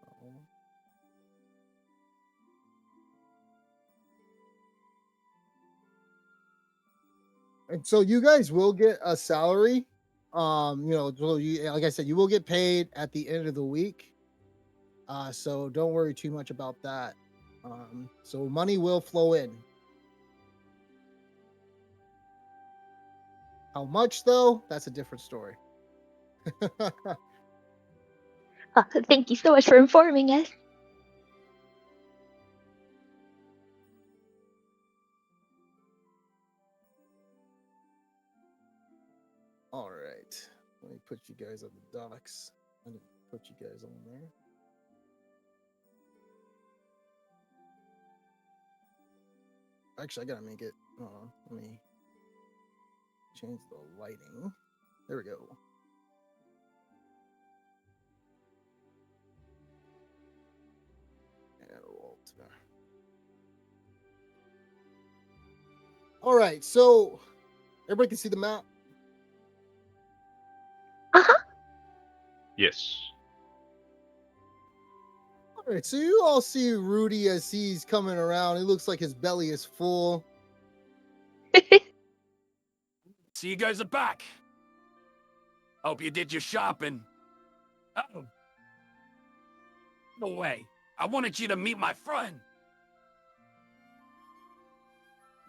And so you guys will get a salary. So you, like I said, you will get paid at the end of the week. So don't worry too much about that. So money will flow in. How much though? That's a different story. Thank you so much for informing us. All right. Let me put you guys on the docks. I'm gonna put you guys on there. Actually, I gotta make it. Let me change the lighting. There we go. And Walter. All right, so everybody can see the map. Yes. All right, so you all see Rudy as he's coming around. It looks like his belly is full. See you guys are back. Hope you did your shopping. Oh. No way. I wanted you to meet my friend.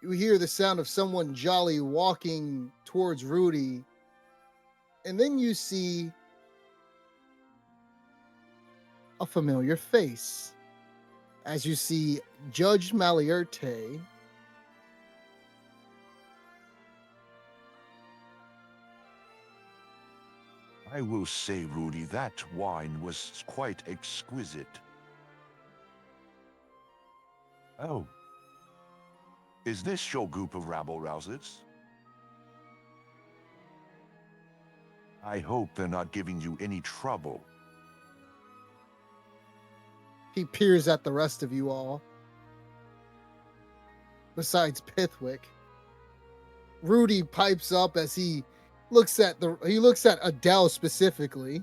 You hear the sound of someone jolly walking towards Rudy. And then you see a familiar face. As you see Judge Malierte. I will say, Rudy, that wine was quite exquisite. Oh. Is this your group of rabble-rousers? I hope they're not giving you any trouble. He peers at the rest of you all. Besides Pithwick. Rudy pipes up as he looks at Adele specifically.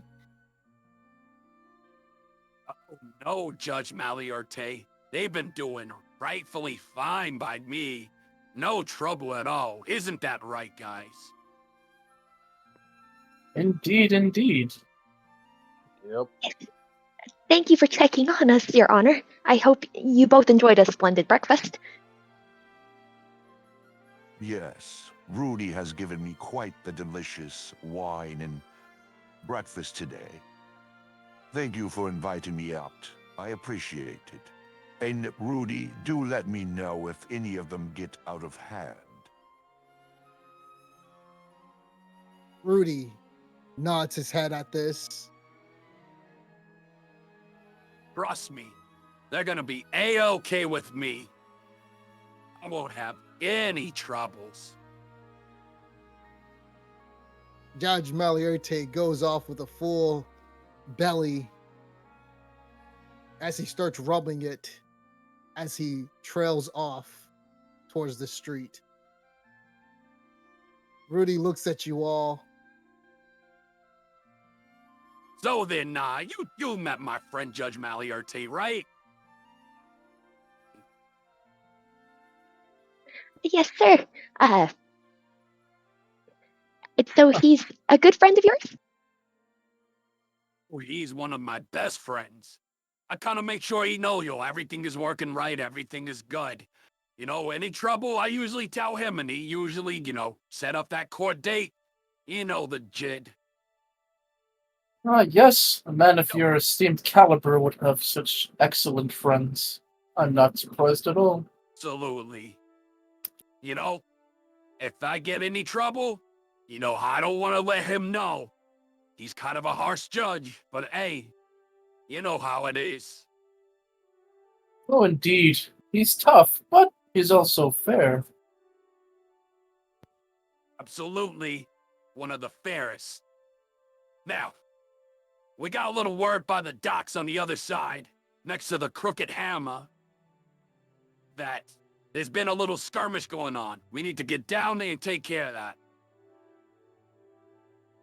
Oh no, Judge Maliarte. They've been doing rightfully fine by me. No trouble at all. Isn't that right, guys? Indeed, indeed. Yep. Thank you for checking on us, Your Honor. I hope you both enjoyed a splendid breakfast. Yes, Rudy has given me quite the delicious wine and breakfast today. Thank you for inviting me out. I appreciate it. And Rudy, do let me know if any of them get out of hand. Rudy nods his head at this. Trust me, they're gonna be A-okay with me. I won't have any troubles. Judge Malierte goes off with a full belly as he starts rubbing it as he trails off towards the street. Rudy looks at you all. So then, you met my friend Judge Maliarte, right? Yes, sir. Uh, so he's a good friend of yours? Well, he's one of my best friends. I kind of make sure he know, everything is working right, everything is good. Any trouble, I usually tell him, and he usually, set up that court date. You know the jid. Yes, a man of your esteemed caliber would have such excellent friends. I'm not surprised at all. Absolutely. If I get any trouble, I don't want to let him know. He's kind of a harsh judge, but hey, you know how it is. Oh, indeed. He's tough, but he's also fair. Absolutely one of the fairest. Now, we got a little word by the docks on the other side, next to the Crooked Hammer, that there's been a little skirmish going on. We need to get down there and take care of that.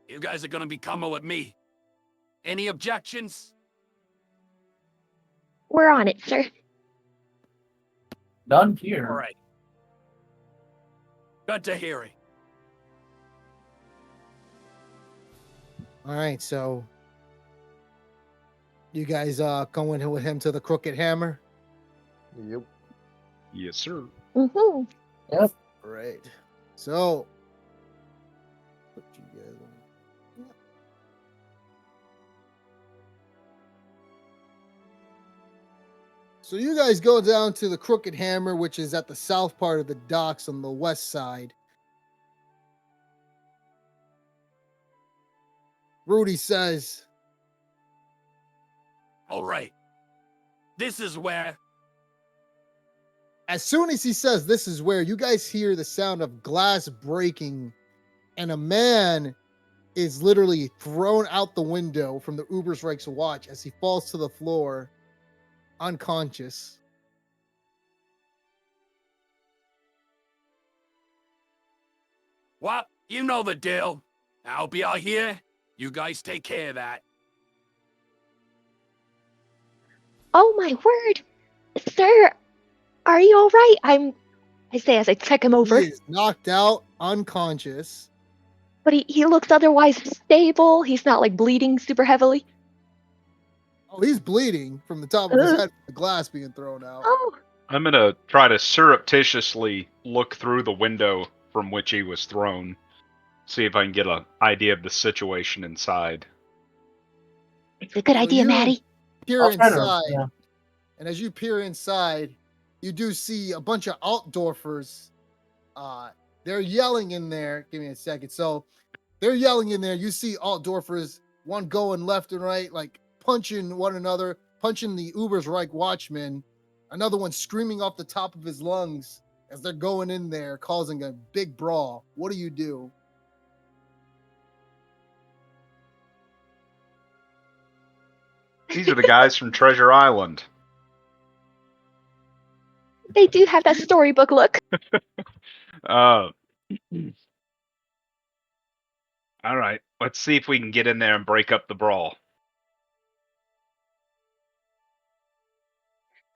You guys are gonna be coming with me. Any objections? We're on it, sir. None here. All right. Good to hear it. All right, so you guys going with him to the Crooked Hammer? Yep. Yes, sir. Mm-hmm. Yep. All right. So put you guys on. So you guys go down to the Crooked Hammer, which is at the south part of the docks on the west side. Rudy says, All right. This is where... as soon as he says this is where, you guys hear the sound of glass breaking, and a man is literally thrown out the window from the Ubersreich's watch as he falls to the floor, unconscious. Well, you know the deal. I'll be out here. You guys take care of that. Oh my word, sir, are you all right? I say as I check him over. He is knocked out, unconscious. But he looks otherwise stable. He's not like bleeding super heavily. Oh, he's bleeding from the top of his head, the glass being thrown out. Oh, I'm gonna try to surreptitiously look through the window from which he was thrown, see if I can get an idea of the situation inside. it's a good idea, Maddie. Peer inside, yeah. and as you peer inside, you do see a bunch of Altdorfers. They're yelling in there. Give me a second. So they're yelling in there. You see Altdorfers, one going left and right, like punching one another, punching the Ubersreich watchman. Another one screaming off the top of his lungs as they're going in there, causing a big brawl. What do you do? These are the guys from Treasure Island. They do have that storybook look. All right, let's see if we can get in there and break up the brawl.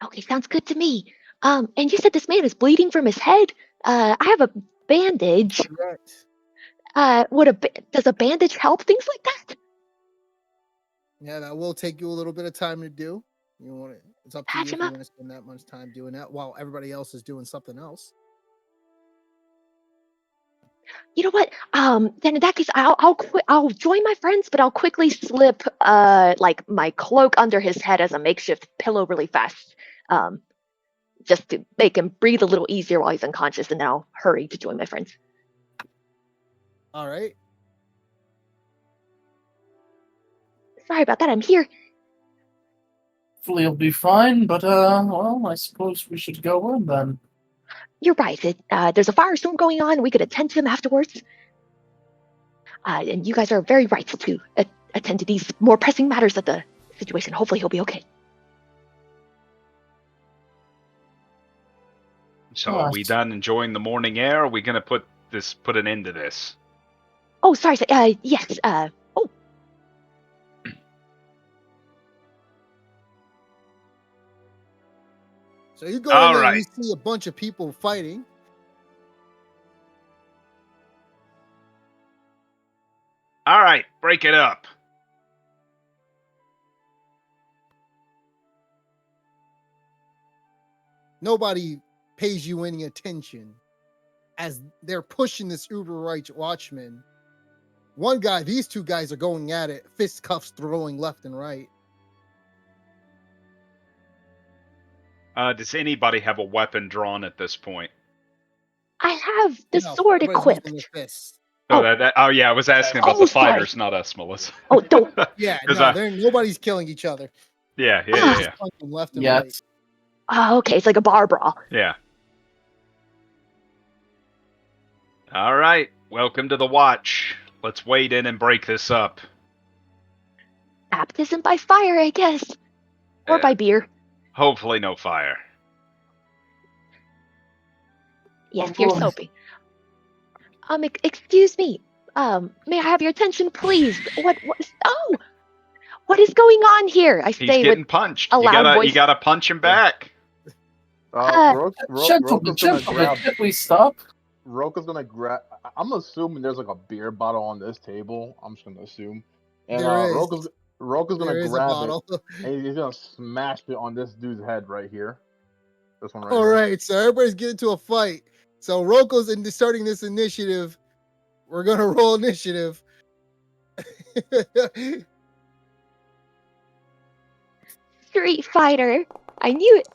Okay, sounds good to me. And you said this man is bleeding from his head. I have a bandage. Correct. Does a bandage help things like that? Yeah, that will take you a little bit of time to do. You want it? It's up to Patch you if him you up. want to spend that much time doing that while everybody else is doing something else. You know what? Then in that case, I'll join my friends, but I'll quickly slip like my cloak under his head as a makeshift pillow really fast. Just to make him breathe a little easier while he's unconscious, and then I'll hurry to join my friends. All right. Sorry about that. I'm here. Hopefully he'll be fine, but well, I suppose we should go in then. You're right. There's a firestorm going on. We could attend to him afterwards. And you guys are very right to attend to these more pressing matters of the situation. Hopefully he'll be okay. So are we done enjoying the morning air? Or are we gonna put an end to this? Oh, sorry. Yes. Oh. So you go in there and you see a bunch of people fighting. All right, break it up. Nobody pays you any attention as they're pushing this Uber right watchman. One guy, these two guys are going at it, fistcuffs throwing left and right. Does anybody have a weapon drawn at this point? I have the No, sword everybody's using equipped. their fists. Oh, oh yeah, I was asking about Oh, the sorry. fighters, not us, Melissa. Oh, don't. Yeah, 'Cause no, nobody's killing each other. Yeah. Just punching left and right. Yes. Oh, okay, it's like a bar brawl. Yeah. All right, welcome to the watch. Let's wade in and break this up. Baptism by fire, I guess. Or by beer. Hopefully no fire. Yes, Oh, you're boy. soapy. Excuse me. May I have your attention, please? Oh! What is going on here? I He's say getting with punched. a loud voice. You gotta punch him back. Gentlemen, can we stop? Roka's gonna grab. I'm assuming there's like a beer bottle on this table. I'm just gonna assume. And There is. Roka's gonna There is a grab bottle. it and he's gonna smash it on this dude's head right here. This one right All here. right, so everybody's getting to a fight. So Roko's starting this initiative. We're gonna roll initiative. Street Fighter. I knew it.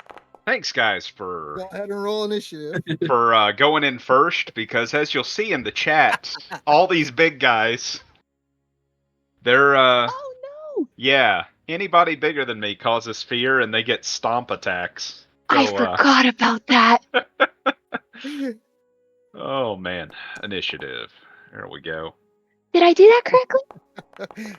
Thanks, guys, for Go ahead and roll initiative. going in first, because as you'll see in the chat, all these big guys, they're Oh no! yeah, anybody bigger than me causes fear, and they get stomp attacks. I So, forgot about that. Oh man, initiative. There we go. Did I do that correctly?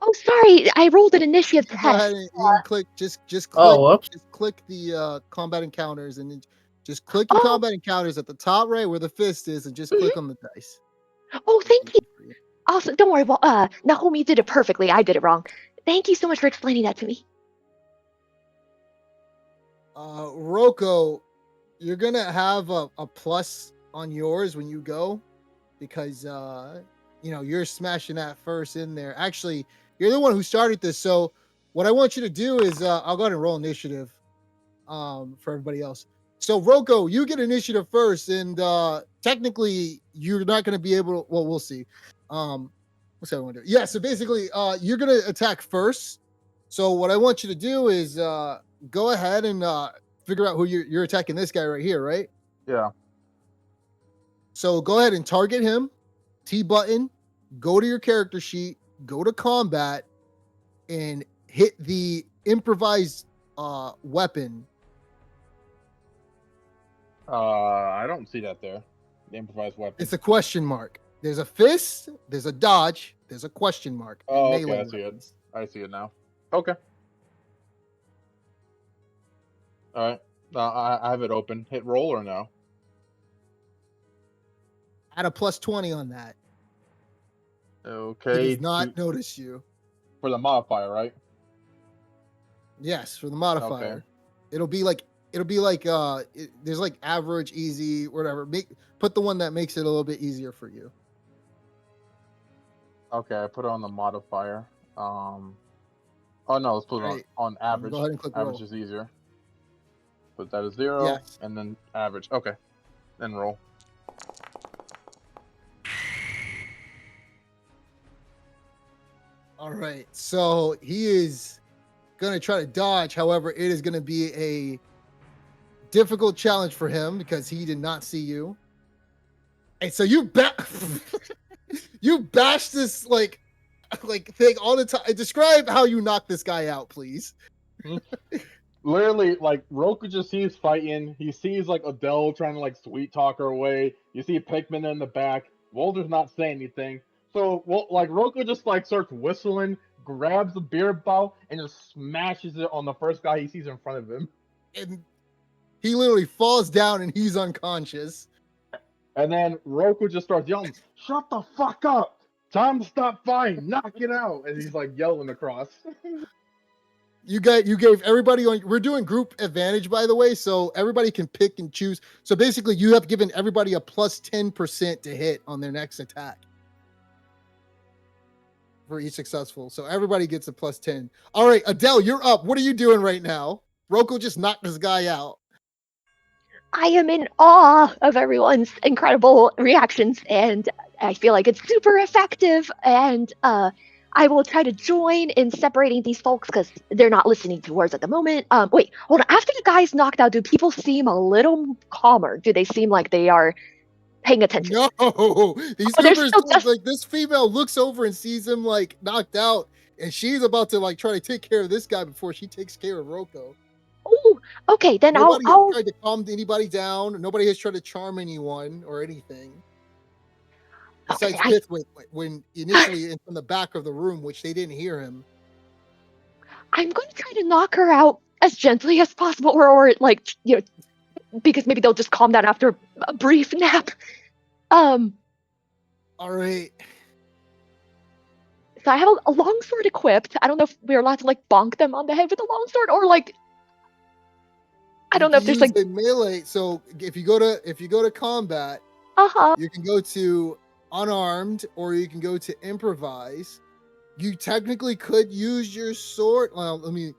Oh, sorry. I rolled an initiative Go ahead test. and you can click just click whoops. just click the combat encounters and then just click your combat encounters at the top right where the fist is and just click on the dice. Oh, thank you. Also, don't worry. Well, Naomi did it perfectly. I did it wrong. Thank you so much for explaining that to me. Roko, you're gonna have a plus on yours when you go because you're smashing that first in there. Actually, you're the one who started this, so what I want you to do is I'll go ahead and roll initiative for everybody else. So Roko, you get initiative first, and technically you're not going to be able to. Well, we'll see. What's that I want to do? Yeah. So basically, you're going to attack first. So what I want you to do is go ahead and figure out who you're attacking. This guy right here, right? Yeah. So go ahead and target him. T button. Go to your character sheet. Go to combat, and hit the improvised weapon. I don't see that there. The improvised weapon. It's a question mark. There's a fist, there's a dodge, there's a question mark. Oh, melee okay, I see it. I see it now. Okay. All right. I have it open. Hit roll or no? Add a plus 20 on that. Okay. He does not notice you. For the modifier, right? Yes, for the modifier. Okay. It'll be like there's like average, easy, whatever. Put the one that makes it a little bit easier for you. Okay, I put it on the modifier. Oh no, let's put it on average. Go ahead and click average roll. is easier. Put that as 0, Yes. and then average. Okay, then roll. All right, so he is gonna try to dodge. However, it is gonna be a difficult challenge for him because he did not see you. And so you you bash this like thing all the time. Describe how you knock this guy out, please. Literally, like Roku just sees fighting. He sees like Adele trying to like sweet talk her away. You see Pikmin in the back. Walter's not saying anything. So, like Roku just like starts whistling, grabs the beer bottle, and just smashes it on the first guy he sees in front of him. And he literally falls down and he's unconscious. And then Roku just starts yelling, "Shut the fuck up! Time to stop fighting! Knock it out!" And he's like yelling across. You gave everybody on. We're doing group advantage, by the way, so everybody can pick and choose. So basically, you have given everybody a plus 10% to hit on their next attack. for each successful. So everybody gets a plus 10. All right, Adele, you're up. What are you doing right now? Rocco just knocked this guy out. I am in awe of everyone's incredible reactions, and I feel like it's super effective. And I will try to join in separating these folks because they're not listening to words at the moment. Wait, hold on. After the guy's knocked out, do people seem a little calmer? Do they seem like they are paying attention? No, these they're Ubers still just... like this female looks over and sees him like knocked out, and she's about to like try to take care of this guy before she takes care of Rocco. Oh, okay, then Nobody has I'll tried to calm anybody down. Nobody has tried to charm anyone or anything. Besides Pithwick, when initially from the back of the room, which they didn't hear him. I'm going to try to knock her out as gently as possible, or like, you know, because maybe they'll just calm down after a brief nap. All right. So I have a long sword equipped. I don't know if we're allowed to like bonk them on the head with a long sword, or like, I don't know if there's like melee. So if you go to combat, you can go to unarmed or you can go to improvise. You technically could use your sword. Well, let me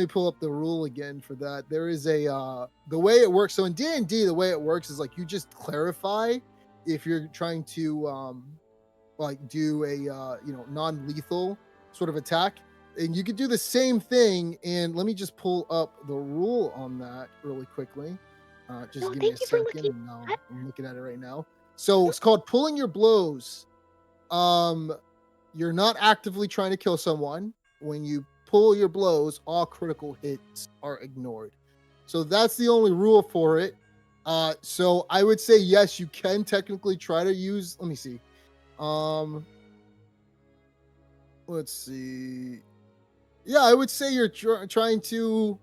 pull up the rule again for that. There is a the way it works. So in D&D, the way it works is like you just clarify if you're trying to like do a non-lethal sort of attack, and you could do the same thing. And let me just pull up the rule on that really quickly. Just give me a second. No, I'm looking at it right now. So it's called pulling your blows. You're not actively trying to kill someone. When you pull your blows, all critical hits are ignored. So that's the only rule for it. So I would say yes, you can technically try to use. Let me see. Let's see. Yeah, I would say you're trying to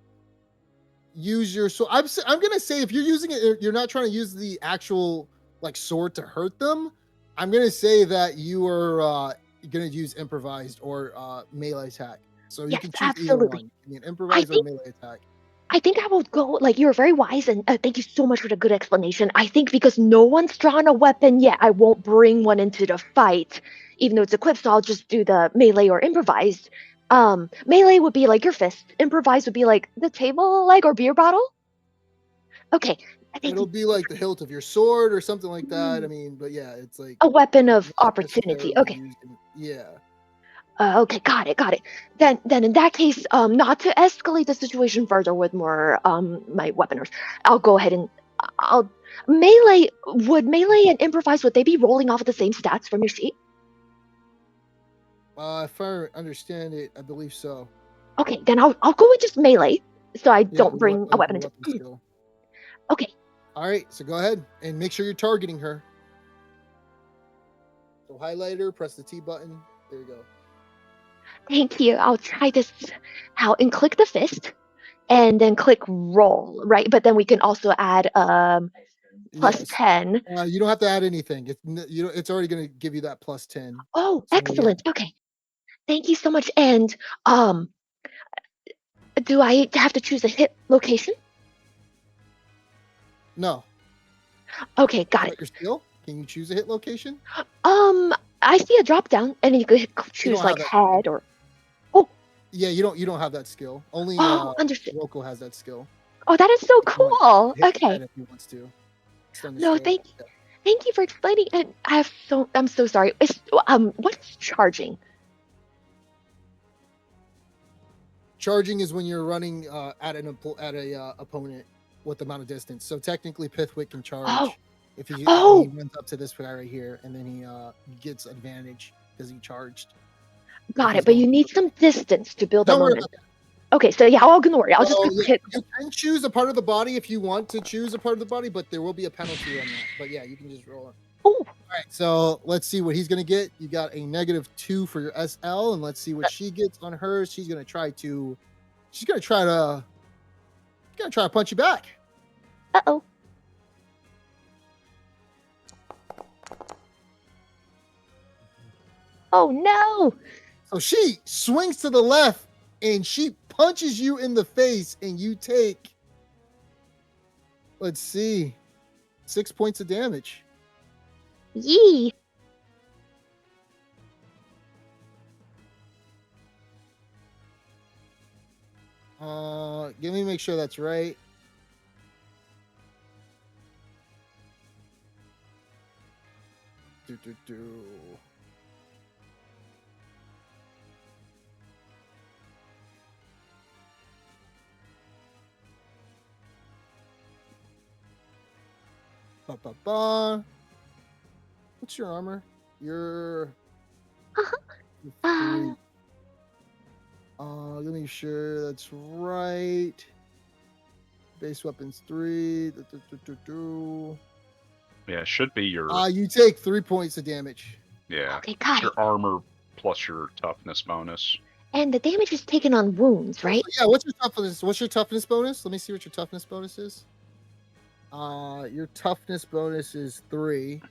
use your sword. I'm gonna say if you're using it, you're not trying to use the actual like sword to hurt them. I'm gonna say that you are gonna use improvised or melee attack. So you can choose either one. I mean, improvised or melee attack. I think I will go, like, you're very wise, and thank you so much for the good explanation. I think because no one's drawn a weapon yet, I won't bring one into the fight, even though it's equipped, so I'll just do the melee or improvised. Melee would be like your fist. Improvised would be like the table leg or beer bottle. Okay. It'll be like the hilt of your sword or something like that. I mean, but yeah, it's like a weapon of opportunity. Okay. Yeah. Okay, got it. Then in that case, not to escalate the situation further with more my weaponers, I'll go ahead and I'll melee. Would melee and improvise, would they be rolling off of the same stats from your sheet? If I understand it, I believe so. Okay, then I'll go with just melee, so I don't bring a weapon into. Skill. Okay. All right, so go ahead and make sure you're targeting her. So highlighter, press the T button. There you go. Thank you. I'll try this out and click the fist, and then click roll, right? But then we can also add plus 10. You don't have to add anything. It's already going to give you that plus 10. Oh, so, excellent. Yeah. Okay. Thank you so much. And do I have to choose a hit location? No. Okay, got it. Your skill? Can you choose a hit location? I see a drop down, and you could choose like head or. Oh. Yeah, you don't have that skill. Only Rocco has that skill. Oh, that is so cool. Okay. If he wants to. No, thank you for explaining. And I'm so sorry. What's charging? Charging is when you're running at a opponent with the amount of distance. So technically, Pithwick can charge if he runs up to this guy right here, and then he gets advantage because he charged. Got it. But you need some distance to build up momentum. Okay, so yeah, I'll ignore it. I'll just hit. You can choose a part of the body if you want to choose a part of the body, but there will be a penalty on that. But yeah, you can just roll it. Oh. All right, so let's see what he's gonna get. You got a -2 for your SL, and let's see what she gets on hers. She's gonna try to punch you back. Uh-oh. Oh no! So she swings to the left and she punches you in the face, and you take, let's see, 6 points of damage. Yee. Give me make sure that's right. Do. Ba, ba, ba. What's your armor? You're three. Let me make sure that's right. Base weapons 3. Yeah, it should be your. You take 3 points of damage. Yeah. Okay, got Your it. armor plus your toughness bonus. And the damage is taken on wounds, right? Yeah. What's your toughness? What's your toughness bonus? Let me see what your toughness bonus is. Your toughness bonus is 3,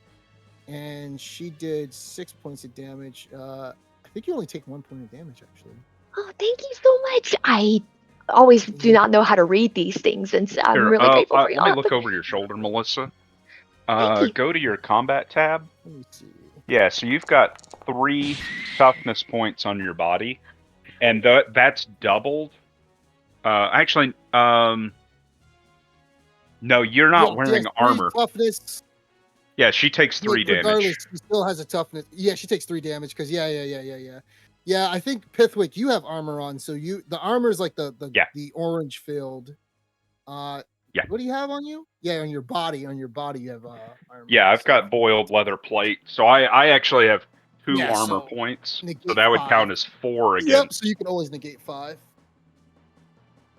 and she did 6 points of damage. I think you only take 1 point of damage, actually. Oh, thank you so much. I always do not know how to read these things, and so I'm really grateful for you. Let me look over your shoulder, Melissa. Thank you. Go to your combat tab. Let me see. Yeah, so you've got 3 toughness points on your body, and that's doubled. Actually, no, you're not wearing armor. Toughness. Yeah, she takes 3 Regardless, damage. she still has a toughness. Yeah, she takes 3 damage because yeah. Yeah, I think Pithwick, you have armor on, so the armor is like the orange filled. Yeah. What do you have on you? Yeah, on your body. On your body, you have armor. Yeah, I've got boiled leather plate, so I actually have 2 Yeah, armor so points, so negate that would 5. count as 4 Yep. against. So you can always negate 5.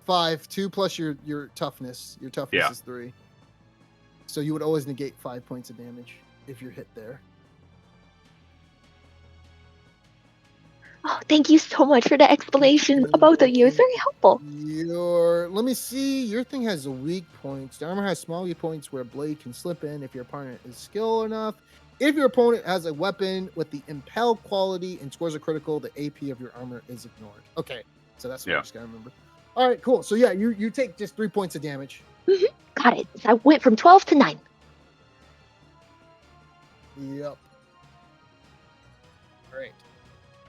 5, 2 plus your toughness. Your toughness is 3. So you would always negate 5 points of damage if you're hit there. Oh, thank you so much for the explanation, both of you. It's very helpful. Let me see. Your thing has weak points. The armor has small weak points where a blade can slip in if your opponent is skilled enough. If your opponent has a weapon with the impel quality and scores a critical, the AP of your armor is ignored. Okay, so that's what I just gotta remember. All right, cool. So yeah, you take just 3 points of damage. Got it. So I went from 12 to 9. Yep. All right.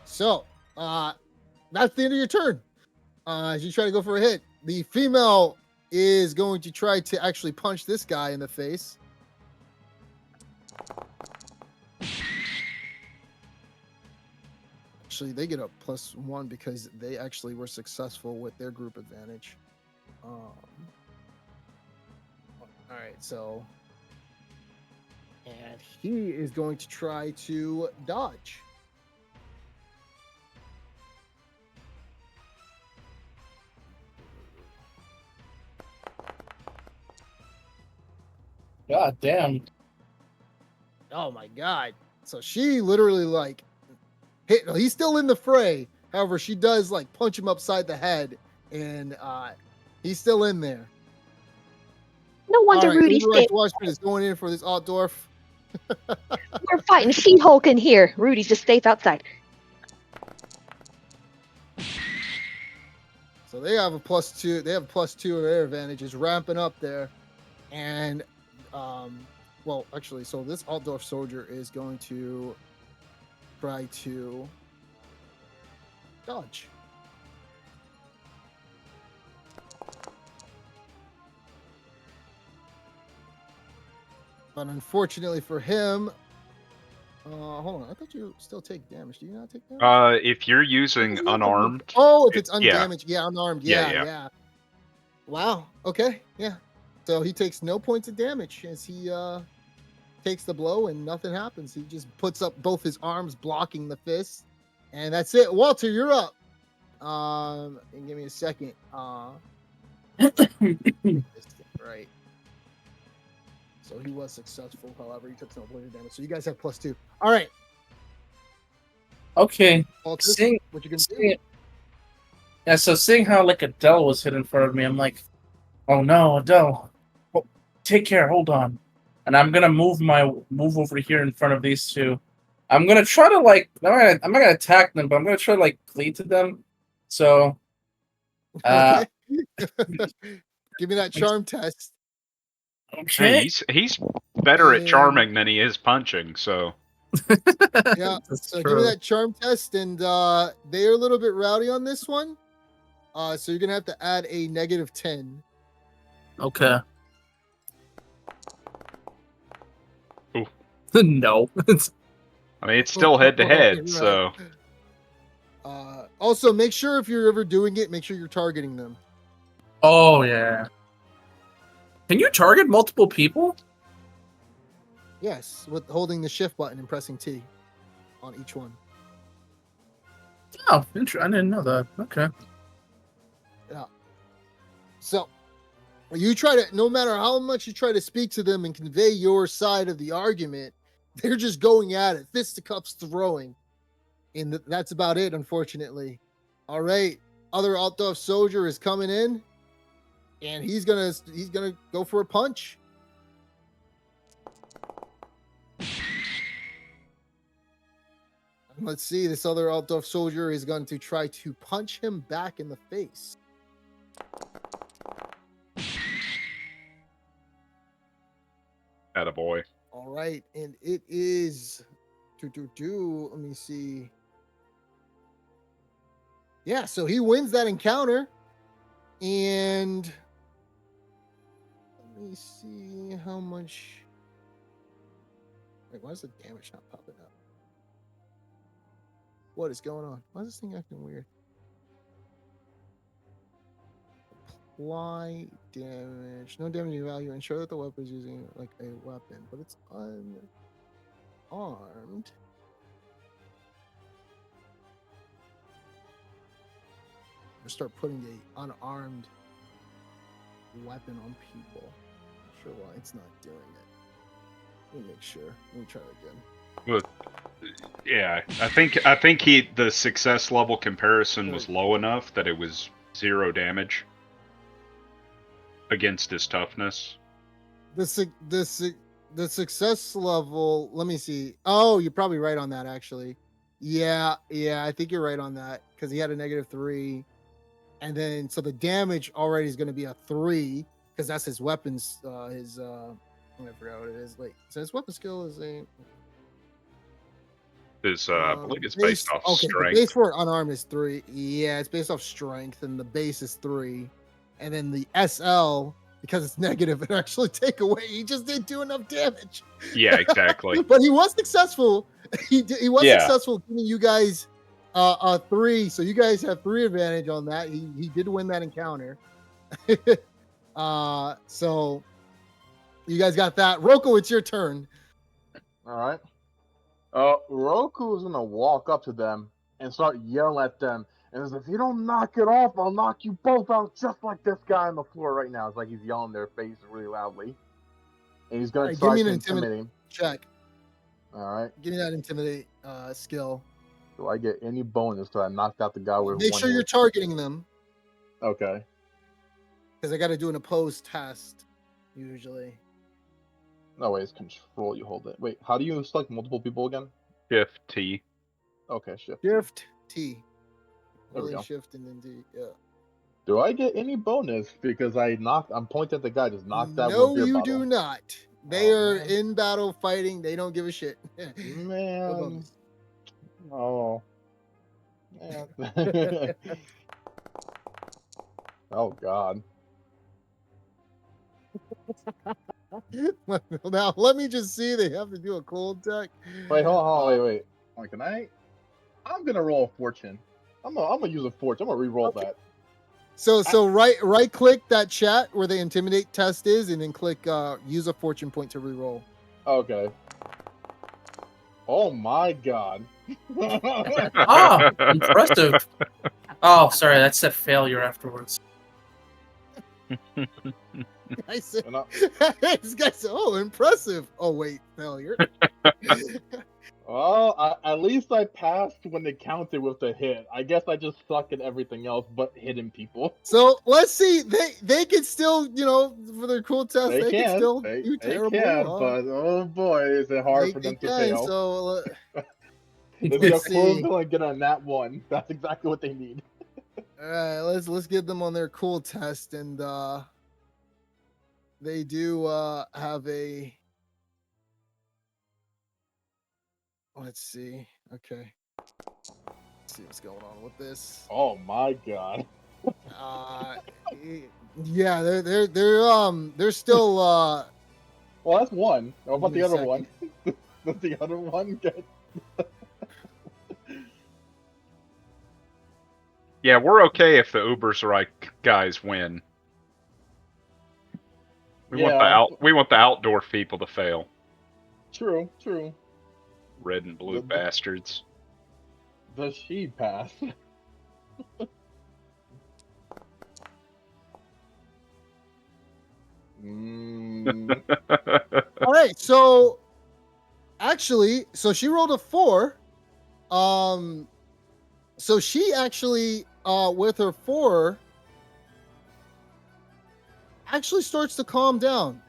So, that's the end of your turn. As you try to go for a hit, the female is going to try to actually punch this guy in the face. Actually, they get a +1 because they actually were successful with their group advantage. All right, so, and he is going to try to dodge. God damn. Oh my god. So she literally like hit, he's still in the fray. However, she does like punch him upside the head, and he's still in there. No wonder Rudy's Rudy's Washington is going in for this Altdorf. We're fighting She-Hulk in here. Rudy just stays outside. So they have a +2. They have a +2 of their advantages ramping up there. And well, actually, so this Altdorf soldier is going to try to dodge. But unfortunately for him, hold on. I thought you still take damage. Do you not take damage? If you're using unarmed. Oh, if it's undamaged, yeah, unarmed, Yeah. yeah. Wow. Okay. Yeah. So he takes no points of damage as he takes the blow and nothing happens. He just puts up both his arms blocking the fist, and that's it. Walter, you're up. And give me a second. Right. So he was successful. However, he took no points of damage. So you guys have +2. All right. Okay. Walter, what you gonna do? Yeah, so seeing how like Adele was hit in front of me, I'm like, oh no, Adele, take care, hold on. And I'm gonna move over here in front of these two. I'm gonna try to like, I'm not gonna attack them, but I'm gonna try to like cleave to them. So, Okay. Give me that charm test. Okay. He's better at charming than he is punching, so. Yeah. So give me that charm test, and they're a little bit rowdy on this one. So you're gonna have to add a -10. Okay. Ooh. No. I mean, it's still head to head, Right. so Also, make sure if you're ever doing it, make sure you're targeting them. Oh yeah. Can you target multiple people? Yes, with holding the shift button and pressing T on each one. Oh, I didn't know that. Okay. Yeah. So you try to, no matter how much you try to speak to them and convey your side of the argument, they're just going at it, fisticuffs throwing. And that's about it, unfortunately. All right. Other Altdorf soldier is coming in, and he's gonna go for a punch. Let's see. This other Altdorf soldier is going to try to punch him back in the face. attaboy. All right, and it is let me see. Yeah, so he wins that encounter, and let me see how much. Wait, why is the damage not popping up? What is going on? Why is this thing acting weird? Apply damage. No damage value. Ensure that the weapon is using like a weapon, but it's unarmed. I'm gonna start putting a unarmed weapon on people. Not sure why it's not doing it. Let me make sure. Let me try it again. Well, yeah, I think the success level comparison was low enough that it was 0 damage against his toughness. The success level. Let me see. Oh, you're probably right on that. Actually, yeah. I think you're right on that because he had a -3, and then so the damage already is going to be a 3 because that's his weapons. I forgot what it is. Wait, so his weapon skill is a. I believe it's based off The strength. base for unarmed is 3. Yeah, it's based off strength, and the base is 3. And then the SL, because it's negative, it actually take away. He just didn't do enough damage. Yeah, exactly. But he was successful. He was Yeah. successful giving you guys 3. So you guys have 3 advantage on that. He did win that encounter. So you guys got that. Roko, it's your turn. All right. Roku is gonna walk up to them and start yelling at them. And says, if you don't knock it off, I'll knock you both out just like this guy on the floor right now. It's like he's yelling in their face really loudly. And he's gonna try to intimidate him. Check. All right. Give me that intimidate skill. Do I get any bonus till I knocked out the guy with Make one sure hit? you're targeting them. Okay. Because I got to do an opposed test usually. No, wait, it's control. You hold it. Wait, how do you select multiple people again? Shift T. Okay, shift. Shift T. There we go. Shift and then D. Yeah. Do I get any bonus because I'm pointing at the guy, just knocked that No, one beer you bottle? do not. They are in battle fighting. They don't give a shit. Man. Oh. Man. Oh God. Now let me just see. They have to do a cold attack. Wait, hold on, wait. Wait, can I? I'm gonna roll a fortune. I'm gonna use a fortune. I'm gonna re-roll that. So right click that chat where the intimidate test is, and then click use a fortune point to re-roll. Okay. Oh my God. Ah, impressive. Oh, sorry, that said failure afterwards. I said, this guy said, "Oh, impressive." Oh wait, failure. Well, at least I passed when they counted with the hit. I guess I just suck at everything else but hitting people. So let's see. They can still, for their cool test, they can still do terrible. But oh boy, is it hard for them to fail. So if you're close to get a nat 1, that's exactly what they need. All right, let's get them on their cool test, and they do have a. Let's see. Okay. Let's see what's going on with this. Oh my God. Uh, yeah, they're still. Well, that's one. What Give about me the a other second. one? Does the other one get? Yeah, we're okay if the Ubersreich guys win. Yeah, We want the outdoor people to fail. true, true. Red and blue bastards. Does she pass? Mm, All right, so actually, so she rolled a 4. So she actually, with her 4, actually starts to calm down.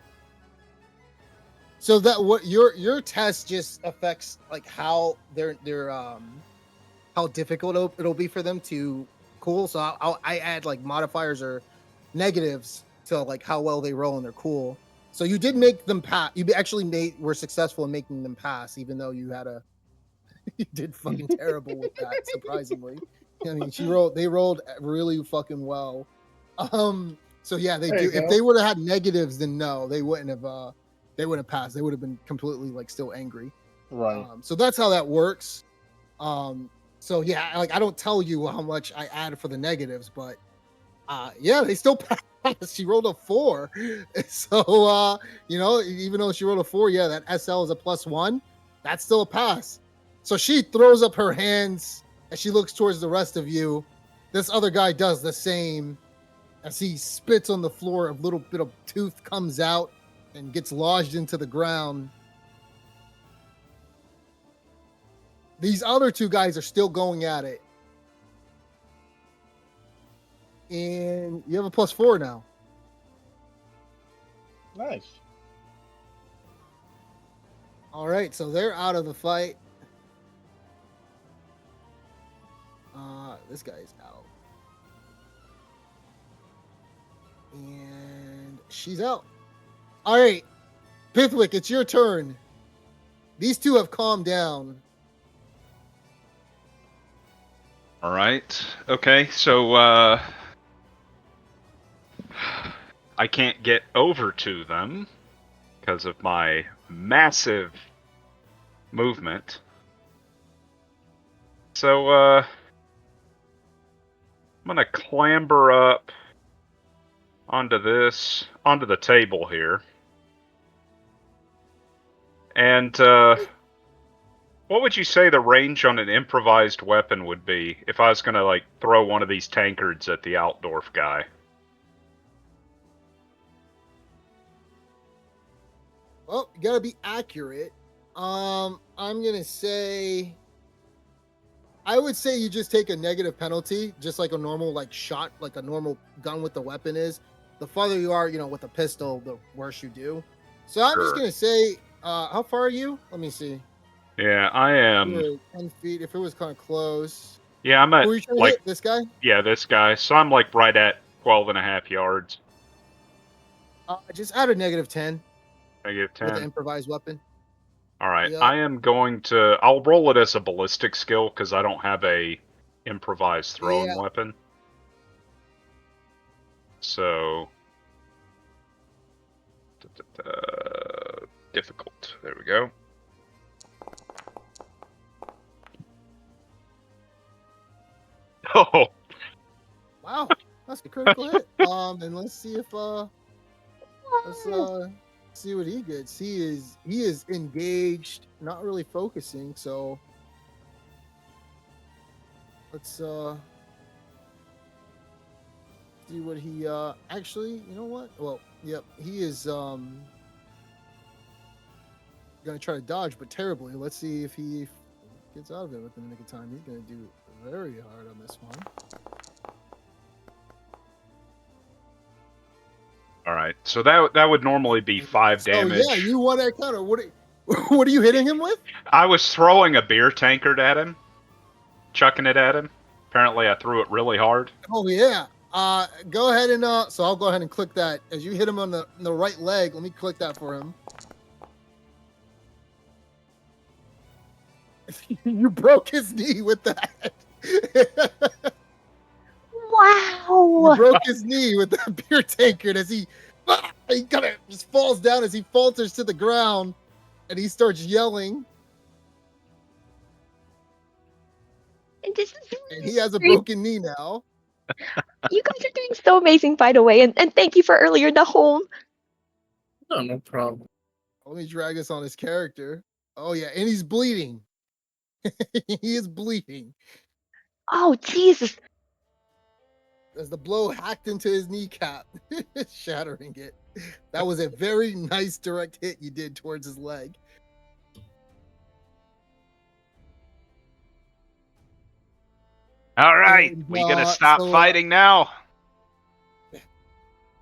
So that what your test just affects like how they're how difficult it'll be for them to cool. So I add like modifiers or negatives to like how well they roll and they're cool. So you did make them pass. You actually were successful in making them pass, even though you had a you did fucking terrible with that. Surprisingly, I mean they rolled really fucking well. So yeah, they there do. you If go. they would have had negatives, then no, they wouldn't have. They wouldn't have passed. They would have been completely like still angry. Right. So that's how that works. So yeah, like I don't tell you how much I add for the negatives, but yeah, they still passed. She rolled a 4. So even though she rolled a 4, yeah, that SL is a +1. That's still a pass. So she throws up her hands as she looks towards the rest of you. This other guy does the same as he spits on the floor. A little bit of tooth comes out and gets lodged into the ground. These other two guys are still going at it. And you have a +4 now. Nice. All right, so they're out of the fight. This guy's out. And she's out. All right, Pithwick, it's your turn. These two have calmed down. All right. Okay, so I can't get over to them because of my massive movement. So I'm gonna clamber up onto the table here. And what would you say the range on an improvised weapon would be if I was gonna like throw one of these tankards at the Altdorf guy? Well, you gotta be accurate. I'm gonna say I would say you just take a negative penalty, just like a normal like shot, like a normal gun with the weapon is. The farther you are, with a pistol, the worse you do. So I'm just Sure. gonna say, how far are you? Let me see. Yeah, I am. You're 10 feet. If it was kind of close. Yeah, I'm at Who are you trying to like hit? This guy? yeah, this guy. So I'm like right at 12.5 yards. Just add a -10 Negative with the 10. improvised weapon. All right, Yep. I am going to. I'll roll it as a ballistic skill because I don't have a improvised throwing Yeah. weapon. So difficult. There we go. Oh, Wow, that's a critical hit. And let's see if let's see what he gets. He is engaged, not really focusing. So let's see what he actually. You know what? Well, yep, he is gonna try to dodge, but terribly. Let's see if he gets out of it within the nick of time. He's gonna do very hard on this one. all right. So that would normally be 5 damage. Oh yeah, you won that counter. What are you hitting him with? I was throwing a beer tankard at him, chucking it at him. Apparently, I threw it really hard. Oh yeah. Go ahead and so I'll go ahead and click that as you hit him on the right leg. Let me click that for him. You broke his knee with that. Wow. broke his knee with that beer tankard as he kind of just falls down as he falters to the ground, and he starts yelling. And this is And he has a great. broken knee now. You guys are doing so amazing, by the way, and thank you for earlier in the home. No, no problem. Let me drag us on his character. Oh yeah, and he's bleeding. He is bleeding Oh, Jesus. as the blow hacked into his kneecap, shattering it. That was a very nice direct hit you did towards his leg. All right, And, we gonna stop fighting now?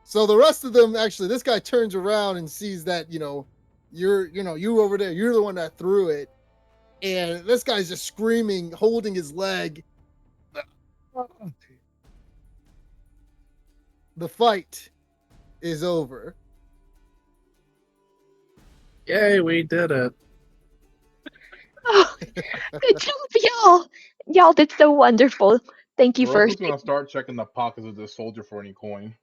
So the rest of them, actually, this guy turns around and sees that, you over there, you're the one that threw it. And this guy's just screaming, holding his leg. The fight is over. Yay, we did it. Oh, good job, y'all. Y'all did so wonderful. Thank you for. Roku's gonna start checking the pockets of this soldier for any coin.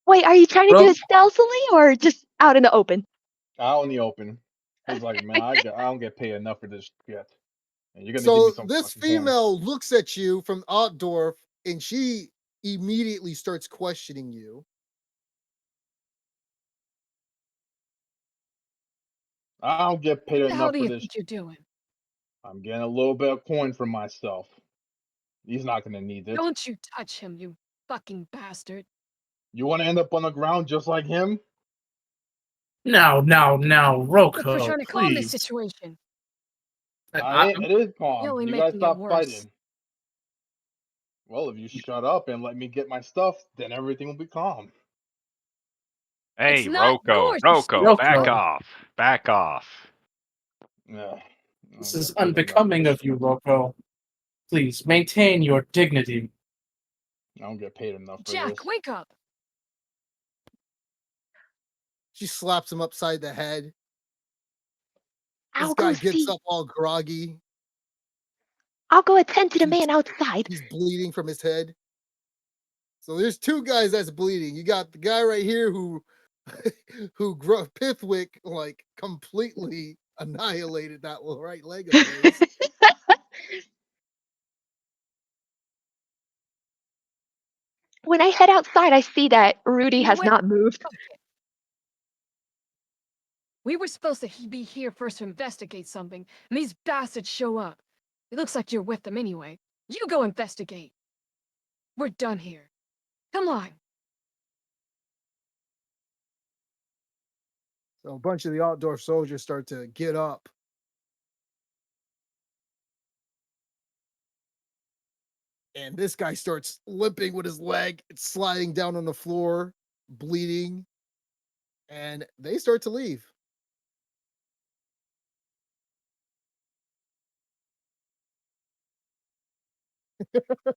Wait, are you trying to do it stealthily or just out in the open? Out in the open. He's like, man, I don't get paid enough for this yet. And you're gonna give So me some this fucking coin. female looks at you from Altdorf, and she immediately starts questioning you. I don't get paid What the hell enough do for you this. think you're doing? I'm getting a little bit of coin for myself. He's not gonna need it. Don't you touch him, you fucking bastard. You want to end up on the ground just like him? Now, Look, we're Roko, trying to calm this please. situation. It is You're calm. only You guys making it stop worse. fighting. Well, if you shut up and let me get my stuff, then everything will be calm. Hey, It's not yours, you Roko, back Roko. off. Back off. Yeah. This is unbecoming of you, Roko. Please, maintain your dignity. I don't get paid enough for Jack, this. wake up. She slaps him upside the head. This I'll guy go gets see. up all groggy. I'll go attend to the man outside. He's bleeding from his head. So there's two guys that's bleeding. You got the guy right here who Pithwick like completely annihilated that right leg of his. When I head outside, I see that Rudy has Wait. not moved. Okay. We were supposed to be here first to investigate something, and these bastards show up. It looks like you're with them anyway. You go investigate. We're done here. Come on. So a bunch of the outdoor soldiers start to get up. And this guy starts limping with his leg. It's sliding down on the floor, bleeding. And they start to leave.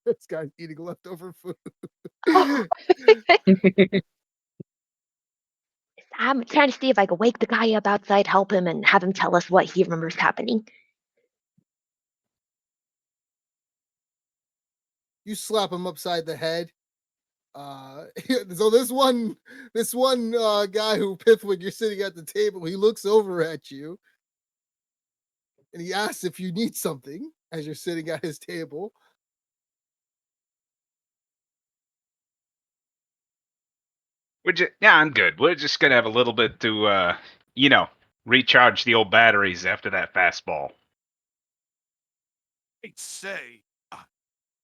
This guy's eating leftover food. I'm trying to see if I can wake the guy up outside, help him, and have him tell us what he remembers happening. You slap him upside the head. So this one guy who Pithwick, you're sitting at the table, he looks over at you and he asks if you need something as you're sitting at his table. Yeah, I'm good. We're just gonna have a little bit to, recharge the old batteries after that fastball. Hey, say,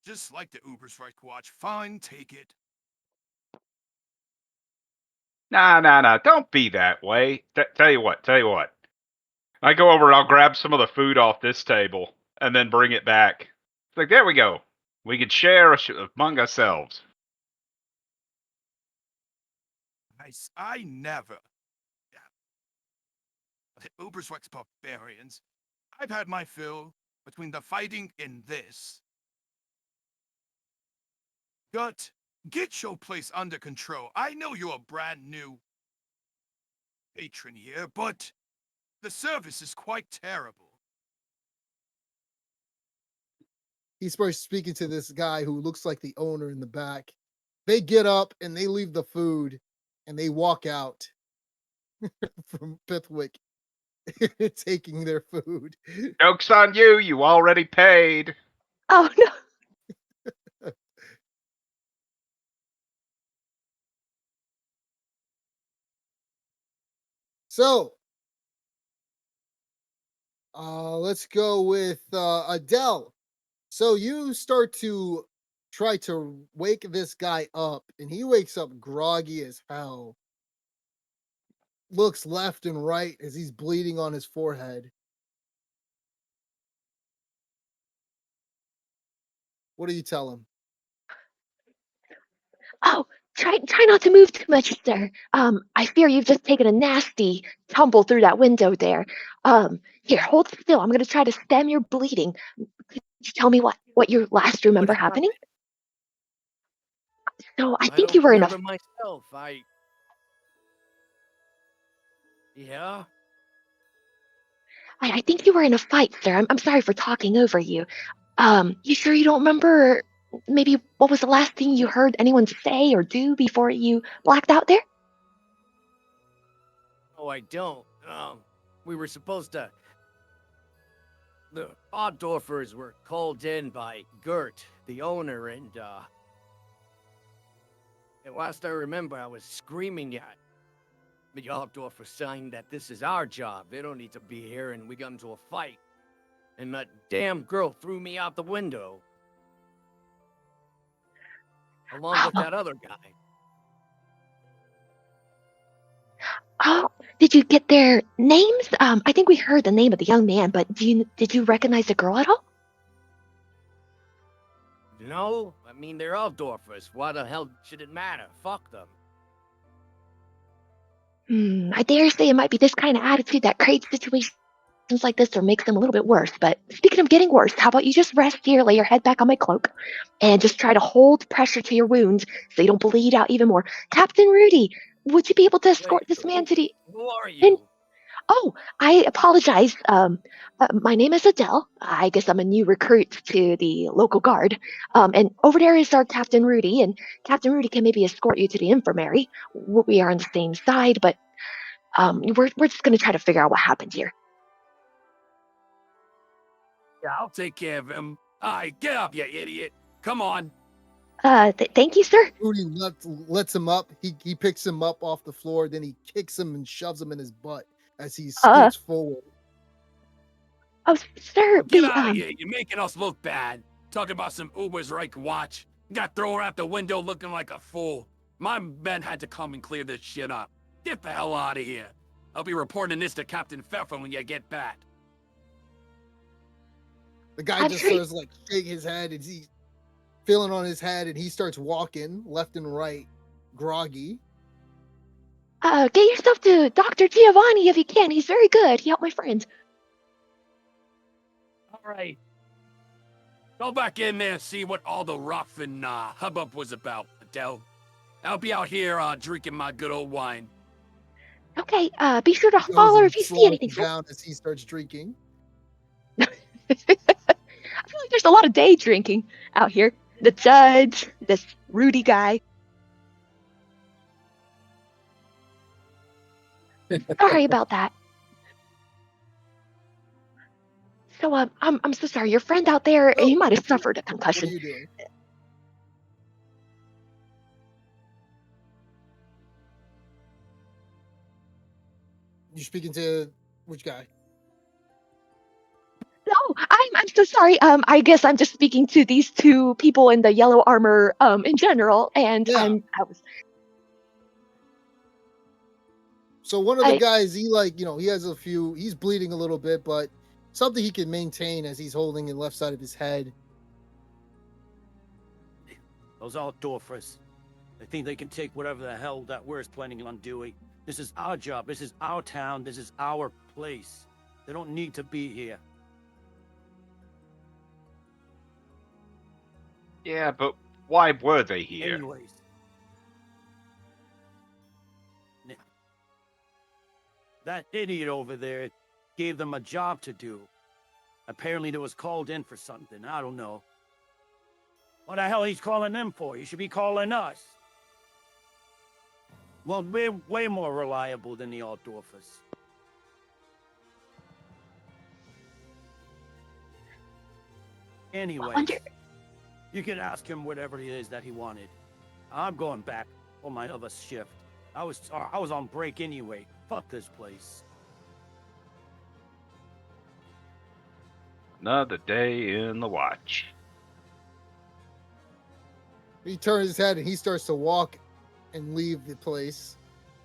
just like the Uber's right watch. Fine, take it. Nah. Don't be that way. Tell you what. I go over and I'll grab some of the food off this table and then bring it back. It's like, there we go. We can share among ourselves. I never. Yeah. Uber's Rex barbarians. I've had my fill between the fighting and this. Gut, get your place under control. I know you're a brand new patron here, but the service is quite terrible. he starts speaking to this guy who looks like the owner in the back. They get up and they leave the food and they walk out from Pithwick taking their food. Joke's on you. You already paid. Oh no. So, let's go with Adele. So you start to try to wake this guy up, and he wakes up groggy as hell. Looks left and right as he's bleeding on his forehead. What do you tell him? Oh, try not to move too much, sir. I fear you've just taken a nasty tumble through that window there. Here, hold still. I'm gonna try to stem your bleeding. Could you tell me what you last remember happening? So I I think don't you were in a remember myself. Yeah? I think you were in a fight, sir. I'm sorry for talking over you. You sure you don't remember maybe what was the last thing you heard anyone say or do before you blacked out there? Oh, I don't. We were supposed to. The Oddorfers were called in by Gert, the owner, and last I remember, I was screaming at the Oddorfer saying that this is our job. They don't need to be here, and we got into a fight. And that damn girl threw me out the window. Along with that other guy. Oh, did you get their names? I think we heard the name of the young man, but did you recognize the girl at all? No, I mean, they're Oddorfers. Why the hell should it matter? Fuck them. I dare say it might be this kind of attitude that creates situations like this or makes them a little bit worse. But speaking of getting worse, how about you just rest here, lay your head back on my cloak, and just try to hold pressure to your wounds so you don't bleed out even more. Captain Rudy, would you be able to escort this man to the... Who are you? Oh, I apologize. My name is Adele. I guess I'm a new recruit to the local guard. And over there is our Captain Rudy, and Captain Rudy can maybe escort you to the infirmary. We are on the same side, but we're just gonna try to figure out what happened here. Yeah, I'll take care of him. Alright, get up, you idiot. Come on. Thank you, sir. Rudy lets him up. He picks him up off the floor, then he kicks him and shoves him in his butt as he scoots forward. Oh, sir, Get out of here. You're making us look bad. Talking about some Uber's Reich watch. Got thrown out the window looking like a fool. My men had to come and clear this shit up. Get the hell out of here. I'll be reporting this to Captain Pfeffer when you get back. The guy just starts like shake his head and he's feeling on his head and he starts walking left and right, groggy. Get yourself to Dr. Giovanni if you can. He's very good. He helped my friends. Alright. Go back in there and see what all the rough and hubbub was about, Adele. I'll be out here drinking my good old wine. Okay, be sure to holler if you see anything. Down as he starts drinking. I feel like there's a lot of day drinking out here. The judge, this Rudy guy. Sorry about that. So, I'm so sorry. Your friend out there, he might have suffered a concussion. What are you doing? You speaking to which guy? No, I'm so sorry. I guess I'm just speaking to these two people in the yellow armor, in general, and Yeah. I was. So one of the guys, he he has he's bleeding a little bit, but something he can maintain as he's holding the left side of his head. Those Oddorfers. They think they can take whatever the hell that we're planning on doing. This is our job. This is our town. This is our place. They don't need to be here. Yeah, but why were they here? Anyways. That idiot over there gave them a job to do. Apparently they was called in for something. I don't know. What the hell he's calling them for? You should be calling us. Well, we're way more reliable than the Altdorfers. Anyways, you can ask him whatever it is that he wanted. I'm going back on my other shift. I was on break anyway. Fuck this place. Another day in the watch. He turns his head and he starts to walk and leave the place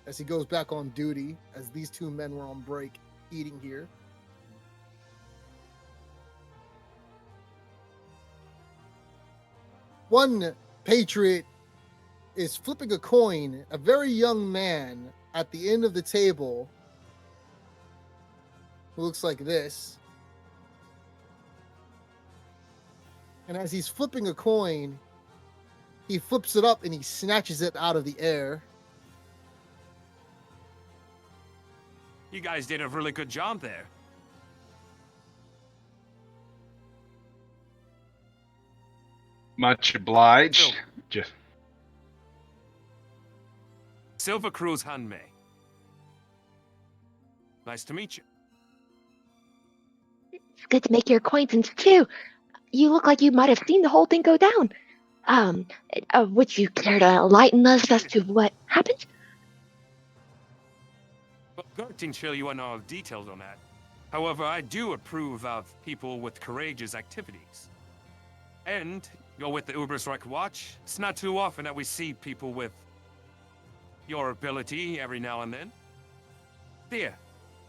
as he goes back on duty, as these two men were on break eating here. One patriot is flipping a coin, a very young man at the end of the table who looks like this. And as he's flipping a coin, he flips it up and he snatches it out of the air. You guys did a really good job there. Much obliged. Silver Cruz Hanmei. Nice to meet you. It's good to make your acquaintance too. You look like you might have seen the whole thing go down. Would you care to enlighten us as to what happened? Well, Gert can show you on all details on that. However, I do approve of people with courageous activities. And, go with the Uberstrike Watch, it's not too often that we see people with your ability every now and then. Here,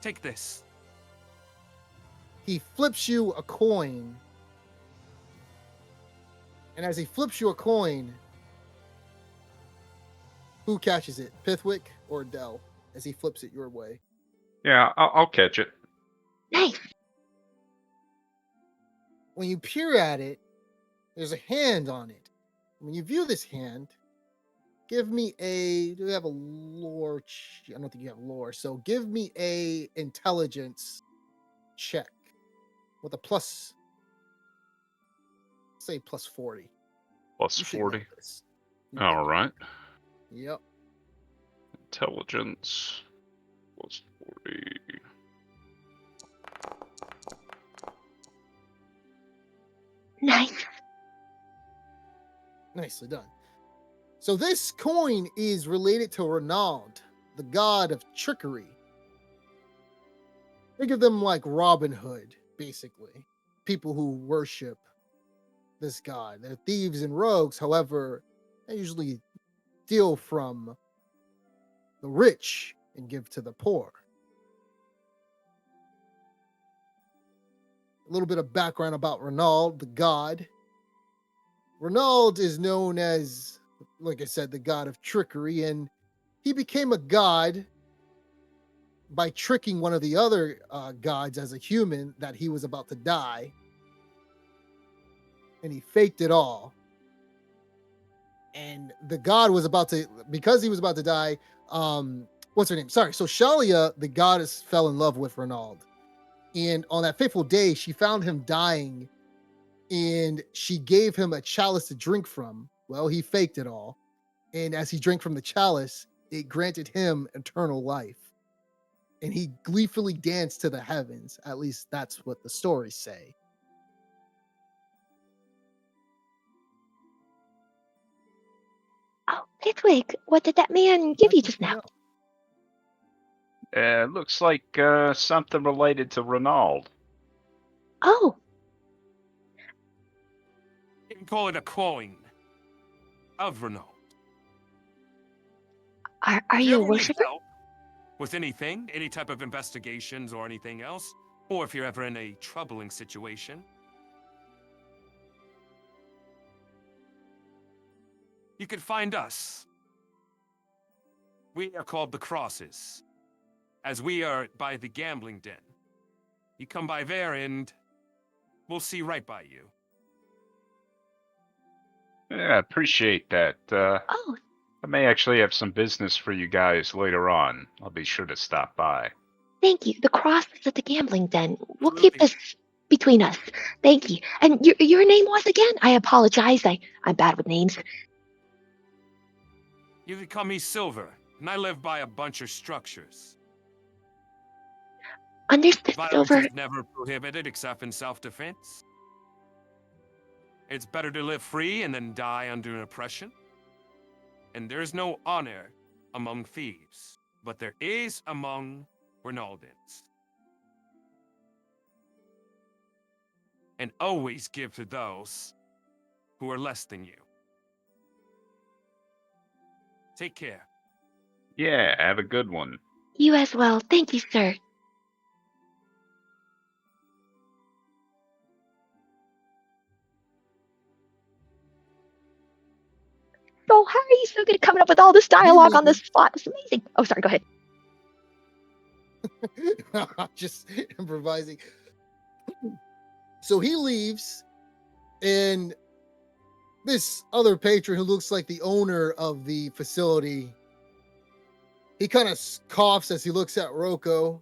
take this. He flips you a coin. And as he flips you a coin, who catches it? Pithwick or Dell? As he flips it your way. Yeah, I'll catch it. Nice. When you peer at it, there's a hand on it. When you view this hand, give me a... Do we have a lore? I don't think you have lore. So give me a intelligence check with a plus... Say plus 40. Plus 40. All right. Yep. Intelligence plus 40. Nice. Nicely done. So this coin is related to Renaud, the god of trickery. Think of them like Robin Hood, basically. People who worship this god. They're thieves and rogues, however, they usually steal from the rich and give to the poor. A little bit of background about Renaud, the god. Renaud is known as, like I said, the god of trickery, and he became a god by tricking one of the other gods as a human that he was about to die. And he faked it all. And the god was about to, because he was about to die, what's her name? Sorry. So Shalia, the goddess, fell in love with Renaud. And on that fateful day, she found him dying and she gave him a chalice to drink from. Well, he faked it all. And as he drank from the chalice, it granted him eternal life. And he gleefully danced to the heavens. At least that's what the stories say. Oh, Pithwick, what did that man give you just now? Looks like something related to Renaud. Oh. You can call it a coin of Renaud. Are you a worshiper? With anything, any type of investigations or anything else, or if you're ever in a troubling situation, you can find us. We are called the Crosses, as we are by the gambling den. You come by there and we'll see right by you. Yeah, appreciate that. Oh. I may actually have some business for you guys later on. I'll be sure to stop by. Thank you. The cross is at the gambling den. We'll keep this between us. Thank you. And your name was again? I apologize. I'm bad with names. You can call me Silver, and I live by a bunch of structures. Understood, Violence Silver. is never prohibited except in self-defense. It's better to live free and then die under oppression. And there's no honor among thieves, but there is among Ronaldans. And always give to those who are less than you. Take care. Yeah, have a good one. You as well. Thank you, sir. So how are you so good at coming up with all this dialogue on the spot? It's amazing. Oh, sorry, go ahead. Just improvising. So he leaves, and this other patron who looks like the owner of the facility, he kind of coughs as he looks at Rocco.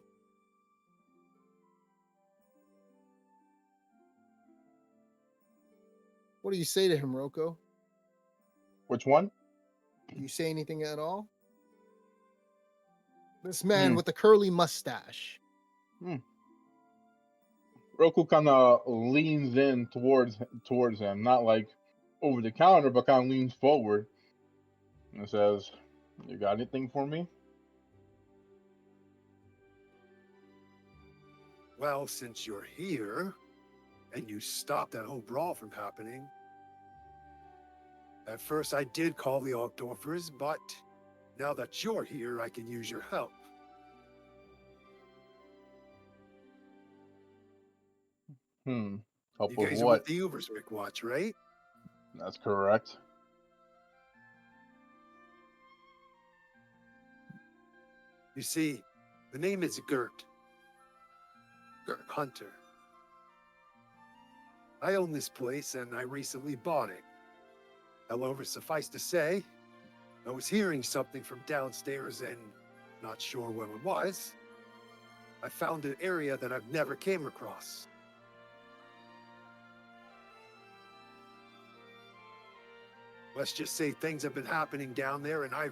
What do you say to him, Rocco? Which one? Do you say anything at all? This man with the curly mustache. Roku kind of leans in towards him, not like over the counter, but kind of leans forward and says, "You got anything for me?" Well, since you're here, and you stopped that whole brawl from happening, at first I did call the Altdorfers, but now that you're here, I can use your help. Help You with guys are what? with the Uberswick Watch, right? That's correct. You see, the name is Gert. Gert Hunter. I own this place, and I recently bought it. However, suffice to say, I was hearing something from downstairs and not sure what it was. I found an area that I've never came across. Let's just say things have been happening down there, and I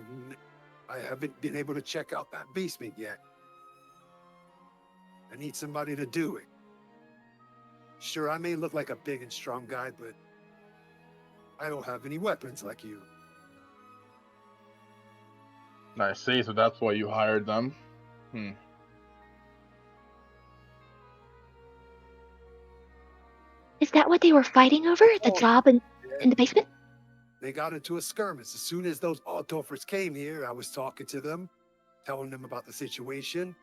haven't been able to check out that basement yet. I need somebody to do it. Sure, I may look like a big and strong guy, but I don't have any weapons like you. I see, so that's why you hired them. Is that what they were fighting over? The job in the basement? They got into a skirmish. As soon as those Altdorfers came here, I was talking to them, telling them about the situation,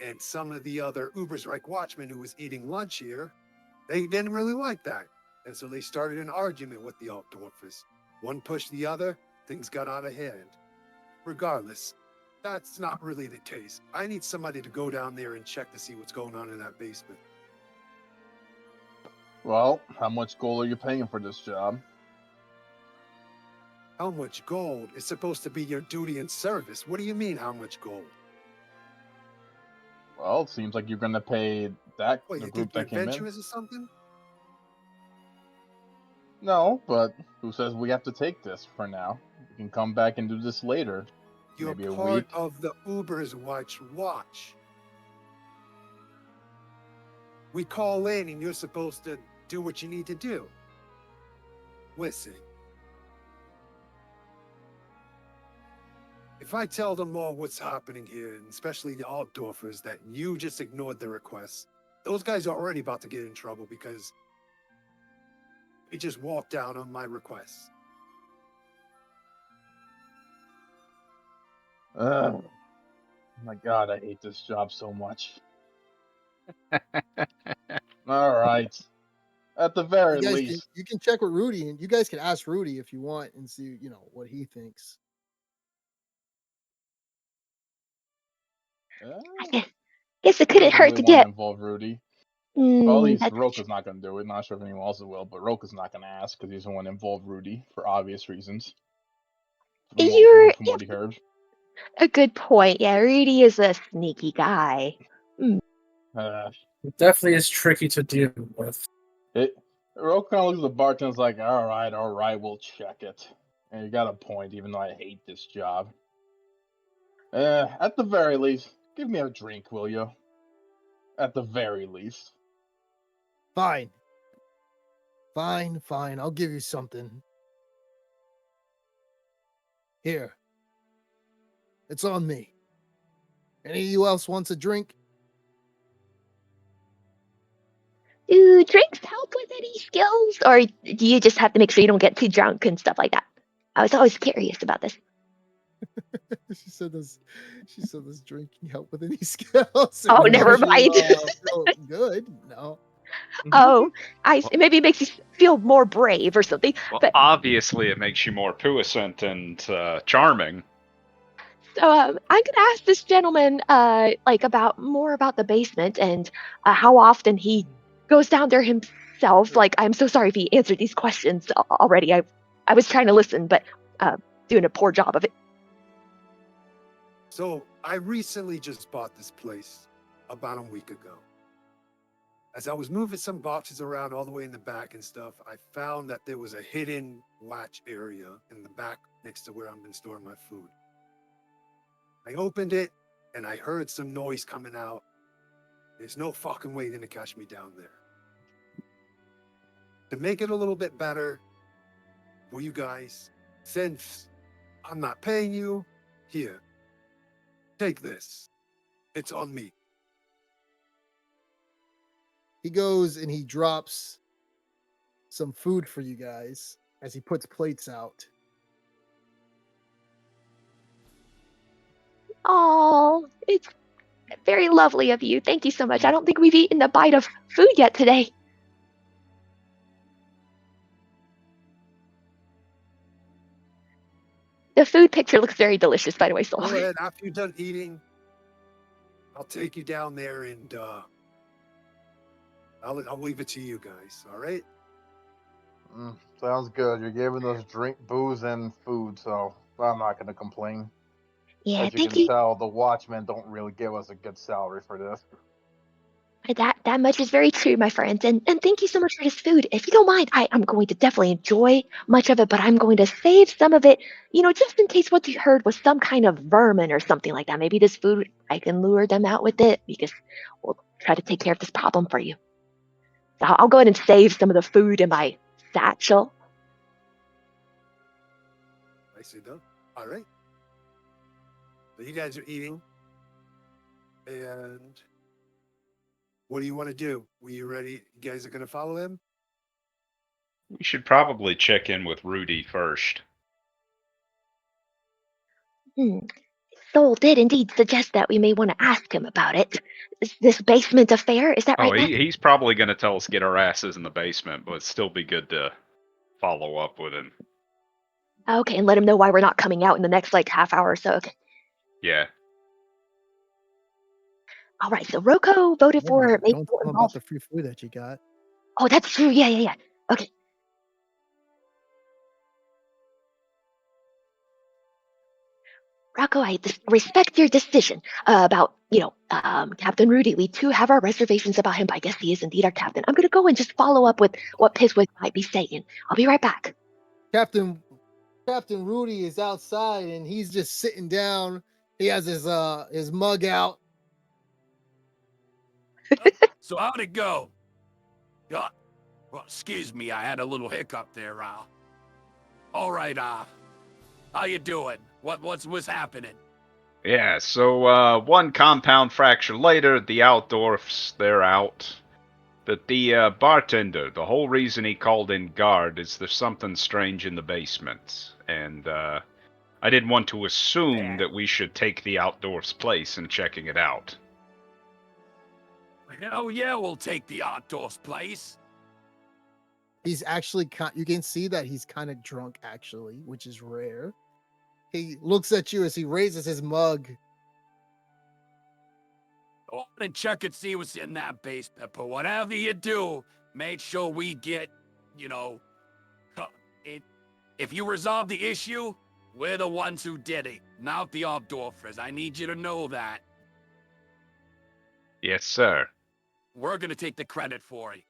and some of the other Ubersreich watchmen who was eating lunch here, they didn't really like that. And so they started an argument with the Altdorfers. One pushed the other, things got out of hand. Regardless, that's not really the case. I need somebody to go down there and check to see what's going on in that basement. Well, how much gold are you paying for this job? How much gold is supposed to be your duty and service? What do you mean, how much gold? Well, it seems like you're gonna pay that What, the you group think you're that came in. adventurous or something? No, but who says we have to take this for now? We can come back and do this later. You're Maybe a part week. of the Ubersreich Watch. We call in and you're supposed to do what you need to do. Listen. If I tell them all what's happening here, and especially the Altdorfers, that you just ignored the requests, those guys are already about to get in trouble because they just walked down on my requests. My God, I hate this job so much. All right. At the very You guys least. you can check with Rudy, and you guys can ask Rudy if you want and see, what he thinks. I guess it couldn't hurt to Want to get. involve Rudy. Well, at least That's Roka's not going to do it. Not sure if anyone else will, but Roka's not going to ask because he doesn't want to involve Rudy for obvious reasons. You're From what he heard. a good point. Yeah, Rudy is a sneaky guy. It definitely is tricky to deal with. Roko kind of looks at the bartender's like, all right, we'll check it. And you got a point, even though I hate this job. At the very least, give me a drink, will you? At the very least. Fine. Fine. I'll give you something. Here. It's on me. Any of you else wants a drink? Do drinks help with any skills, or do you just have to make sure you don't get too drunk and stuff like that? I was always curious about this. She said this drinking help with any skills. Oh, It never makes you, mind. feel good. No. Oh, maybe it makes you feel more brave or something. Well, But obviously, it makes you more puissant and charming. so I'm gonna ask this gentleman like about more about the basement and how often he goes down there himself. Like, I'm so sorry if he answered these questions already. I was trying to listen, but doing a poor job of it. So I recently just bought this place about a week ago. As I was moving some boxes around all the way in the back and stuff, I found that there was a hidden latch area in the back next to where I've been storing my food. I opened it and I heard some noise coming out. There's no fucking way they're gonna catch me down there. To make it a little bit better for you guys, since I'm not paying you, here, take this. It's on me. He goes and he drops some food for you guys as he puts plates out. Oh, it's very lovely of you. Thank you so much. I don't think we've eaten a bite of food yet today. The food picture looks very delicious, by the way, Go Soul. ahead, after you're done eating, I'll take you down there and I'll leave it to you guys, all right? Sounds good. You're giving us drink, booze, and food, so I'm not going to complain. Yeah, As you thank can you. tell, the watchmen don't really give us a good salary for this. That much is very true, my friends. And thank you so much for this food. If you don't mind, I'm going to definitely enjoy much of it, but I'm going to save some of it, just in case what you heard was some kind of vermin or something like that. Maybe this food, I can lure them out with it because we'll try to take care of this problem for you. So I'll go ahead and save some of the food in my satchel. I see them. All right. So you guys are eating. And what do you want to do? Were you ready? You guys are going to follow him? We should probably check in with Rudy first. Soul did indeed suggest that we may want to ask him about it. This basement affair, is that Oh, right? he's probably going to tell us to get our asses in the basement, but it'd still be good to follow up with him. Okay, and let him know why we're not coming out in the next half hour or so. Okay. Yeah. All right, so Rocco voted for maybe Don't tell him about the free food that you got. Oh, that's true. Yeah. Okay. Rocco, I respect your decision about, Captain Rudy. We too have our reservations about him, but I guess he is indeed our captain. I'm going to go and just follow up with what Piswick might be saying. I'll be right back. Captain Rudy is outside and he's just sitting down. He has his mug out. So how'd it go? Well, excuse me, I had a little hiccup there. All right, how you doing? What's happening? Yeah, so one compound fracture later, the outdoors, they're out. But the bartender, the whole reason he called in guard is there's something strange in the basement. And I didn't want to assume that we should take the outdoors place and checking it out. Hell yeah, we'll take the outdoors place. He's actually, you can see that he's kind of drunk actually, which is rare. He looks at you as he raises his mug. Go on and check and see what's in that basement, but whatever you do, make sure we get, if you resolve the issue, we're the ones who did it, not the outdoors. I need you to know that. Yes, sir. we're gonna take the credit for it.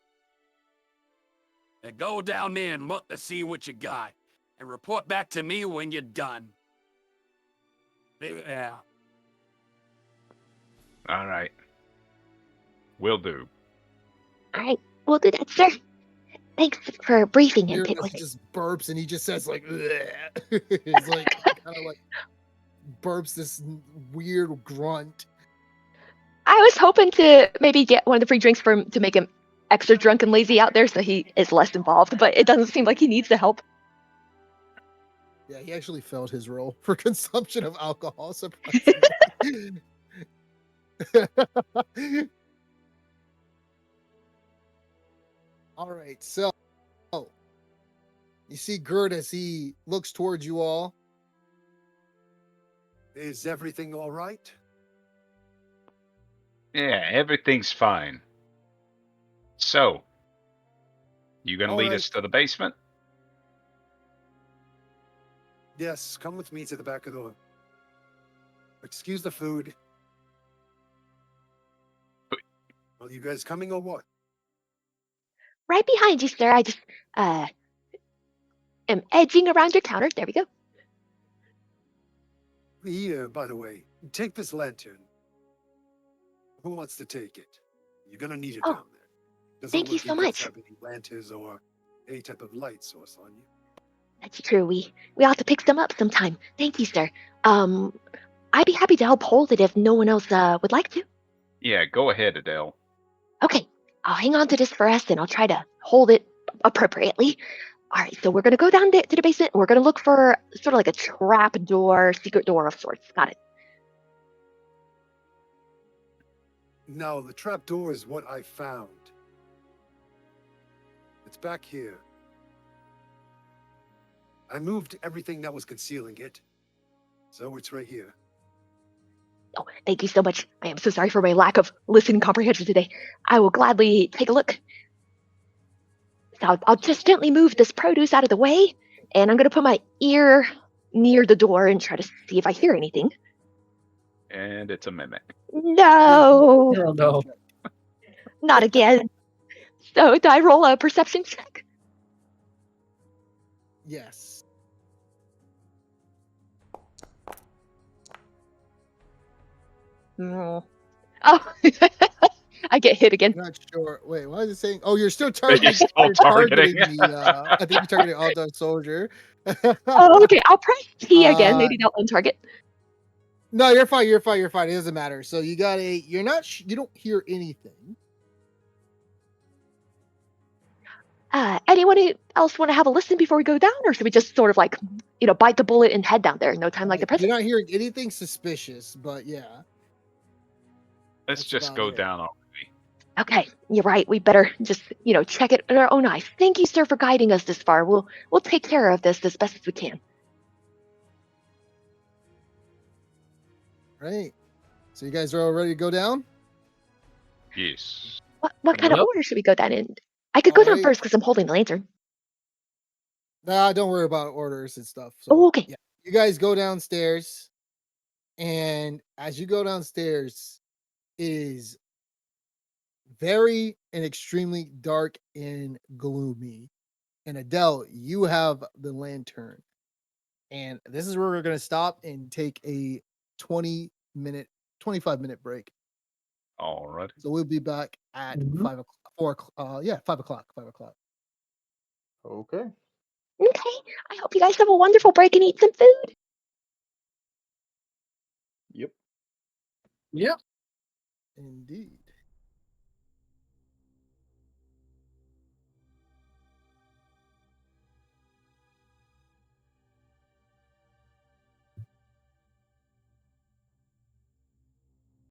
And go down there and look to see what you got. And report back to me when you're done. Yeah. All right. Will do. All right, we'll do that, sir. Thanks for briefing him. He Was it? just burps and he just says like, it's like kind of like burps this weird grunt. I was hoping to maybe get one of the free drinks for him to make him extra drunk and lazy out there so he is less involved, but it doesn't seem like he needs the help. Yeah, he actually failed his role for consumption of alcohol, surprisingly. All right, so you see Gert as he looks towards you all. Is everything all right? Yeah, everything's fine. So, you gonna All lead right. us to the basement? Yes, come with me to the back of the. Excuse the food. Are you guys coming or what? Right behind you, sir. I just am edging around your counter. There we go. Here, by the way, take this lantern. Who wants to take it? You're gonna need it Oh, down there. Doesn't thank you look so you guys much. have any lanterns or any type of light source on you. That's true. We ought to pick some up sometime. Thank you, sir. I'd be happy to help hold it if no one else would like to. Yeah, go ahead, Adele. Okay, I'll hang on to this for us and I'll try to hold it appropriately. All right, so we're gonna go down to the basement and we're gonna look for sort of like a trap door, secret door of sorts. Got it. Now, the trap door is what I found. It's back here. I moved everything that was concealing it, so it's right here. Oh, thank you so much. I am so sorry for my lack of listening comprehension today. I will gladly take a look. So I'll just gently move this produce out of the way, and I'm gonna put my ear near the door and try to see if I hear anything. And it's a mimic. No, Oh no. not again. So do I roll a perception check? Yes. Oh, I get hit again. I'm not sure. Wait, why is it saying? Oh, you're still targeting. You're still you're targeting. the. I think you're targeting All Dog Soldier. Oh, okay. I'll press T again. Uh, Maybe they'll untarget. No, you're fine. You're fine. You're fine. It doesn't matter. So you got a. You're not. You don't hear anything. Anyone else want to have a listen before we go down, or should we just sort of like, bite the bullet and head down there? No time like the present. You're not hearing anything suspicious, but yeah. Let's just go down already. Okay, you're right. We better just, check it in our own eyes. Thank you, sir, for guiding us this far. We'll take care of this as best as we can. Right. So you guys are all ready to go down? Yes. What kind of order should we go down in? I could go down first because I'm holding the lantern. Nah, don't worry about orders and stuff. So, Oh, okay. Yeah, you guys go downstairs, and as you go downstairs, it is very and extremely dark and gloomy. And Adele, you have the lantern, and this is where we're gonna stop and take a 25-minute break. All right. So we'll be back at 5 o'clock. 4 o'clock. 5 o'clock. 5 o'clock. Okay. Okay. I hope you guys have a wonderful break and eat some food. Yep. Yep. Indeed.